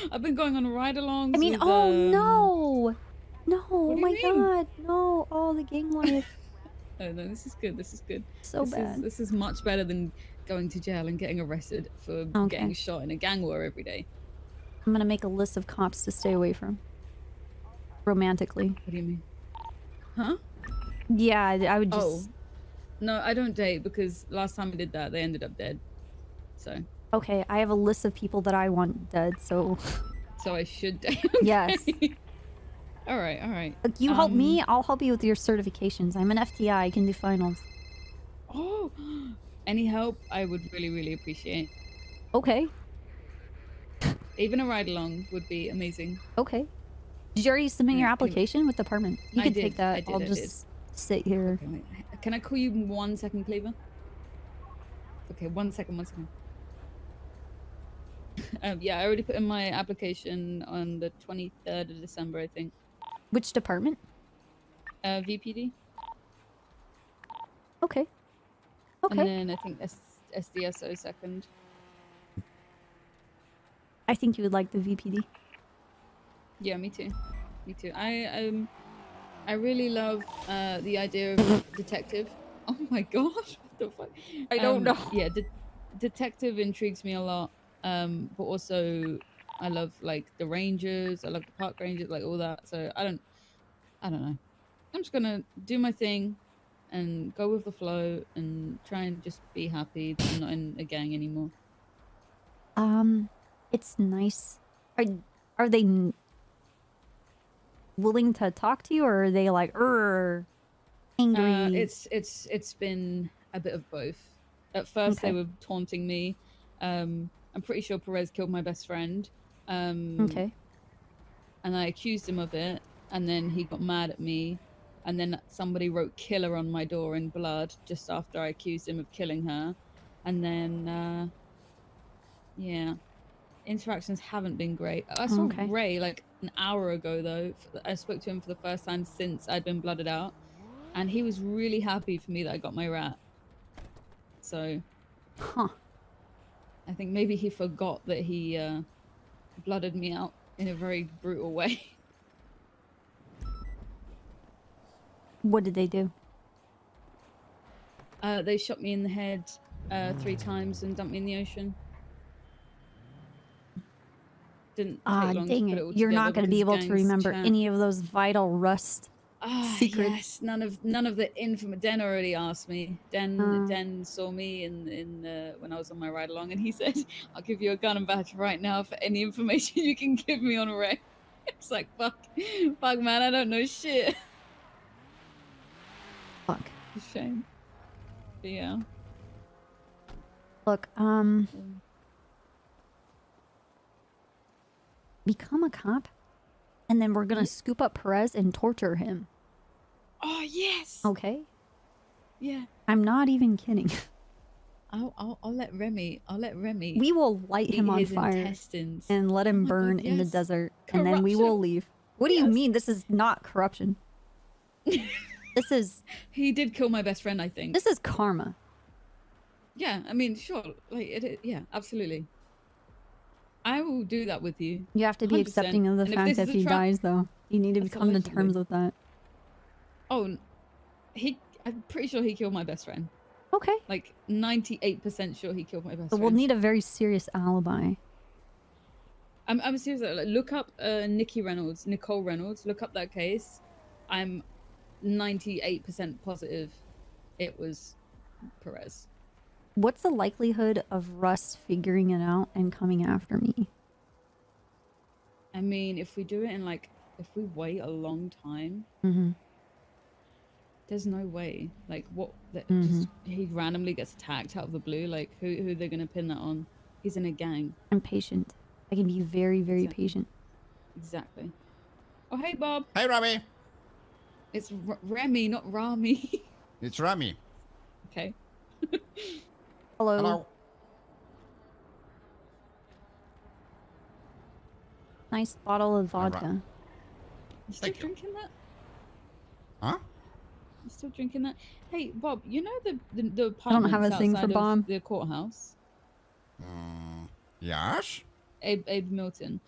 I've been going on ride-alongs. I mean, with, oh no. No, oh do my you mean? god. No. Oh, the gang life. Oh no, this is good. This is good. So bad. This is much better than going to jail and getting arrested for getting shot in a gang war every day. I'm gonna make a list of cops to stay away from. Romantically. What do you mean? Huh? Yeah, I would just... Oh. No, I don't date because last time I did that, they ended up dead. So. Okay, I have a list of people that I want dead, so... So I should date. Yes. Alright, alright. Look, you help me, I'll help you with your certifications. I'm an FTI, I can do finals. Oh! Any help I would really, really appreciate. Okay. Even a ride-along would be amazing. Okay. Did you already submit your application with the department? You can take that. I'll just sit here. Okay, wait. Can I call you 1 second, Cleaver? Okay, 1 second, 1 second. Yeah, I already put in my application on the 23rd of December, I think. Which department? VPD. Okay. Okay. And then I think SDSO second. I think you would like the VPD. Yeah, me too. Me too. I really love the idea of detective. Oh my god, what the fuck? I don't know. Yeah, detective intrigues me a lot. But also I love like the rangers. I love the park rangers, like all that. So I don't know. I'm just gonna do my thing and go with the flow and try and just be happy that I'm not in a gang anymore. It's nice. Are they willing to talk to you, or are they like angry? It's been a bit of both. At first they were taunting me. I'm pretty sure Perez killed my best friend. Okay. And I accused him of it, and then he got mad at me, and then somebody wrote killer on my door in blood just after I accused him of killing her. And then yeah, interactions haven't been great. I saw Ray like an hour ago though. I spoke to him for the first time since I'd been blooded out, and he was really happy for me that I got my rat. So I think maybe he forgot that he blooded me out in a very brutal way. What did they do? They shot me in the head 3 times and dumped me in the ocean. Didn't take long to dang put it. all You're not together going to be because able to gangs remember chat. any of those vital Rust secrets. Yes, none of the info. Den already asked me. Den saw me in when I was on my ride along, and he said, "I'll give you a gun and badge right now for any information you can give me on Ray." It's like fuck, man, I don't know shit. Fuck. It's a shame. But yeah. Look, become a cop, and then we're gonna scoop up Perez and torture him. Oh yes. Okay. Yeah. I'm not even kidding. I'll let Remy. We will light him on his fire intestines. and let him Oh my burn God, in the yes. desert, and then we will Corruption. leave. What do you mean? This is not corruption. This is. He did kill my best friend, I think. This is karma. Yeah, I mean, sure, like yeah, absolutely. I will do that with you. You have to be 100%. accepting of the And if fact this that is if a he trap- dies, though. You need to That's come to terms allegedly. with that. Oh, I'm pretty sure he killed my best friend. Okay. Like 98% sure he killed my best So friend. we'll need a very serious alibi. I'm serious. Like, look up Nicole Reynolds. Look up that case. I'm 98% positive it was Perez. What's the likelihood of Russ figuring it out and coming after me? I mean, if we do it in if we wait a long time, Mm-hmm. there's no way. Like, what? Mhm. Just, he randomly gets attacked out of the blue. Like, who are they gonna pin that on? He's in a gang. I'm patient. I can be very, very Exactly. patient. Exactly. Oh, hey, Bob. Hey, Rami. It's Remy, not Rami. It's Rami. Okay. Hello. Hello. Nice bottle of vodka. You still drinking that? Huh? You still drinking that? Hey, Bob. You know the I don't have apartments a thing for outside of Bob. the courthouse. Yes? Abe Milton.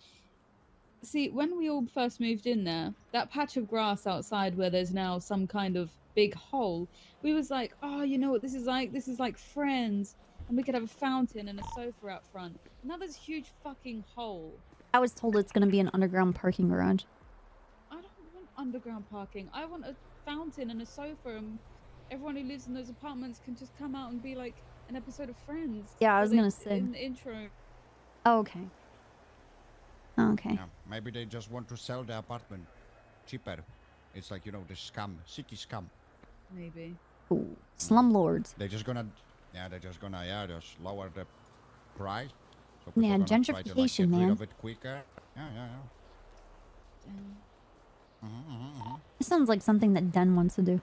See, when we all first moved in there, that patch of grass outside where there's now some kind of big hole, we was like, oh, you know what this is like? This is like Friends. And we could have a fountain and a sofa out front. Now there's a huge fucking hole. I was told it's going to be an underground parking garage. I don't want underground parking. I want a fountain and a sofa, and everyone who lives in those apartments can just come out and be like an episode of Friends. Yeah, I was Or gonna they- say. in the intro. Oh, okay. Okay. Yeah, maybe they just want to sell the apartment cheaper. It's like, you know, the scam, city scam. Maybe. Ooh, slumlords. They're just gonna just lower the price. So Yeah, people gonna try to, like, gentrification, get rid man. of it quicker. Yeah. This sounds like something that Den wants to do.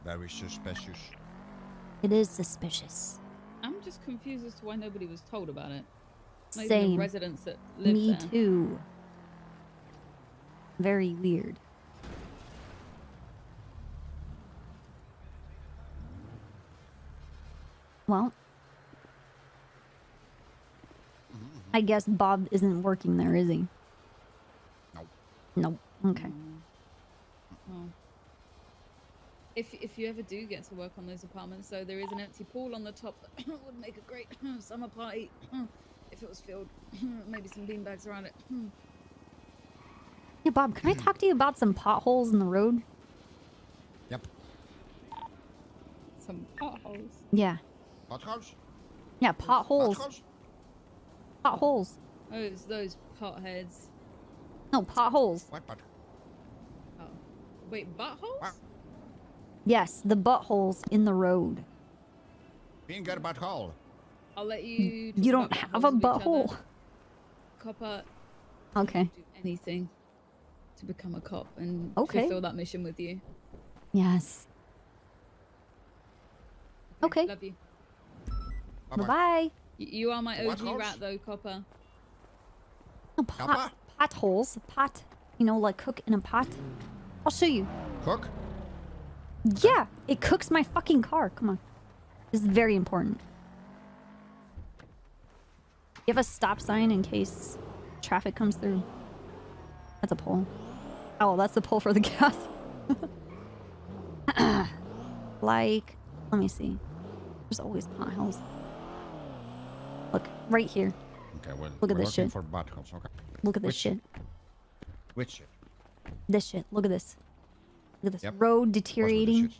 Very suspicious. It is suspicious. I'm just confused as to why nobody was told about it. Not even Same. the residents that live Me there. too. Very weird. Well, I guess Bob isn't working there, is he? Nope. Nope. Okay. Oh. If you ever do get to work on those apartments, though, there is an empty pool on the top that would make a great summer party if it was filled. Maybe some beanbags around it. Yeah, Bob, can I talk to you about some potholes in the road? Yep. Some potholes. Yeah. Potholes? Yeah, potholes. Potholes? Potholes. Oh, it's those potheads. No, potholes. What pot? Oh. Wait, buttholes? Yes, the buttholes in the road. Finger butthole. I'll let you. You talk don't about have a buttholes with each butthole. other. Copper. Okay. Do anything to become a cop and Okay. fulfill that mission with you. Yes. Okay. Love you. Bye-bye. You are my OG Buttholes? rat, though, Copper. No, potholes. Pot. You know, like cook in a pot. I'll show you. Cook? Yeah, it cooks my fucking car. Come on. This is very important. You have a stop sign in case traffic comes through. That's a pole. Oh, that's the pole for the gas. Like, let me see. There's always potholes. Look, right here. Okay, well, Look at we're this looking shit. for buttholes. Okay. Look at this Which- shit. Which shit? This shit. Look at this. Look at this. Yep. Road deteriorating.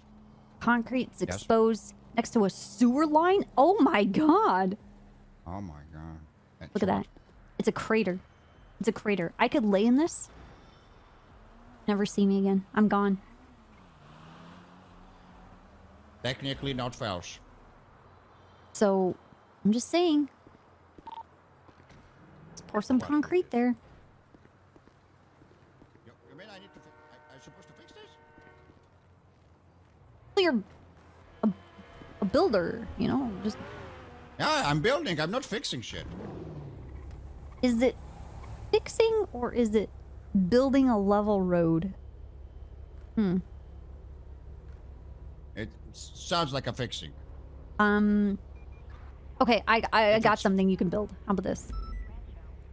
Concrete's Yes. exposed next to a sewer line. Oh my god. Oh my god. Look at that. It's a crater. It's a crater. I could lay in this. Never see me again. I'm gone. Technically not false. So, I'm just saying. Let's pour some concrete there. You mean I need to? I'm supposed to fix this? Well, you're a builder, you know. Just Yeah, I'm building. I'm not fixing shit. is it fixing or is it building a level road? It sounds like a fixing. Okay, I got something you can build. How about this?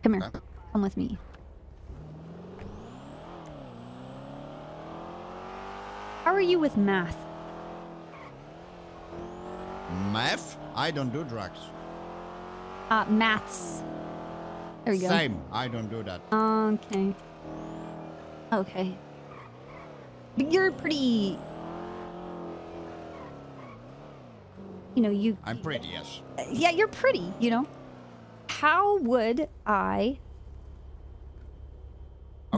Come here. Come with me. How are you with math? Math? I don't do drugs. Maths. There we go. Same. I don't do that. Okay. Okay. But you're pretty... You know, you... I'm pretty, yes. Yeah, you're pretty, you know. How would I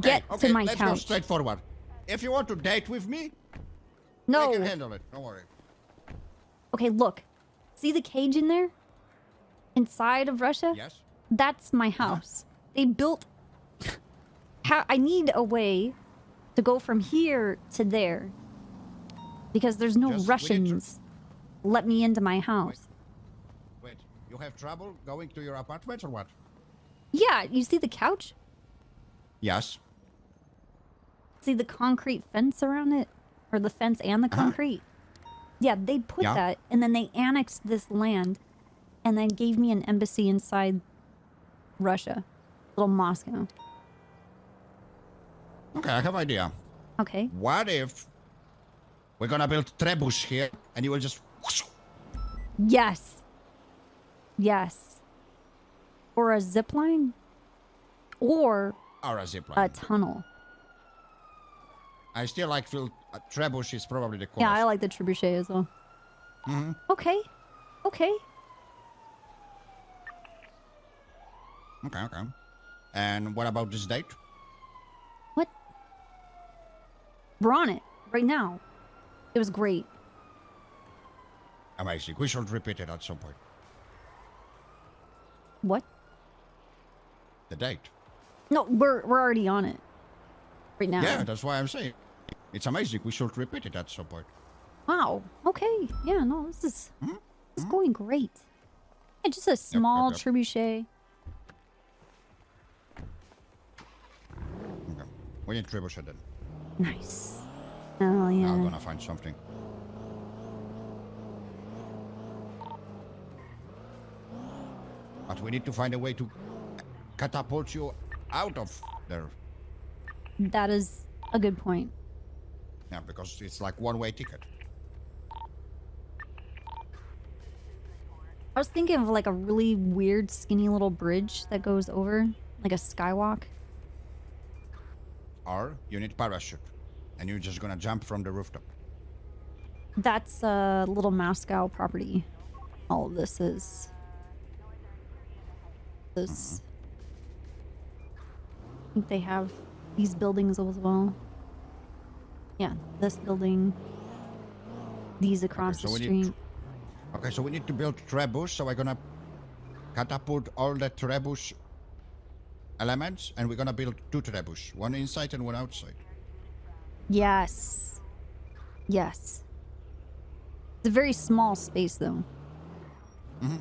get Okay, to my let's go couch? straight forward. If you want to date with me, No. I can handle it. Don't worry. Okay, look. See the cage in there? Inside of Russia? Yes. That's my house. They built... I need a way to go from here to there. Because there's no Russians let me into my house. Wait, you have trouble going to your apartment or what? Yeah, you see the couch? Yes. See the concrete fence around it? Or the fence and the concrete? Yeah, they put that, and then they annexed this land, and then gave me an embassy inside Russia. Little Moscow. Okay, I have an idea. Okay. What if we're gonna build trebuch here, and you will just... Yes. Yes. Or a zip line? Or a zip a line. tunnel. I still like trebuch is probably the coolest. Yeah, I like the trebuchet as well. Mm-hmm. Okay. Okay. Okay. And what about this date? What? We're on it right now. It was great. Amazing. We should repeat it at some point. What? The date. No, we're already on it. Right now. Yeah, that's why I'm saying. It's amazing. We should repeat it at some point. Wow. Okay. Yeah, no, this is going great. Yeah, just a small trebuchet. Okay. We need trebuchet then. Nice. Oh, yeah. Now I'm gonna find something. But we need to find a way to catapult you out of there. That is a good point. Yeah, because it's like one-way ticket. I was thinking of like a really weird, skinny little bridge that goes over, like a skywalk. Or you need parachute, and you're just gonna jump from the rooftop. That's a little Moscow property. All of this is. This. I think they have these buildings as well. Yeah, this building. These across the street. Okay, so we need to build trebuch, so we're gonna catapult all the trebuch elements, and we're gonna build 2 trebuch, one inside and one outside. Yes. Yes. It's a very small space, though. Mm-hmm.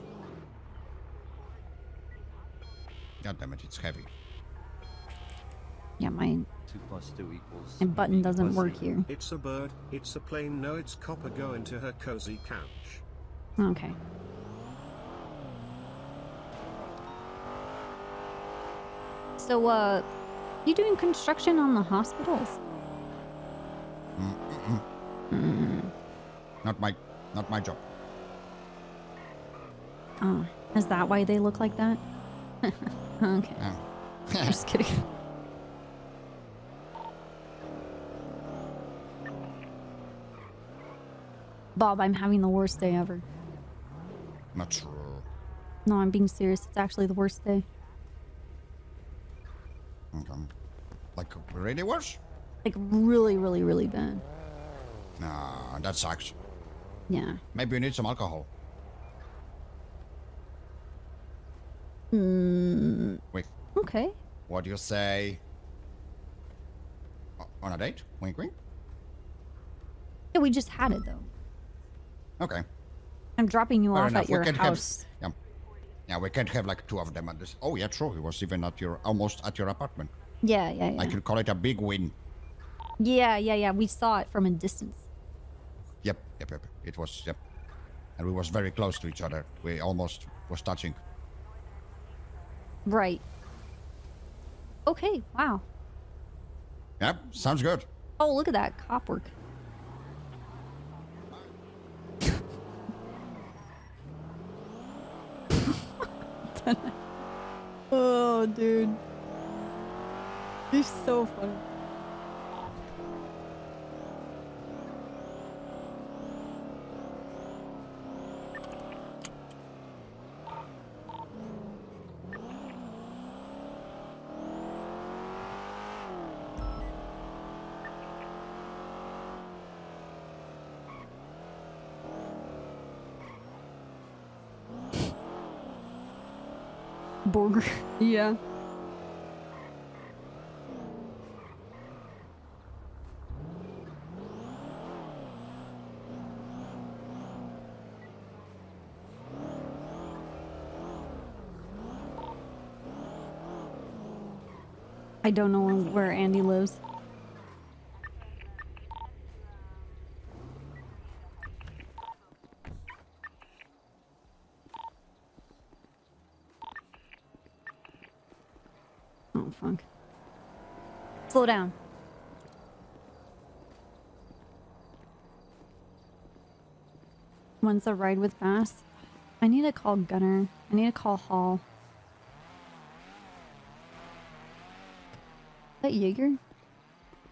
God damn it, it's heavy. Yeah, my 2 + 2 = my button doesn't work here. It's a bird, it's a plane, no it's copper, go into her cozy couch. Okay. So, you doing construction on the hospitals? Not my job. Oh, is that why they look like that? Okay. Just kidding. Bob, I'm having the worst day ever. Not true. No, I'm being serious. It's actually the worst day. Okay. Like really worse? Like really, really, really bad. Nah, that sucks. Yeah. Maybe you need some alcohol. Wait. Okay. What do you say? On a date? Wink, wink. Yeah, we just had it though. Okay. I'm dropping you Fair off enough. at your we can house. Have, yeah, we can't have like 2 of them at this. Oh yeah, true. He was even at your almost at your apartment. Yeah, yeah, yeah. I could call it a big win. Yeah, yeah, yeah. We saw it from a distance. Yep. It was, yep. And we was very close to each other. We almost was touching. Right. Okay, wow. Yep, sounds good. Oh, look at that cop work. Oh, dude. You're so funny. Burger. Yeah. I don't know where Andy lives. Oh, fuck. Slow down. When's the ride with Bass? I need to call Gunner. I need to call Hall. Is that Jaeger?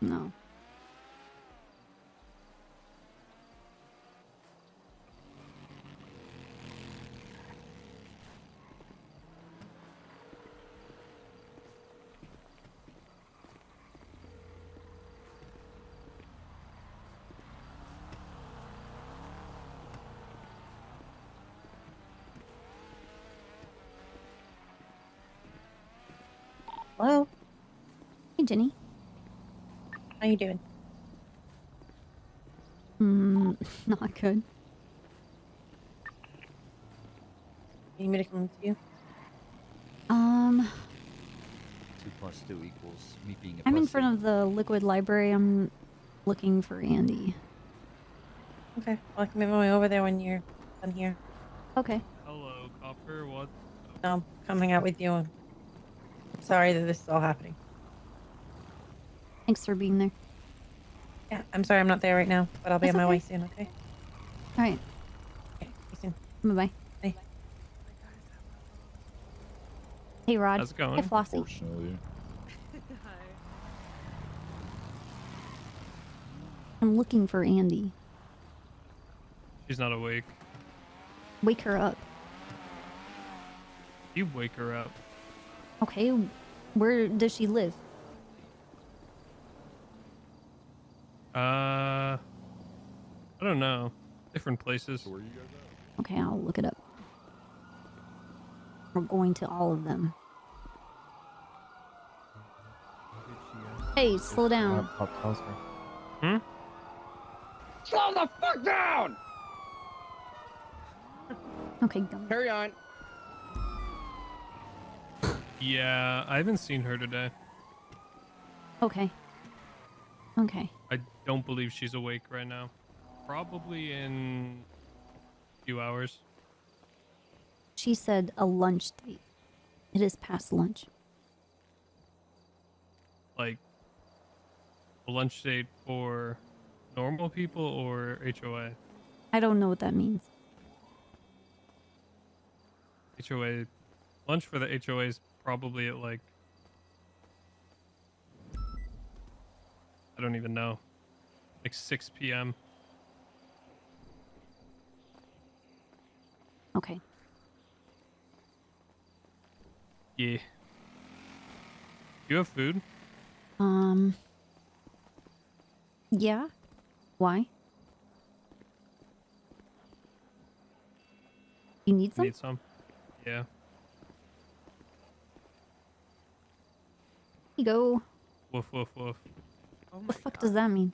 No. Hello? Hey, Jenny. How you doing? Not good. You need me to come to you? 2 plus 2 equals me being a I'm in pussy. front of the liquid library. I'm looking for Andy. Okay, well, I can make my way over there when you're done here. Okay. Hello, Copper. What? No, come hang out with you. I'm sorry that this is all happening. Thanks for being there. Yeah, I'm sorry I'm not there right now, but I'll be That's on my okay. way soon, okay? All right. Okay, see you soon. Bye-bye. Bye. Hey, Rod. How's it going? Hi, Flossie. I'm looking for Andy. She's not awake. Wake her up. You wake her up. Okay, where does she live? I don't know. Different places. Where you guys at? Okay, I'll look it up. We're going to all of them. Hey, slow down. Hmm? Slow the fuck down! Okay, dumb. Carry on. Yeah, I haven't seen her today. Okay. Okay. I don't believe she's awake right now. Probably in a few hours. She said a lunch date. It is past lunch. Like, a lunch date for normal people or HOA? I don't know what that means. HOA. Lunch for the HOA is probably at like... I don't even know. Like 6 p.m. Okay. Yeah. You have food? Yeah. Why? You need some? Need some? Yeah. Here you go. Woof, woof, woof. What the fuck does that mean?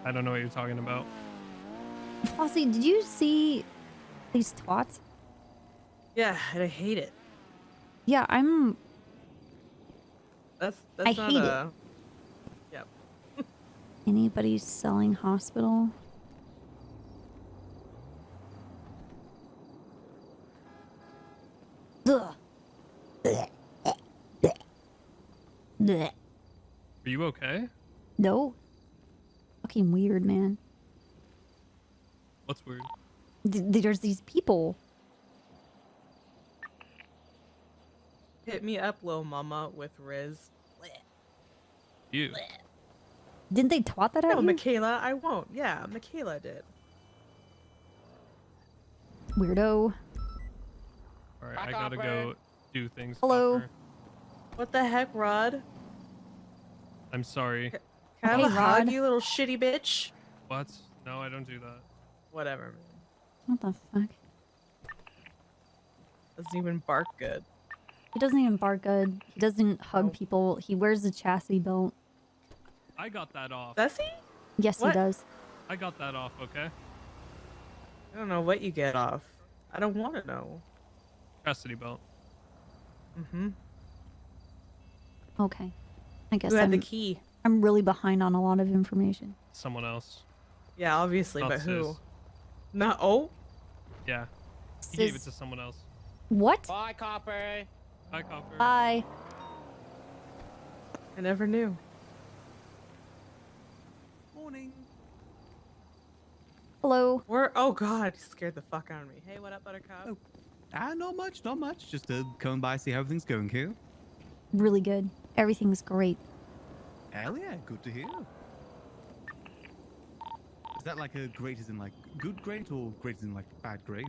I don't know what you're talking about. Flossie, did you see these twats? Yeah, and I hate it. Yeah, I'm. That's I not hate a. Yep. Anybody selling hospital? Ugh. Blech. Are you okay? No. Fucking weird, man. What's weird? There's these people. Hit me up, Lil Mama, with Riz. You. Didn't they twat that at No, you? Michaela, I won't. Yeah, Michaela did. Weirdo. Alright, I gotta go do things. Hello. Copper. What the heck, Rod? I'm sorry. Can I have Hey, a hug, Rod. you little shitty bitch? What? No, I don't do that. Whatever, man. What the fuck? Doesn't even bark good. He doesn't even bark good. He doesn't hug people. He wears a chastity belt. I got that off. Does he? Yes, What? he does. I got that off, okay? I don't know what you get off. I don't want to know. Custody belt. Mm-hmm. Okay. I guess Who had the I'm, key? I'm really behind on a lot of information. Someone else. Yeah, obviously, Not but who? Sis. Not. Oh. Yeah. He gave it Sis- to someone else. What? Bye, Copper. Hi, Copper. Bye. I never knew. Morning. Hello. Oh God, you scared the fuck out of me. Hey, what up, Buttercup? Oh. Not much, not much. Just come by, see how everything's going here. Really good. Everything's great. Hell yeah, good to hear. Is that like a great as in like good great or great as in like bad great?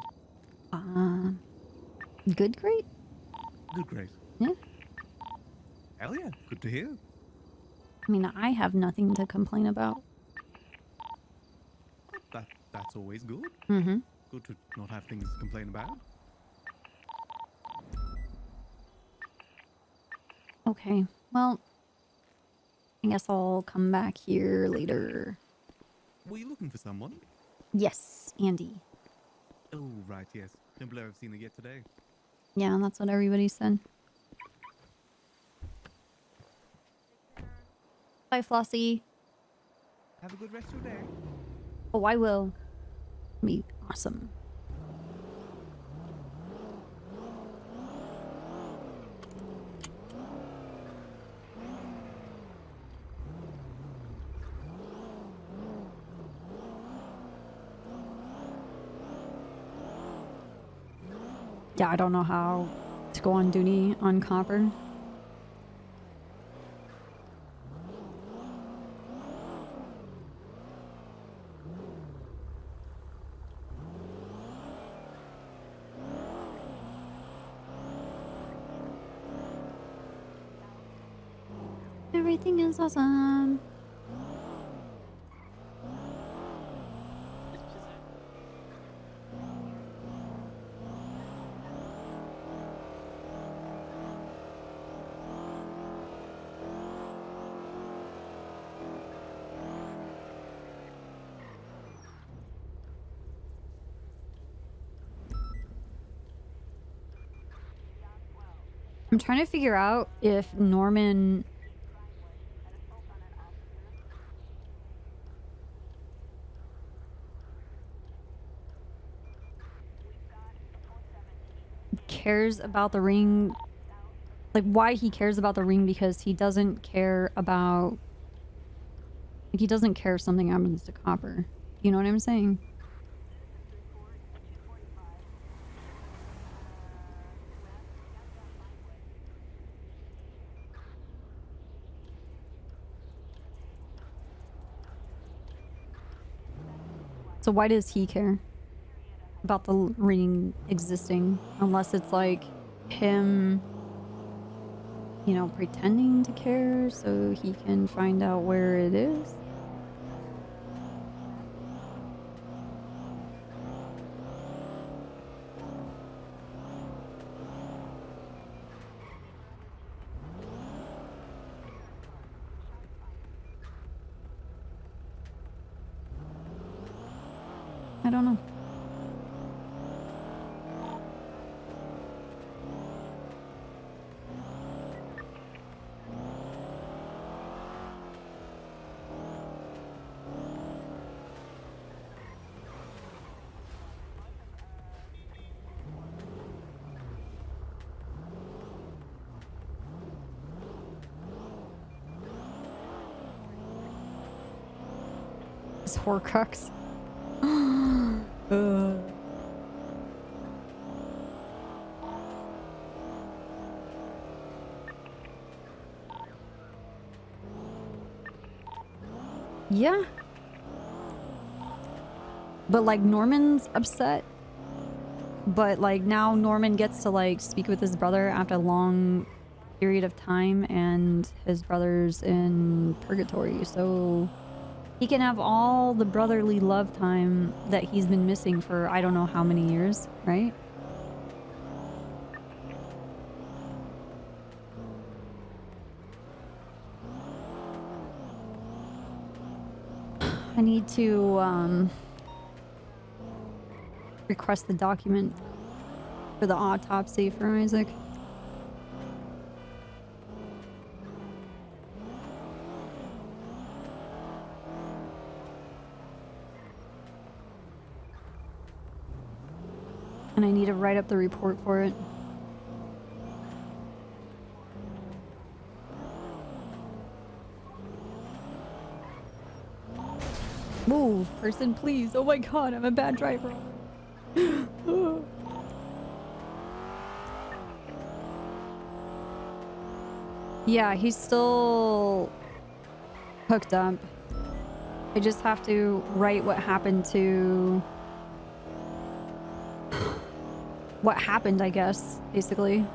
Good great? Good great. Yeah. Hell yeah, good to hear. I mean, I have nothing to complain about. That's always good. Mm-hmm. Good to not have things to complain about. Okay. Well, I guess I'll come back here later. Were you looking for someone? Yes, Andy. Oh, right, yes. Don't believe I've seen her yet today. Yeah, that's what everybody said. Bye, Flossie. Have a good rest of your day. Oh, I will. Be awesome. Yeah, I don't know how to go on duty on Copper. Everything is awesome. I'm trying to figure out if Norman cares about the ring, like why he cares about the ring, because he doesn't care about, like he doesn't care if something happens to Copper. You know what I'm saying? So why does he care about the ring existing? Unless it's like him, you know, pretending to care so he can find out where it is? I don't know. This Horcrux. Yeah. But like Norman's upset. But like now Norman gets to like speak with his brother after a long period of time, and his brother's in purgatory, so he can have all the brotherly love time that he's been missing for I don't know how many years, right? I need to request the document for the autopsy for Isaac. And I need to write up the report for it. Move, person, please. Oh my god, I'm a bad driver. Yeah, he's still hooked up. I just have to write what happened to... what happened, I guess, basically.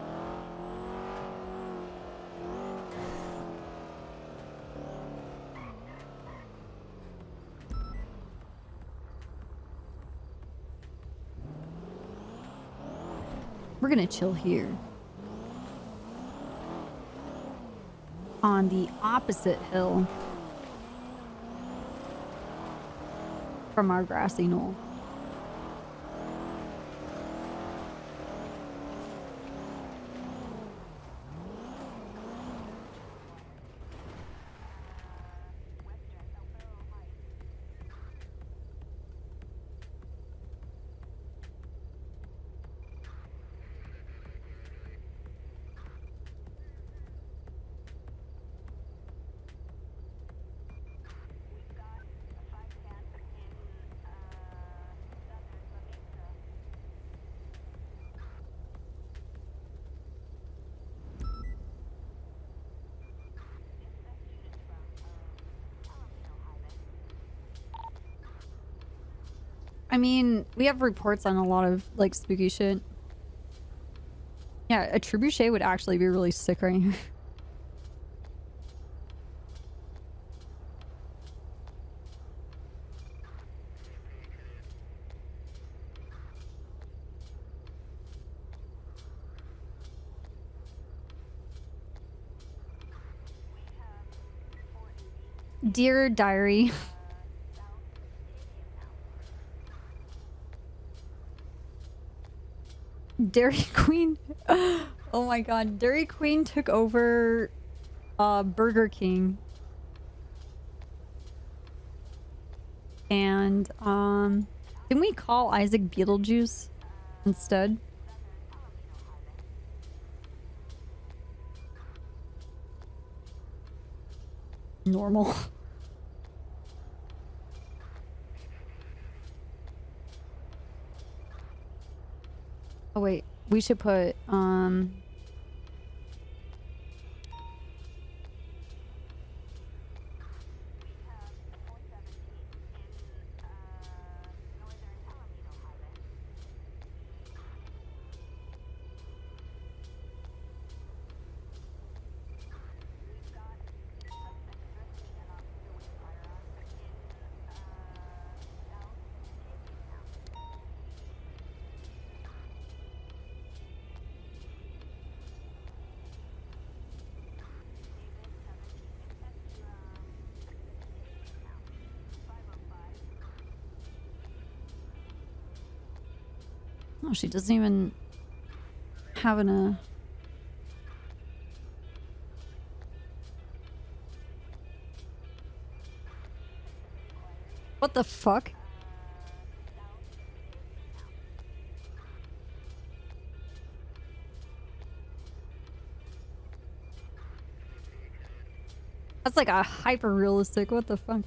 We're gonna chill here. On the opposite hill from our grassy knoll. I mean, we have reports on a lot of, like, spooky shit. Yeah, a trebuchet would actually be really sick right here. Dear Diary. Dairy Queen. Oh my god. Dairy Queen took over Burger King. And didn't we call Isaac Beetlejuice instead? Normal. Oh wait, we should put Oh, she doesn't even have a... What the fuck? That's like a hyper realistic. What the fuck?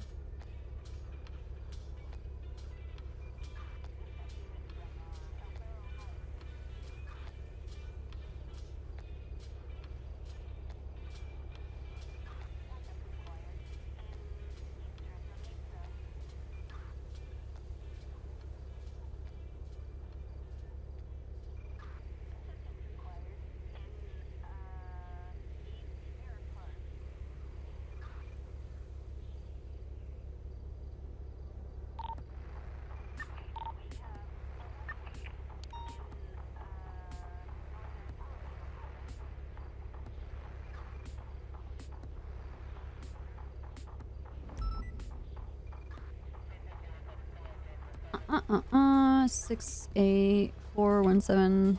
Uh, 68417.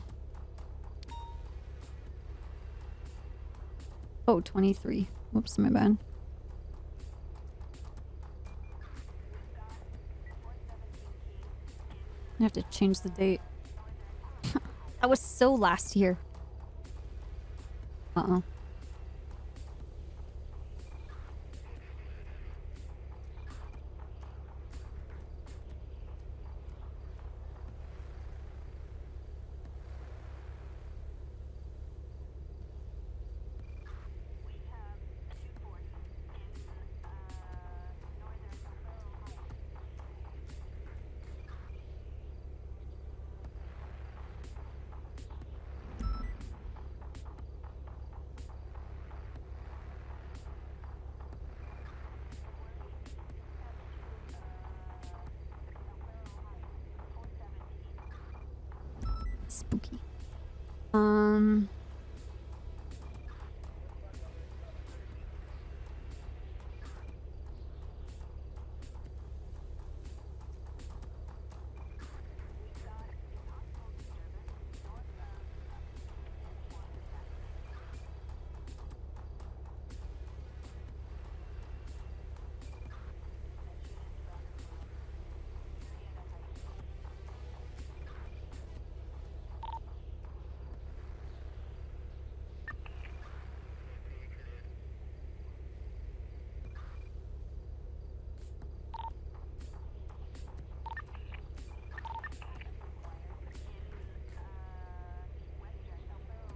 Oh, 23. Whoops, my bad. I have to change the date. That was so last year. Uh-oh. Spooky.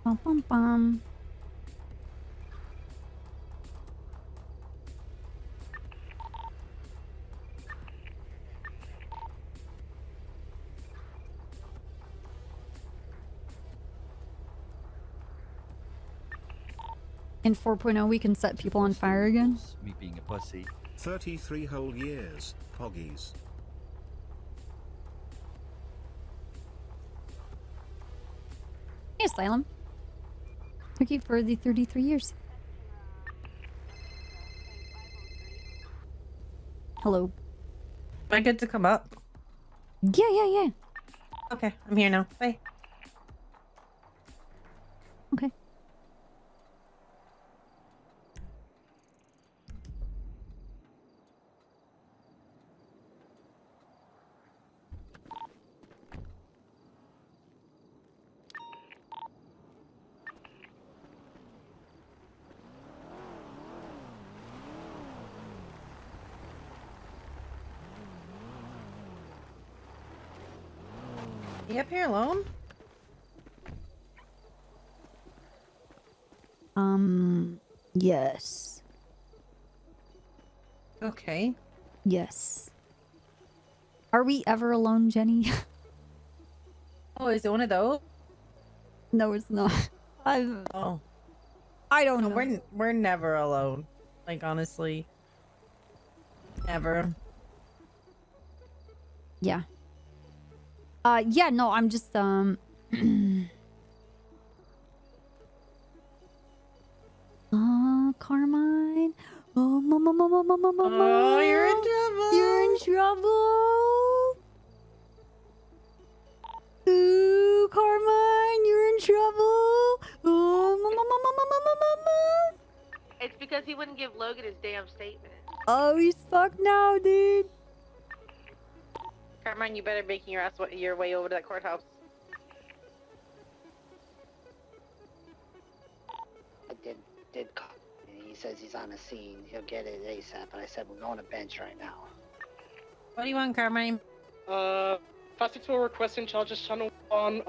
Bum, bum, bum. In 4.0, we can set people on fire again. Me being a pussy. 33 whole years, Poggies. Hey, Asylum. Thank you for the 33 years. Hello. Am I good to come up? Yeah. Okay, I'm here now. Bye. Okay. You up here alone? Yes. Okay. Yes. Are we ever alone, Jenny? Oh, is it one of those? No, it's not. I don't know. We're never alone. Like, honestly. Never. Yeah. Yeah, no, I'm just, Carmine. Oh, Oh, you're in trouble. You're in trouble. Ooh. he wouldn't give Logan his damn statement. Oh, he's fucked now, dude. Carmine, you better making your way over to that courthouse. I did call. He says he's on the scene. He'll get it ASAP. But I said we're going to bench right now. What do you want, Carmine? 564 requesting charges channel 1.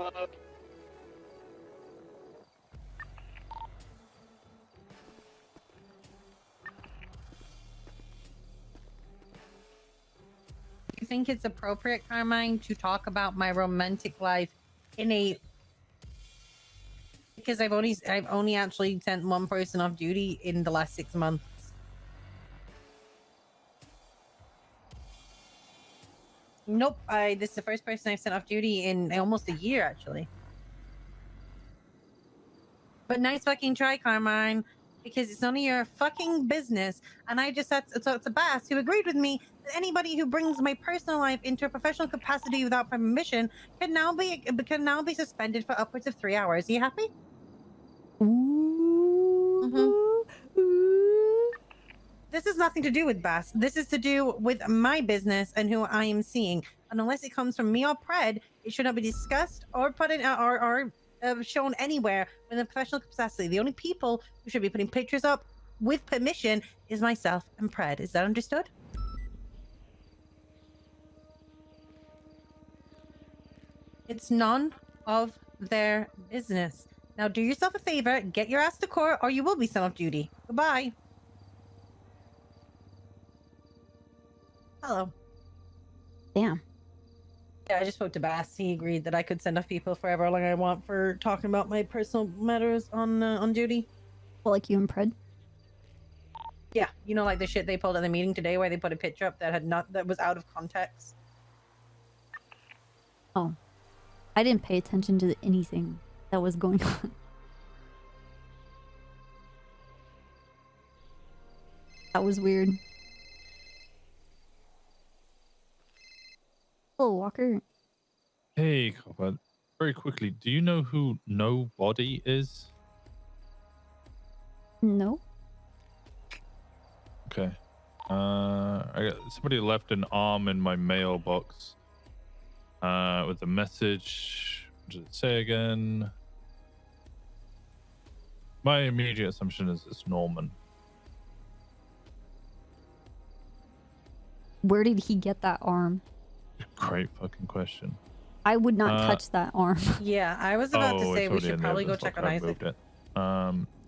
Do you think it's appropriate, Carmine, to talk about my romantic life in a? Because I've only actually sent one person off duty in the last 6 months. Nope, this is the first person I've sent off duty in almost a year, actually. But nice fucking try, Carmine, because it's none of your fucking business. And I just said, so it's a Bass who agreed with me that anybody who brings my personal life into a professional capacity without permission can now be suspended for upwards of 3 hours. Are you happy? This has nothing to do with Bass. This is to do with my business and who I am seeing. And unless it comes from me or Pred, it should not be discussed or put in or shown anywhere in a professional capacity. The only people who should be putting pictures up with permission is myself and Pred. Is that understood? It's none of their business. Now do yourself a favor, get your ass to court, or you will be sent off duty. Goodbye. Hello. Damn. Yeah, I just spoke to Bass. He agreed that I could send off people for however long I want for talking about my personal matters on duty. Well, like you and Pred? Yeah, you know, like the shit they pulled at the meeting today, where they put a picture up that was out of context. Oh, I didn't pay attention to anything that was going on. That was weird. Hello, Walker. Hey, Copper. Very quickly, do you know who Nobody is? No. Okay. Somebody left an arm in my mailbox with a message. What did it say again? My immediate assumption is it's Norman. Where did he get that arm? Great fucking question. I would not touch that arm. Yeah, I was about to say we should probably go check on Isaac. It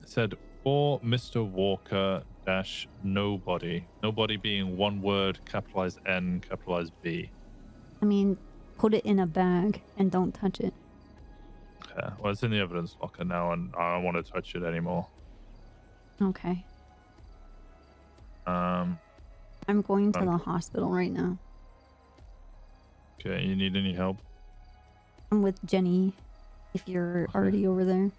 said for Mr. Walker dash nobody. Nobody being one word, capitalized N, capitalized B. I mean, put it in a bag and don't touch it. Okay. Well, it's in the evidence locker now, and I don't want to touch it anymore. Okay. I'm going to the hospital right now. Okay, you need any help? I'm with Jenny, if you're already over there.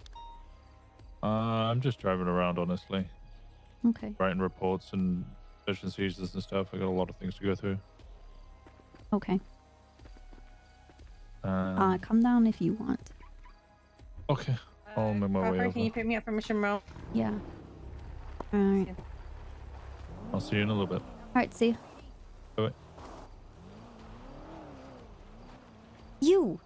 I'm just driving around, honestly. Okay. Writing reports and search and seizures and stuff. I got a lot of things to go through. Okay. Come down if you want. Okay. I'll make my way over. Can you pick me up from Mission Row? Yeah. Alright. I'll see you in a little bit. Alright, see you. Bye. You!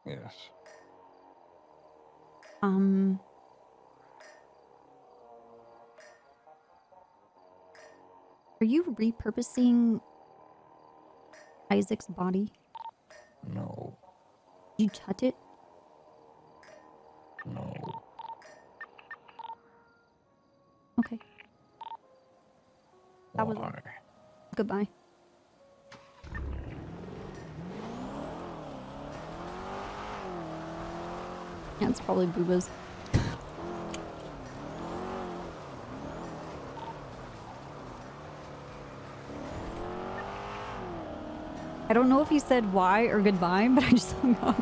Yes. Are you repurposing Isaac's body? No. You touch it? No. Okay. That was Why? Goodbye. Yeah, it's probably Booba's. I don't know if he said why or goodbye, but I just hung up.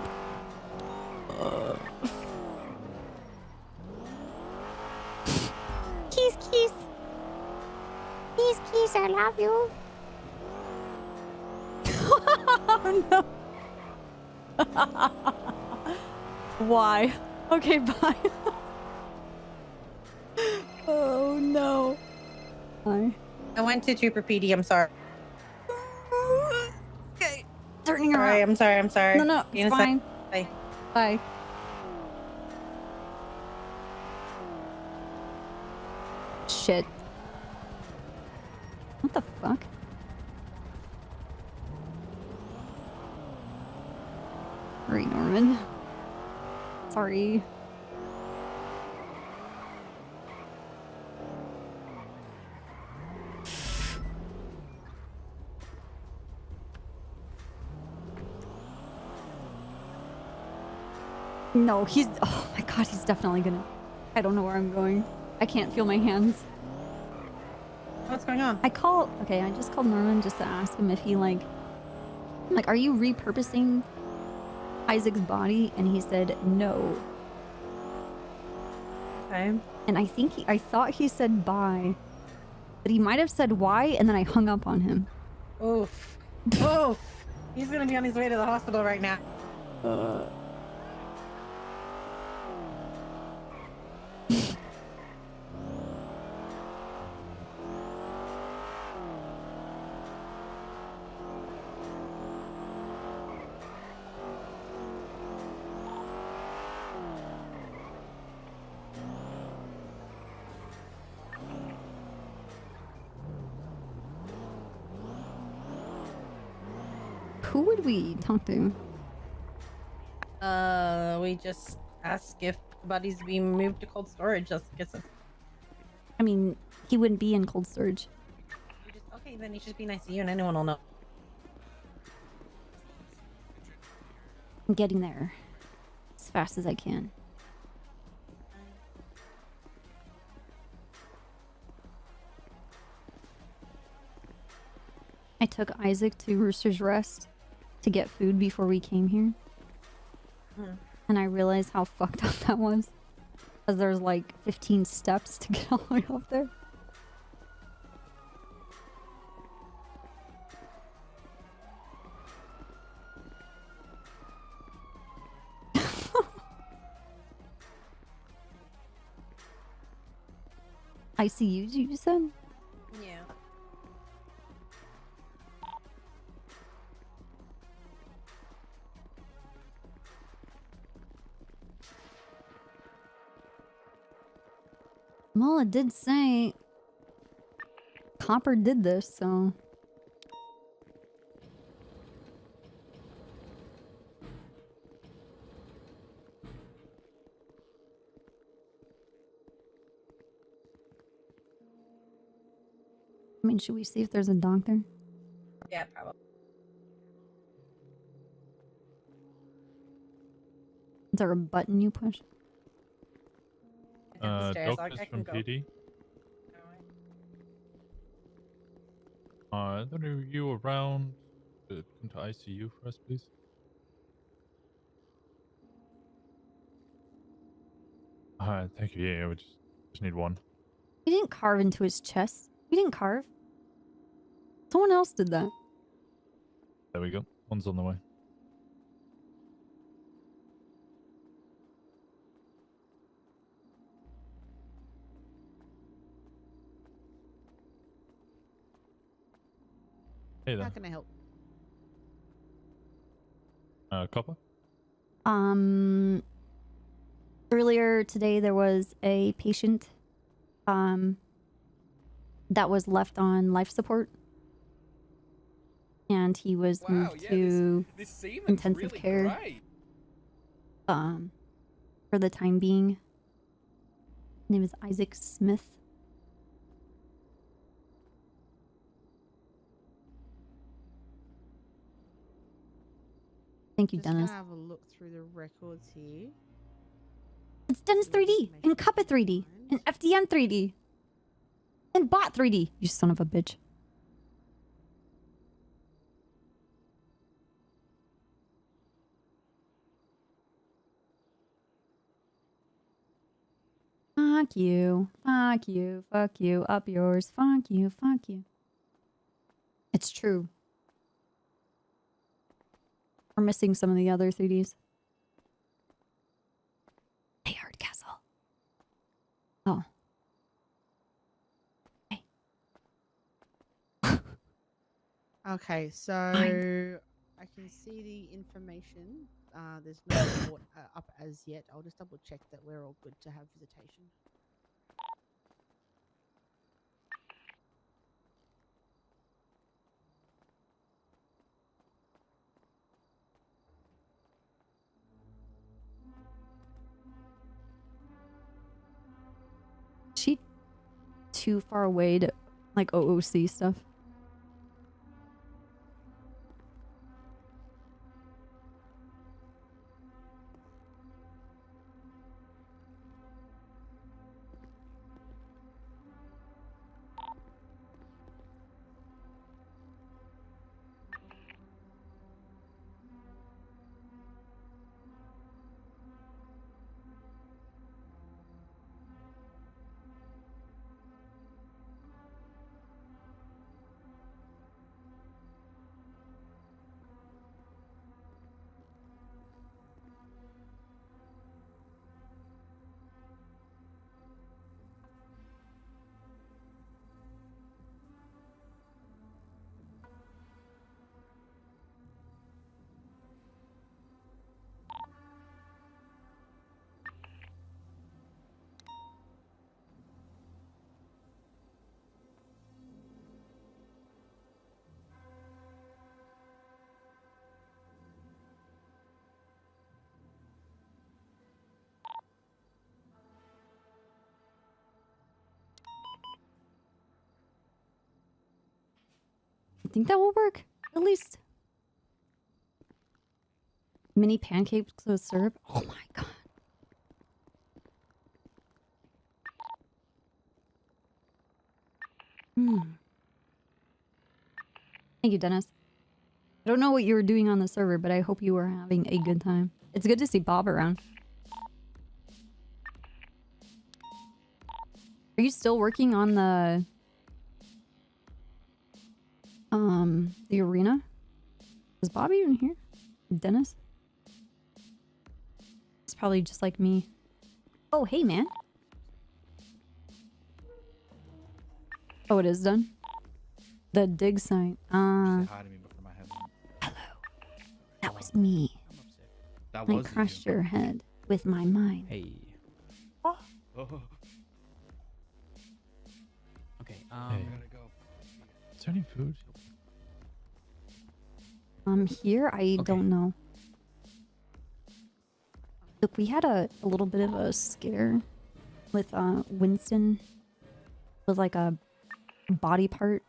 Kiss, kiss. Kiss, kiss, I love you. Oh no. Why? Okay, bye. Oh no. Bye. I went to Trooper PD. I'm sorry. Okay. Turning around. Sorry, I'm sorry. I'm sorry. No, no, See you it's in a sec. fine. Bye. Bye. Shit. What the fuck? Sorry, Norman. Sorry. No, he's... Oh my god, he's definitely gonna... I don't know where I'm going. I can't feel my hands. What's going on? I just called Norman just to ask him if he, like, are you repurposing Isaac's body? And he said no. Okay. And I thought he said bye. But he might have said why, and then I hung up on him. Oof. Oof. He's gonna be on his way to the hospital right now. Who would we talk to? We just ask if bodies be moved to cold storage. Just gets us. I mean, he wouldn't be in cold storage. Okay, then you should be nice to you, and anyone will know. I'm getting there as fast as I can. I took Isaac to Rooster's Rest to get food before we came here. And I realized how fucked up that was. Because there's like 15 steps to get all the way up there. ICUs, you said? Yeah. Well, it did say Copper did this, so... I mean, should we see if there's a doctor? Yeah, probably. Is there a button you push? Stairs. Doctors I from can go. PD. Are you around to come to ICU for us, please? Alright, thank you. Yeah, we just need one. He didn't carve into his chest. He didn't carve. Someone else did that. There we go. One's on the way. Hey there. How can I help? Copper? Earlier today there was a patient that was left on life support. And he was moved to intensive care for the time being. His name is Isaac Smith. Thank you, Dennis. Just gonna have a look through the records here. It's Dennis 3D and Cuppa 3D and FDM 3D and Bot 3D. You son of a bitch. Fuck you. Fuck you. Fuck you. Up yours. Fuck you. Fuck you. It's true. We're missing some of the other 3Ds. Bayard Castle. Oh. Okay, so Fine. I can see the information. There's no report up as yet. I'll just double check that we're all good to have visitation. Is she too far away to like OOC stuff? I think that will work. At least. Mini pancakes with syrup. Oh my god. Thank you, Dennis. I don't know what you were doing on the server, but I hope you were having a good time. It's good to see Bob around. Are you still working on the arena? Is Bob even here? Dennis? It's probably just like me. Oh, hey, man. Oh, it is done? The dig site. Hello. That was me. That I was crushed your head with my mind. Hey. Oh. Okay, Hey. Is there any food? Here, I don't know. Look, we had a little bit of a scare with Winston with like a body part.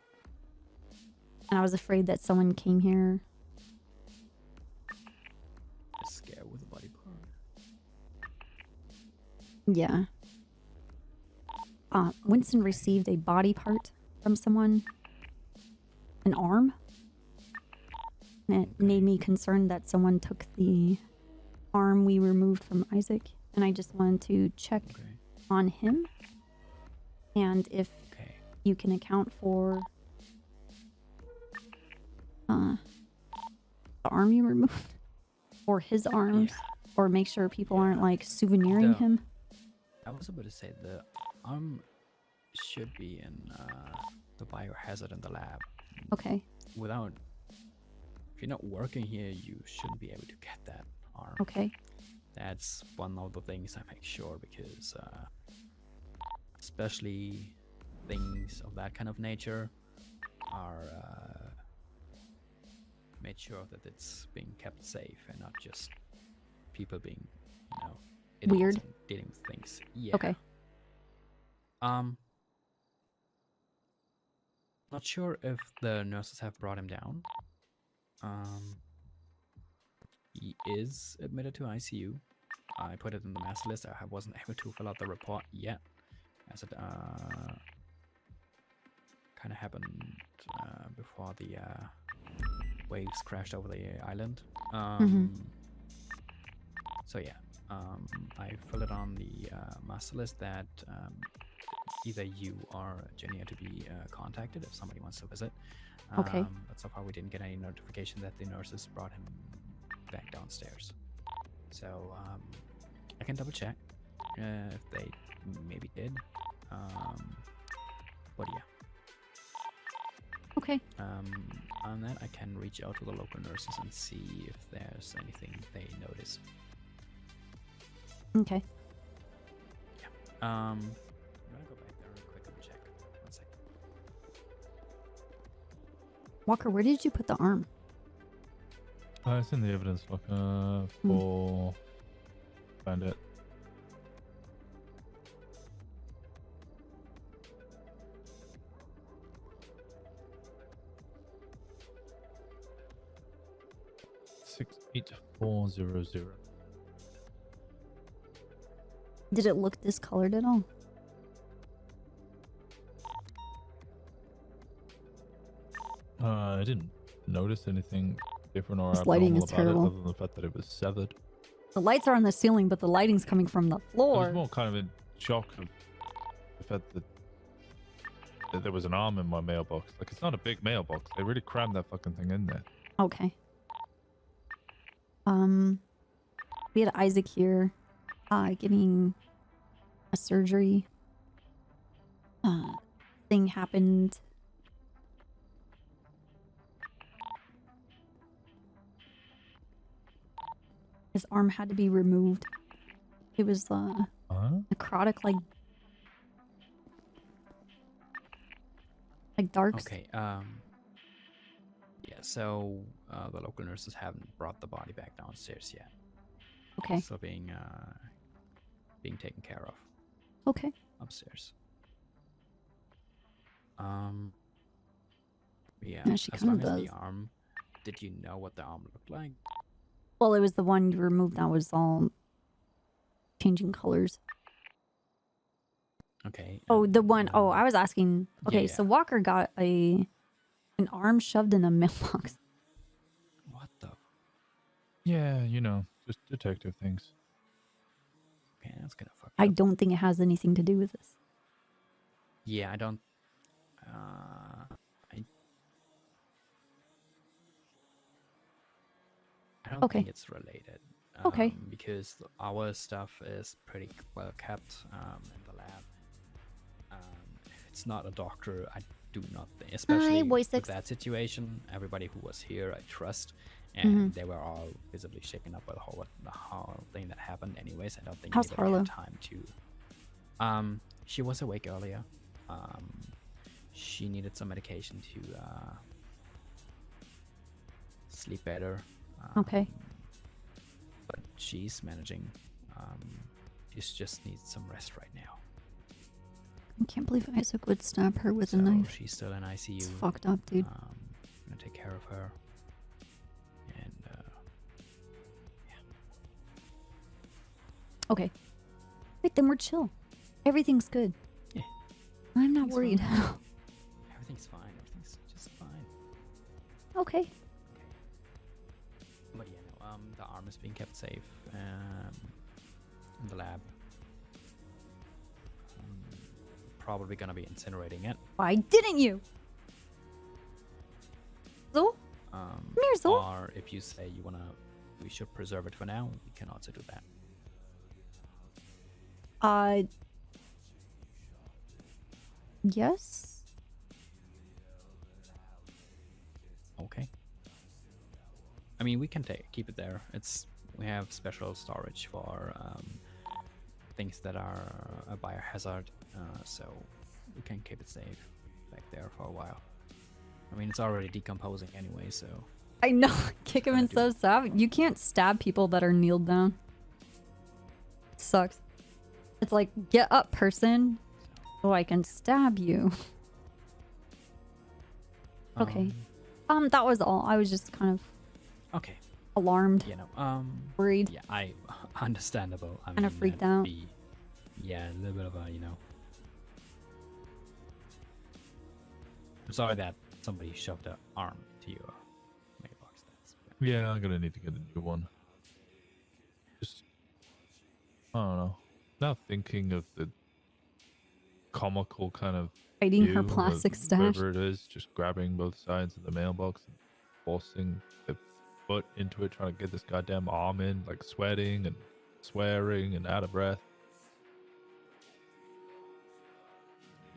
And I was afraid that someone came here. A scare with a body part. Yeah. Winston received a body part from someone. An arm. And it made me concerned that someone took the arm we removed from Isaac. And I just wanted to check on him. And if you can account for the arm you removed. Or his arms. Or make sure people aren't like souveniring him. I was about to say the arm should be in the biohazard in the lab. Okay. Without, if you're not working here, you shouldn't be able to get that arm. Okay. That's one of the things I make sure because, especially things of that kind of nature, are made sure that it's being kept safe and not just people being, you know, idiots Weird. and dealing with things. Yeah. Okay. Not sure if the nurses have brought him down. He is admitted to ICU. I put it in the master list. I wasn't able to fill out the report yet, as it kind of happened before the waves crashed over the island. So yeah, I filled it on the master list that either you or Jenny are to be contacted if somebody wants to visit. Okay. But so far we didn't get any notification that the nurses brought him back downstairs. So I can double check if they maybe did. But yeah. Okay. On that, I can reach out to the local nurses and see if there's anything they notice. Okay. I'm gonna go back there real quick and check. 1 second. Walker, where did you put the arm? It's in the evidence locker for Bandit. $68400. Did it look discolored at all? I didn't notice anything different or This lighting abnormal is about terrible. it, other than the fact that it was severed. The lights are on the ceiling, but the lighting's coming from the I was floor. more kind of in shock of the fact that there was an arm in my mailbox. Like, it's not a big mailbox. They really crammed that fucking thing in there. Okay. We had Isaac here, getting a surgery. Thing happened. His arm had to be removed. It was necrotic, like darks. Okay. Yeah. So the local nurses haven't brought the body back downstairs yet. Okay. Still being taken care of. Okay. Upstairs. Yeah. Yeah, she as kinda long as does. the arm. Did you know what the arm looked like? Well, it was the one you removed that was all changing colors. Okay. Oh, the one oh I was asking. Okay, yeah. so Walker got an arm shoved in a mailbox. What the? Yeah, you know, just detective things. Okay, that's gonna fuck. I don't think it has anything to do with this. Yeah, I don't. I don't Okay. think it's related. Okay. Because our stuff is pretty well kept in the lab. If it's not a doctor, I do not think, especially with that situation. Everybody who was here, I trust, and they were all visibly shaken up by the whole thing that happened. Anyways, I don't think How's anybody Harlow? had time to. She was awake earlier. She needed some medication to sleep better. Okay. But she's managing. She just needs some rest right now. I can't believe Isaac would stab her with a So knife. she's still in ICU. It's fucked up, dude. I'm gonna take care of her. And Okay. Wait, then we're chill. Everything's good. Yeah. I'm not Everything's worried. fine. Everything's fine. Everything's just fine. Okay. But yeah, no, the arm is being kept safe in the lab. Probably gonna be incinerating it. Why didn't you? Zul? here, Zul. Or if you say we should preserve it for now, we can also do that. Yes. Okay. I mean, we can keep it there. We have special storage for things that are a biohazard, so we can keep it safe back there for a while. I mean, it's already decomposing anyway, so. I know. Kick him and so savage. You can't stab people that are kneeled down. It sucks. It's like, get up, person. So I can stab you. Okay. That was all. I was just kind of okay. Alarmed. You know, worried. Yeah, understandable. I Kind of freaked out. Yeah, a little bit of a, you know. I'm sorry that somebody shoved an arm to your mailbox. Yeah, I'm gonna need to get a new one. I don't know. Now thinking of the comical kind of Hiding her view of plastic stash. whoever it is, just grabbing both sides of the mailbox and forcing the foot into it, trying to get this goddamn arm in, like sweating and swearing and out of breath.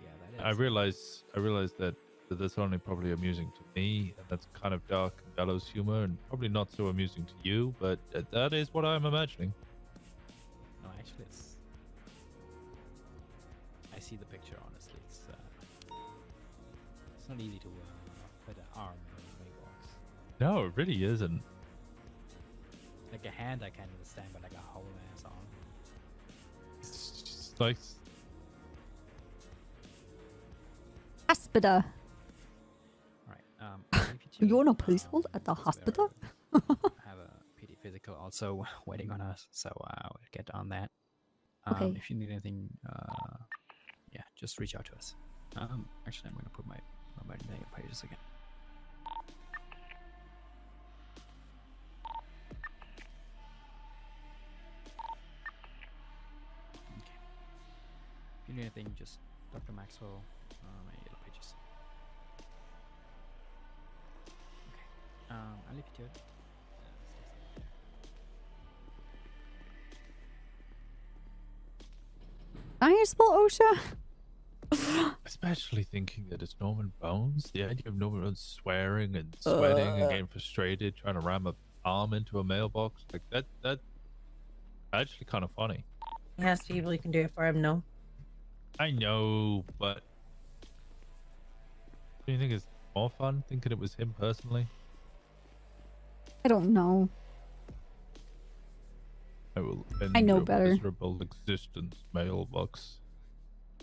Yeah, that I realize that that's only probably amusing to me, and that's kind of dark and gallows humor, and probably not so amusing to you, but that is what I'm imagining. No, actually, I see the picture. Honestly, it's not easy to put an arm in a mailbox. No, it really isn't. Like a hand, I can understand, but like a whole ass arm. It's just like Hospital. Right. You're on a placeholder at the hospital? have a PD physical also waiting on us, so we'll get on that. Okay. If you need anything, yeah, just reach out to us. Actually, I'm gonna put my name pages again. Okay. If you need anything, just Dr. Maxwell, my yellow pages. Okay. I'll leave you to it. I spell OSHA? especially thinking that it's Norman Bones. The idea of Norman Bones swearing and sweating and getting frustrated, trying to ram an arm into a mailbox like that's actually kind of funny. He has people who can do it for him, no? I know, but do you think it's more fun thinking it was him personally? I don't know. I will end I know your better. miserable existence, mailbox.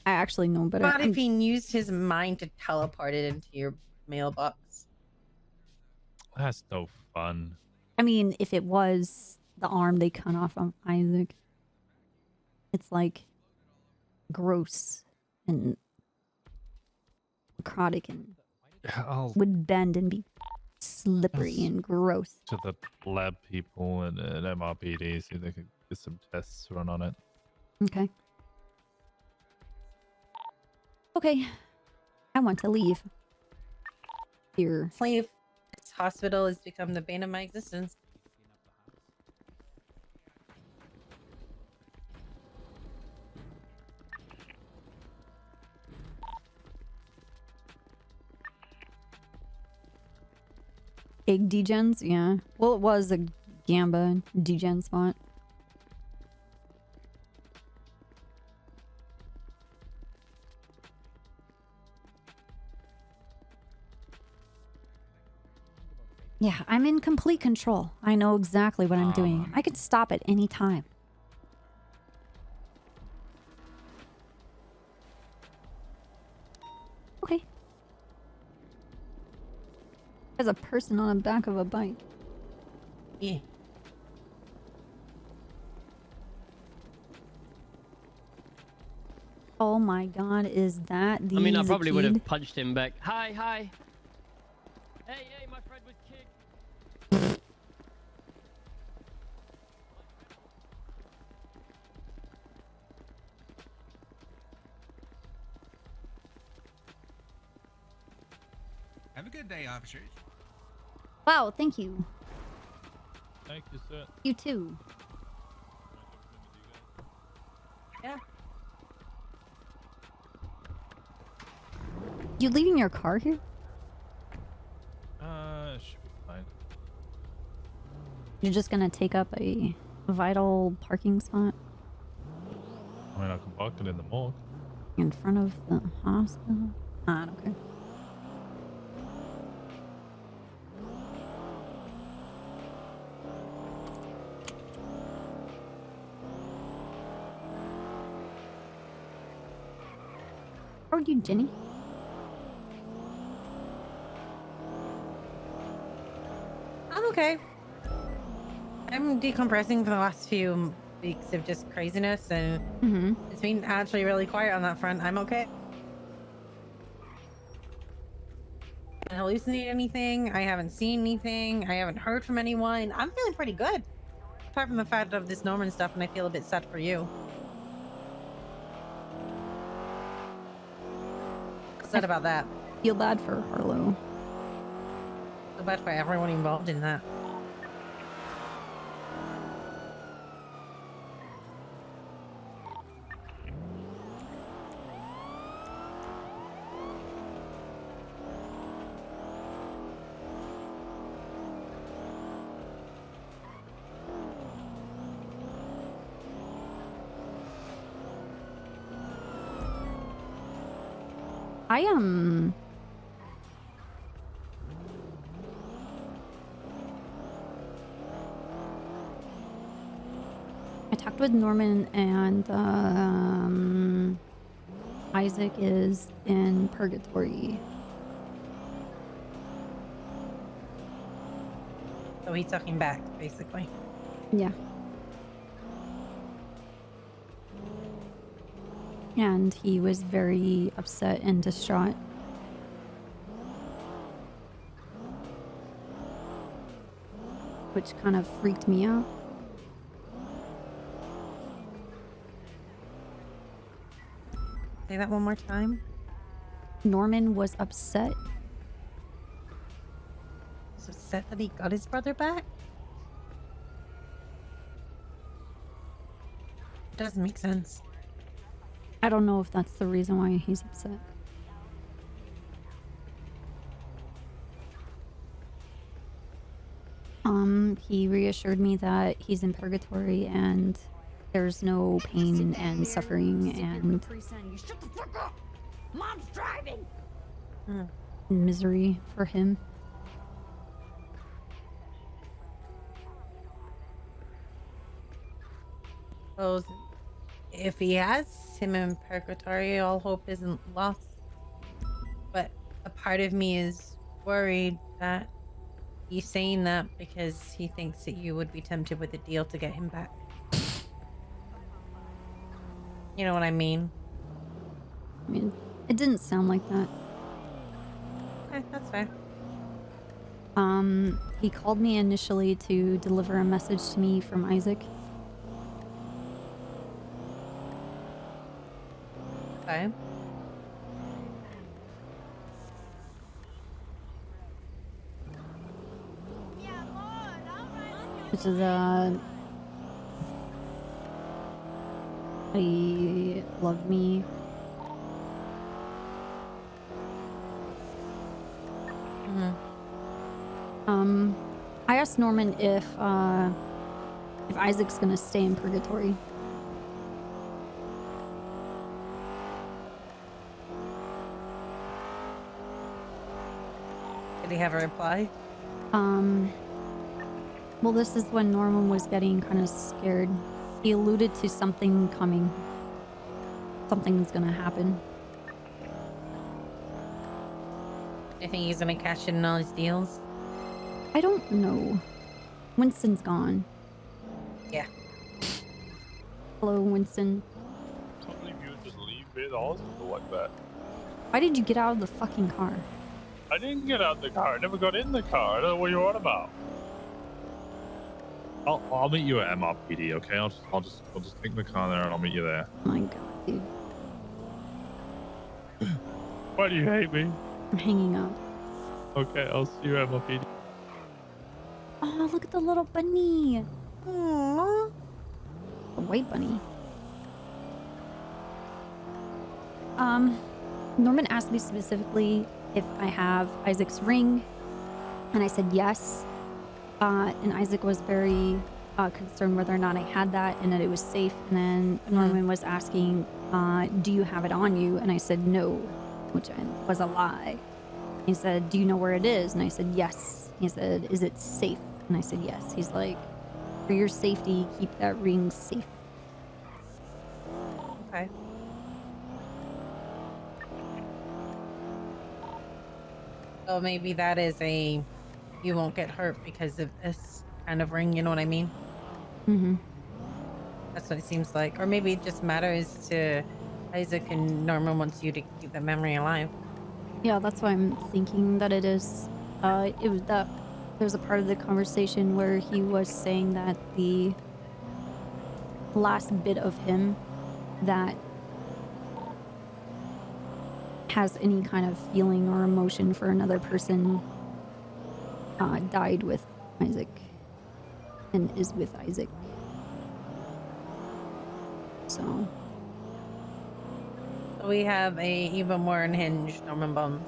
I actually know better. What if he used his mind to teleport it into your mailbox? That's no fun. I mean, if it was the arm they cut off of Isaac, it's like gross and necrotic and would bend and be slippery and gross. To the lab people and MRPD, see if they can get some tests run on it. Okay. Okay. I want to leave. Here. Leave. This hospital has become the bane of my existence. Egg degens? Yeah. Well, it was a Gamba degen spot. Yeah, I'm in complete control. I know exactly what I'm doing. I can stop at any time. Okay. There's a person on the back of a bike. Yeah. Oh my god, is that the I mean, I probably would kid? have punched him back. Hi, hi. Hey, my friend was kicked. Have a good day, officers. Wow, thank you. Thank you, sir. You too. Yeah. You leaving your car here? Should be fine. You're just gonna take up a vital parking spot I mean, I can park it in the morgue. in front of the hospital? I don't care. How are you, Jenny? I'm okay. I'm decompressing for the last few weeks of just craziness, and it's been actually really quiet on that front. I'm okay. I haven't hallucinated anything. I haven't seen anything. I haven't heard from anyone. I'm feeling pretty good. apart from the fact of this Norman stuff, and I feel a bit sad for you. Sad about that. Feel bad for Harlow. Feel bad for everyone involved in that. I talked with Norman, and Isaac is in purgatory. So he's talking back, basically. Yeah. And he was very upset and distraught. Which kind of freaked me out. Say that one more time. Norman was upset. Was upset that he got his brother back? It doesn't make sense. I don't know if that's the reason why he's upset. He reassured me that he's in purgatory and there's no pain and suffering and You shut the fuck up! Mom's driving! misery for him. Well, if he has him in purgatory, all hope isn't lost. But a part of me is worried that he's saying that because he thinks that you would be tempted with a deal to get him back. You know what I mean? I mean, it didn't sound like that. Okay, that's fair. He called me initially to deliver a message to me from Isaac. Okay. Which is, he loved me. I asked Norman if Isaac's gonna stay in purgatory. Did he have a reply? Well, this is when Norman was getting kind of scared. He alluded to something coming. Something's gonna happen. I think he's gonna cash in on all his deals. I don't know. Winston's gone. Yeah. Hello, Winston. Can't believe you would just leave me at the hospital like that. Why did you get out of the fucking car? I didn't get out the car. I never got in the car. I don't know what you're on about. I'll meet you at MRPD, okay? I'll just take the car there and I'll meet you there. Oh my god, dude. Why do you hate me? I'm hanging up. Okay, I'll see you at MRPD. Oh, look at the little bunny. Aww. A white bunny. Norman asked me specifically if I have Isaac's ring, and I said yes. And Isaac was very concerned whether or not I had that and that it was safe. And then Norman was asking, do you have it on you? And I said no, which was a lie. He said, do you know where it is? And I said yes. He said, is it safe? And I said yes. He's like, for your safety, keep that ring safe. Okay. So maybe that is a, you won't get hurt because of this kind of ring, you know what I mean? Mm-hmm. That's what it seems like. Or maybe it just matters to Isaac and Norman wants you to keep the memory alive. Yeah, that's why I'm thinking that it is. It was that there's a part of the conversation where he was saying that the last bit of him that has any kind of feeling or emotion for another person died with Isaac and is with Isaac. So we have a even more unhinged Norman Bones.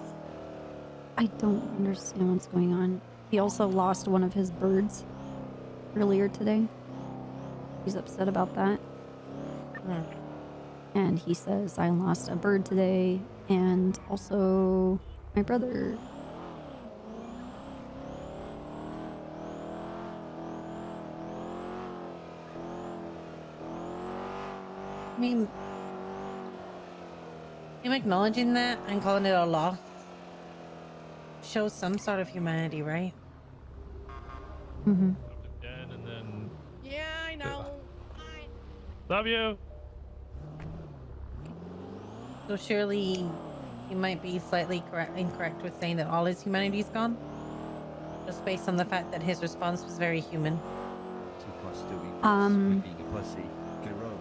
I don't understand what's going on. He also lost one of his birds earlier today. He's upset about that. And he says, I lost a bird today and also my brother. I mean, him acknowledging that and calling it a loss shows some sort of humanity, right? Mm-hmm. Dead and then. Yeah, I know. Love you. So surely he might be slightly incorrect with saying that all his humanity is gone, just based on the fact that his response was very human. 2 plus 2 equals me being a pussy. Hirona.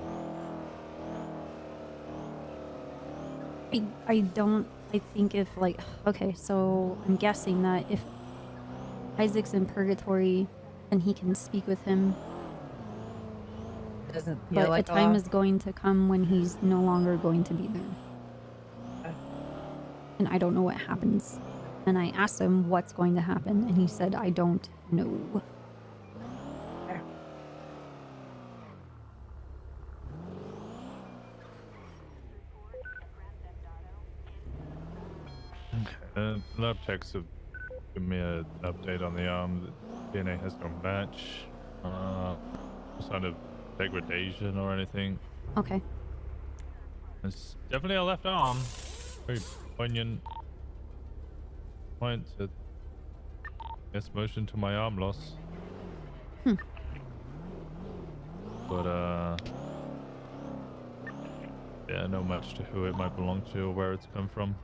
I think if like, okay, so I'm guessing that if Isaac's in purgatory and he can speak with him, doesn't feel but like a time is going to come when he's no longer going to be there. And I don't know what happens. And I asked him what's going to happen, and he said, I don't know. Lab techs have given me an update on the arm. The DNA has no match. No sign of degradation or anything. Okay. It's definitely a left arm. Very poignant point to guess motion to my arm loss. But yeah, no match to who it might belong to or where it's come from.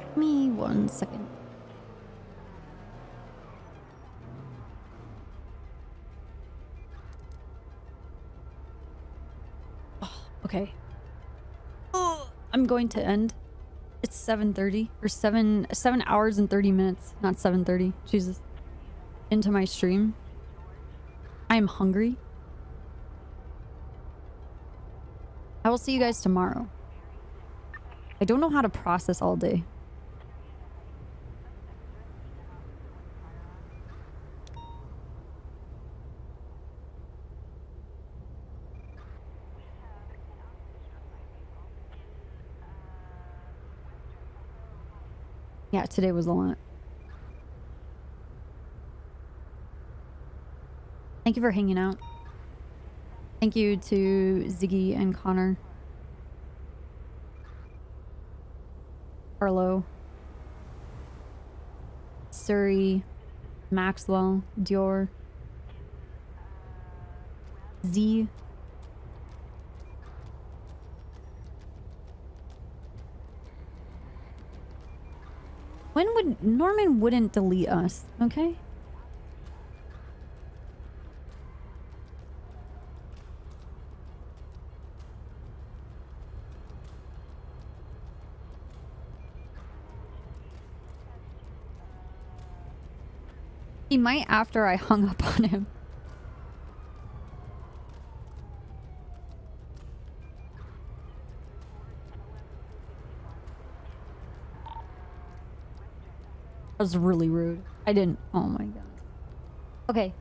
Give me 1 second. Oh, okay. I'm going to end. It's 7:30 or 7 hours and 30 minutes, not 7:30. Jesus. Into my stream. I am hungry. I will see you guys tomorrow. I don't know how to process all day. Yeah, today was a lot. Thank you for hanging out. Thank you to Ziggy and Connor. Carlo. Surrey. Maxwell. Dior. Z. When would Norman wouldn't delete us, okay? He might after I hung up on him. That was really rude. I didn't. Oh my god. Okay.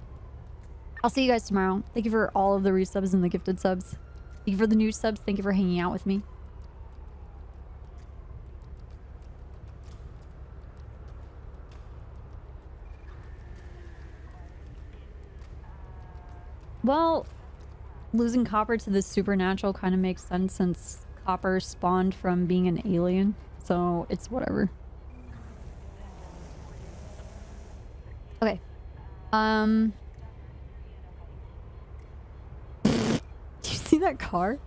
I'll see you guys tomorrow. Thank you for all of the resubs and the gifted subs. Thank you for the new subs. Thank you for hanging out with me. Well, losing Copper to the supernatural kind of makes sense since Copper spawned from being an alien. So it's whatever. Okay. Do you see see that car?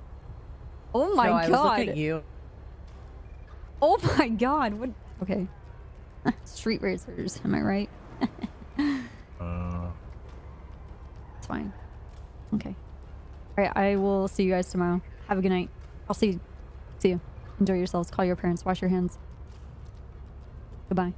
Oh my No, I god. was looking at you. Oh my god. What? Okay. Street racers. Am I right? It's fine. Okay. All right. I will see you guys tomorrow. Have a good night. I'll see you. See you. Enjoy yourselves. Call your parents. Wash your hands. Goodbye.